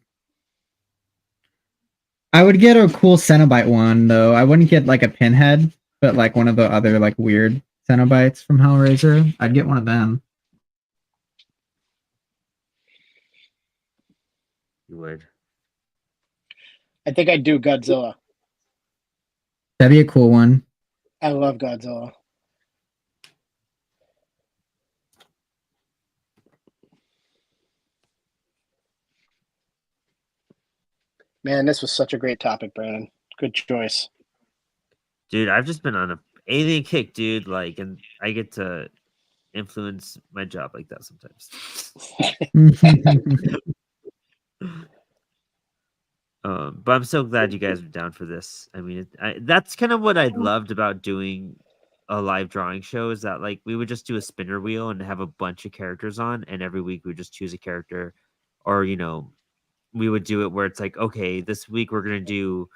I would get a cool Cenobite one though. I wouldn't get like a pinhead, but like one of the other like weird Cenobites from Hellraiser. I'd get one of them. You would. I think I'd do Godzilla. That'd be a cool one. I love Godzilla. Man, this was such a great topic, Brandon. Good choice. Dude, I've just been on a alien kick, dude. Like, and I get to influence my job like that sometimes. But I'm so glad you guys are down for this. I mean, that's kind of what I loved about doing a live drawing show is that like we would just do a spinner wheel and have a bunch of characters on, and every week we would just choose a character, or we would do it where it's like, okay, this week we're gonna do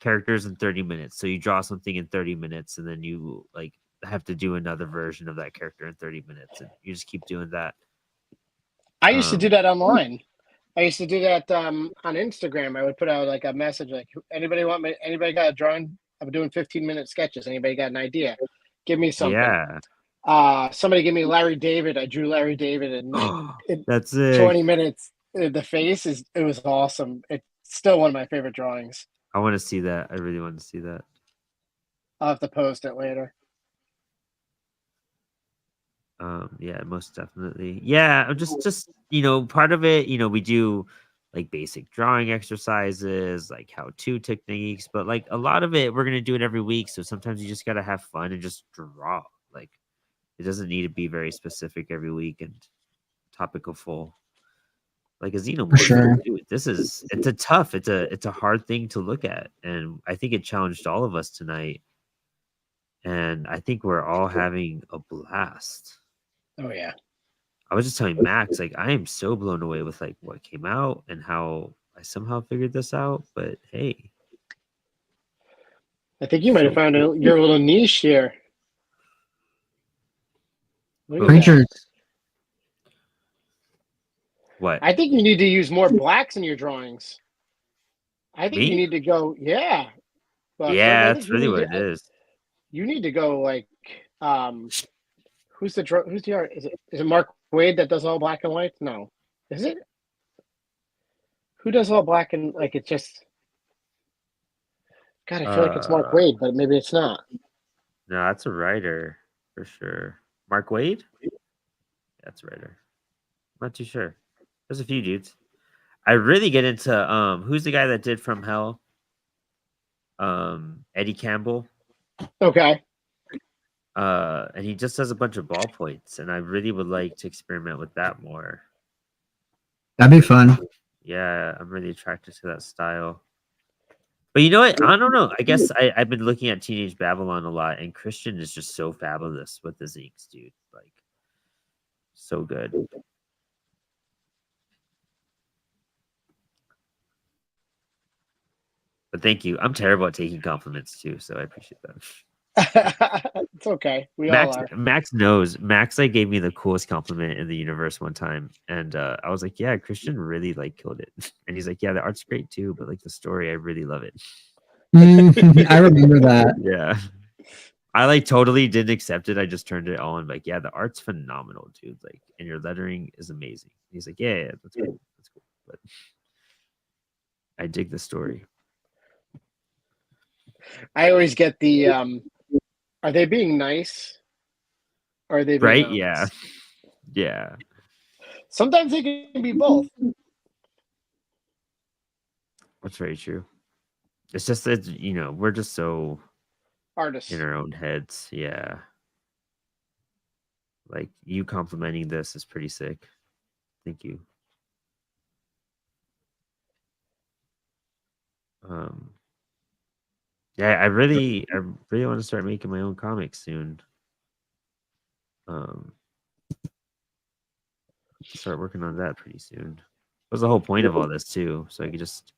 characters in 30 minutes. So you draw something in 30 minutes, and then you like have to do another version of that character in 30 minutes, and you just keep doing that. I used to do that online. I used to do that on Instagram. I would put out like a message like, anybody got a drawing? I'm doing 15-minute sketches. Anybody got an idea? Give me something. Yeah. Somebody give me Larry David. I drew Larry David in like That's it. 20 minutes. The face it was awesome. It's still one of my favorite drawings. I want to see that. I really want to see that. I'll have to post it later. Yeah, most definitely. Yeah, I'm just part of it, we do like basic drawing exercises, like how-to techniques, but like a lot of it we're gonna do it every week. So sometimes you just gotta have fun and just draw. Like it doesn't need to be very specific every week and topical full. Like a Xenomorph. Sure. Dude, it's a hard thing to look at. And I think it challenged all of us tonight. And I think we're all having a blast. Oh yeah. I was just telling Max, like, I am so blown away with like what came out and how I somehow figured this out. But hey, I think you might have found your little niche here. Creatures. What? I think you need to use more blacks in your drawings. I think you need to go, yeah. Well, yeah, that's really what it is. You need to go like, who's the art? Is it Mark Wade that does all black and white? No, is it? Who does all black and like it's just? God, I feel like it's Mark Wade, but maybe it's not. No, that's a writer for sure. Mark Wade? That's a writer. I'm not too sure. There's a few dudes. I really get into who's the guy that did From Hell? Eddie Campbell. Okay. And he just does a bunch of ballpoints, and I really would like to experiment with that more. That'd be fun. Yeah, I'm really attracted to that style. But you know what? I don't know. I guess I've been looking at Teenage Babylon a lot, and Christian is just so fabulous with his inks, dude. Like, so good. But thank you. I'm terrible at taking compliments too, so I appreciate that. It's okay. We all are. Max knows. Max like gave me the coolest compliment in the universe one time, and I was like, "Yeah, Christian really like killed it." And he's like, "Yeah, the art's great too, but like the story, I really love it." I remember that. Yeah, I like totally didn't accept it. I just turned it on. Like, yeah, the art's phenomenal, dude. Like, and your lettering is amazing. He's like, "Yeah, that's cool. That's cool." But I dig the story. I always get the are they being nice? Or are they being right? honest? Yeah. Sometimes they can be both. That's very true. It's just that we're just so Artists in our own heads. Yeah. Like you complimenting this is pretty sick. Thank you. Yeah, I really want to start making my own comics soon. Start working on that pretty soon. That was the whole point of all this too, so I could just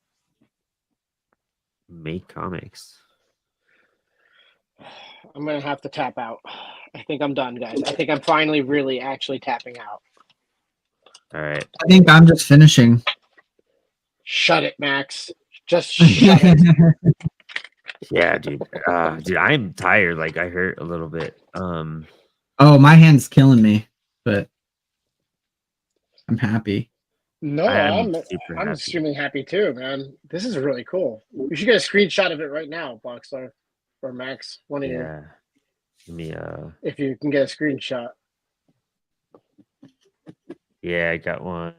make comics. I'm gonna have to tap out. I think I'm done, guys. I think I'm finally really actually tapping out. All right. I think I'm just finishing. Shut it, Max. Just shut it. Yeah, dude. Dude, I'm tired. Like I hurt a little bit. Oh, my hand's killing me, but I'm happy. No, I'm extremely happy too, man. This is really cool. You should get a screenshot of it right now, Boxler or Max. One of you. Give me if you can get a screenshot. Yeah, I got one.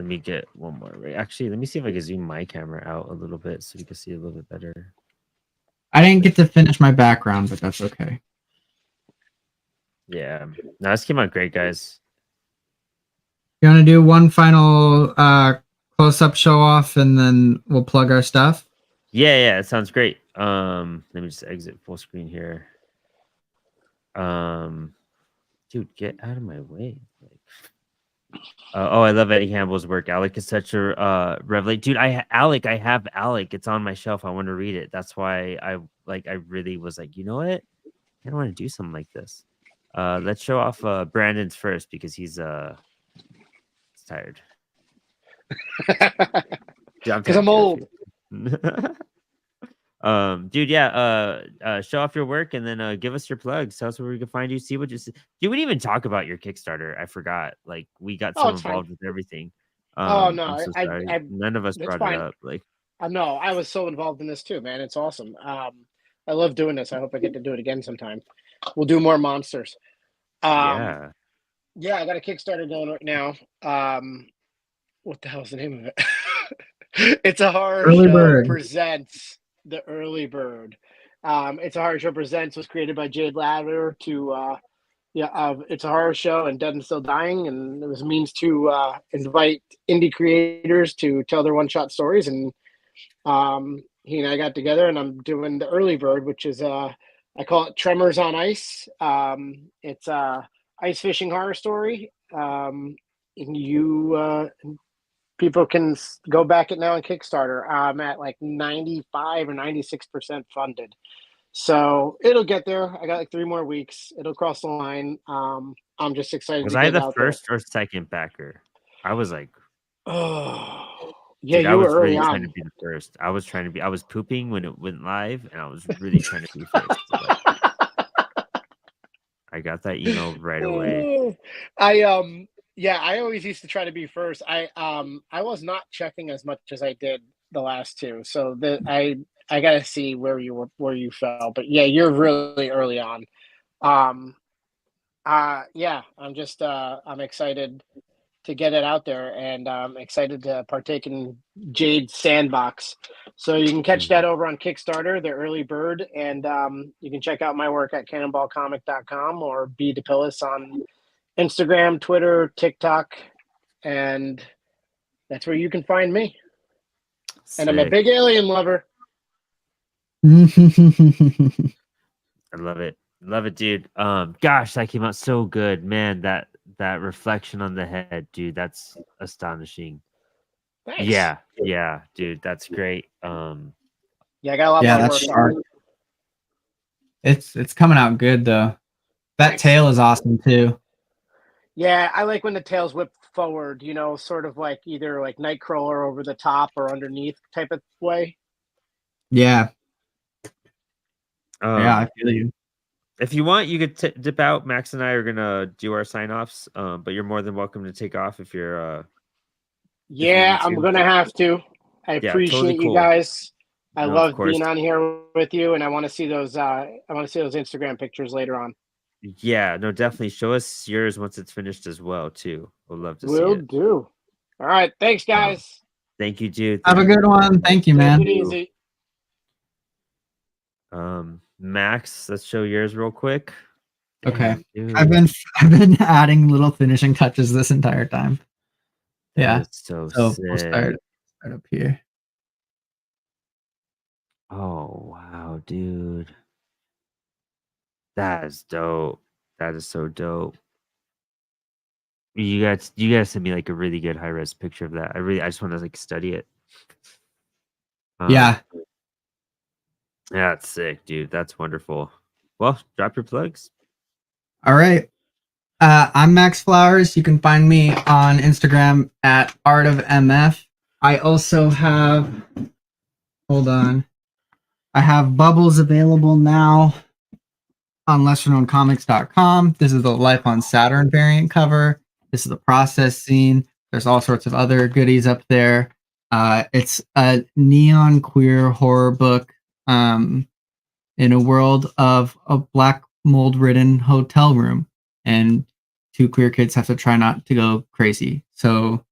Let me get one more. Actually, let me see if I can zoom my camera out a little bit so we can see a little bit better. I didn't get to finish my background, but that's okay. Yeah. No, this came out great, guys. You want to do one final close-up show off, and then we'll plug our stuff? Yeah, it sounds great. Let me just exit full screen here. Dude, get out of my way. I love Eddie Campbell's work. Alec is such a revelation. Dude, I have Alec. It's on my shelf. I want to read it. That's why I really was like, you know what? I don't want to do something like this. Let's show off Brandon's first because he's tired. Because I'm old. Dude, yeah. Show off your work and then give us your plugs. Tell us where we can find you. See what you see. Dude, we didn't even talk about your Kickstarter. I forgot. Like we got so involved with everything. Oh no, I'm so sorry. None of us brought it up. Like no, I was so involved in this too, man. It's awesome. I love doing this. I hope I get to do it again sometime. We'll do more monsters. Yeah, I got a Kickstarter going right now. What the hell's the name of it? It's a horror Early show Bird. presents the Early Bird. It's a horror show presents was created by Jade Ladder to it's a horror show and Dead and Still Dying, and it was a means to invite indie creators to tell their one-shot stories. And he and I got together, and I'm doing the Early Bird, which is I call it Tremors on Ice. It's a ice fishing horror story. And people can go back it now on Kickstarter. I'm at like 95 or 96% funded. So it'll get there. I got like 3 more weeks. It'll cross the line. I'm just excited. Was to I get the out first there. or second backer? I was like, oh yeah, dude, I you were was early really on. trying to be the first. I was pooping when it went live, and I was really trying to be first. So like, I got that email right away. I always used to try to be first. I was not checking as much as I did the last 2. So I gotta see where you fell. But yeah, you're really early on. I'm just I'm excited to get it out there, and I'm excited to partake in Jade's Sandbox. So you can catch that over on Kickstarter, the Early Bird, and you can check out my work at cannonballcomic.com or B De Pillis on Instagram, Twitter, TikTok, and that's where you can find me. Sick. And I'm a big alien lover. I love it. Love it, dude. Gosh, that came out so good, man. That reflection on the head, dude, that's astonishing. Thanks. Yeah, dude, that's great. I got a lot more work on it. It's coming out good though. That tail is awesome too. Yeah, I like when the tails whip forward, sort of like either like Nightcrawler over the top or underneath type of way. Yeah. I feel you. If you want, you could dip out. Max and I are gonna do our sign-offs, but you're more than welcome to take off if you're. I'm gonna have to. I appreciate totally cool. You guys. I love being on here with you, and I want to see those. I want to see those Instagram pictures later on. Yeah, no, definitely show us yours once it's finished as well, too. We'll love to see it. Will do. All right, thanks, guys. Thank you, dude. Have a good one. Thank you, man. Take it easy. Max, let's show yours real quick. Okay. I've been adding little finishing touches this entire time. Yeah. So we'll start up here. Oh wow, dude. That is dope. That is so dope. You guys send me like a really good high-res picture of that. I just want to like study it. Yeah, it's sick, dude. That's wonderful. Well, drop your plugs. All right. I'm Max Flowers. You can find me on Instagram at artofmf. I also have, hold on. I have Bubbles available now on lesserknowncomics.com. This is the Life on Saturn variant cover. This is the process scene. There's all sorts of other goodies up there. It's a neon queer horror book in a world of a black mold-ridden hotel room, and 2 queer kids have to try not to go crazy. So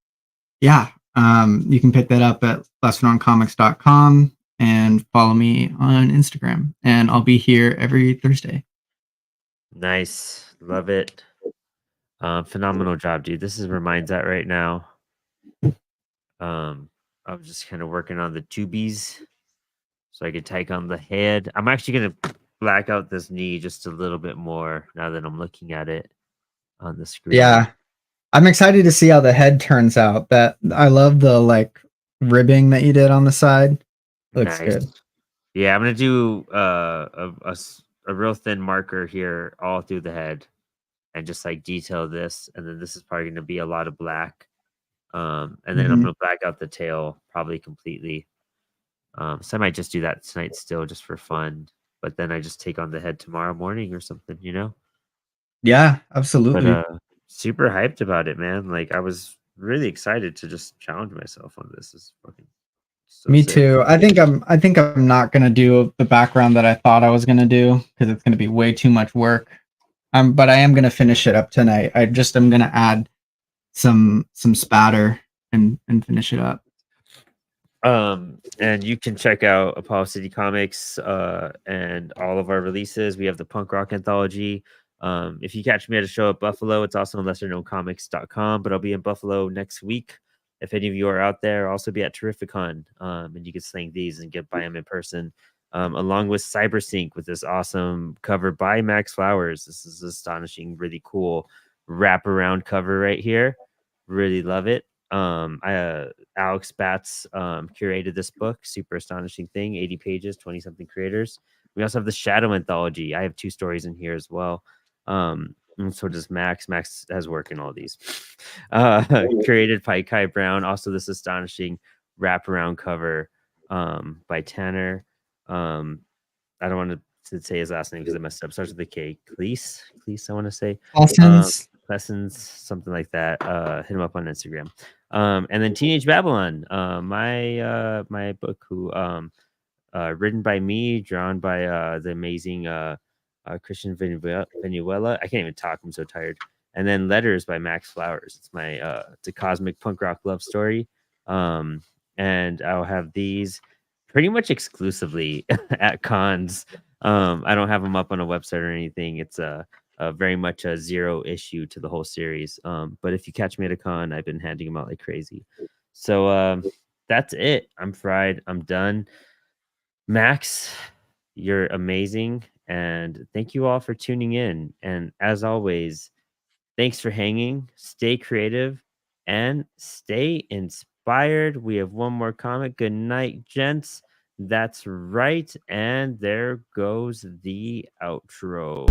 Yeah, you can pick that up at lessonknowncomics.com and follow me on Instagram. And I'll be here every Thursday. Nice. Love it. Phenomenal job, dude. This is where mine's at right now. I was just kind of working on the tubies so I could take on the head. I'm actually gonna black out this knee just a little bit more now that I'm looking at it on the screen. Yeah, I'm excited to see how the head turns out. That I love the like ribbing that you did on the side. Looks Nice. good. Yeah, I'm gonna do a real thin marker here all through the head and just like detail this, and then this is probably gonna be a lot of black. And then I'm Mhm. gonna black out the tail probably completely. So I might just do that tonight still just for fun. But then I just take on the head tomorrow morning or something, you know? Yeah, But absolutely. super hyped about it, man. Like I was really excited to just challenge myself on this. It's fucking so Me sick. too. I think I'm not gonna do the background that I thought I was gonna do because it's gonna be way too much work. But I am gonna finish it up tonight. I'm gonna add some spatter and finish it up. And you can check out Apollo City Comics and all of our releases. We have the punk rock anthology. If you catch me at a show at Buffalo, it's also on lesserknowncomics.com, but I'll be in Buffalo next week. If any of you are out there, I'll also be at Terrificon, and you can sling these and get by them in person, along with Cybersync with this awesome cover by Max Flowers. This is astonishing, really cool wraparound cover right here. Really love it. Alex Batts curated this book, super astonishing thing, 80 pages, 20 something creators. We also have the Shadow Anthology. I have 2 stories in here as well. And so does Max. Max has work in all these. Curated by Kai Brown. Also, this astonishing wraparound cover by Tanner. I don't want to say his last name because I messed up. Starts with a K. Cleese, I want to say. Lessons. Lessons, something like that. Hit him up on Instagram. And then Teenage Babylon, my book, who written by me, drawn by the amazing Christian Venuela. I can't even talk. I'm so tired. And then Letters by Max Flowers. It's my it's a cosmic punk rock love story. And I'll have these pretty much exclusively at cons. I don't have them up on a website or anything. It's very much a 0 issue to the whole series. But if you catch me at a con, I've been handing them out like crazy. So that's it. I'm fried. I'm done. Max, you're amazing. And thank you all for tuning in. And as always, thanks for hanging. Stay creative and stay inspired. We have one more comic. Good night, gents. That's right. And there goes the outro.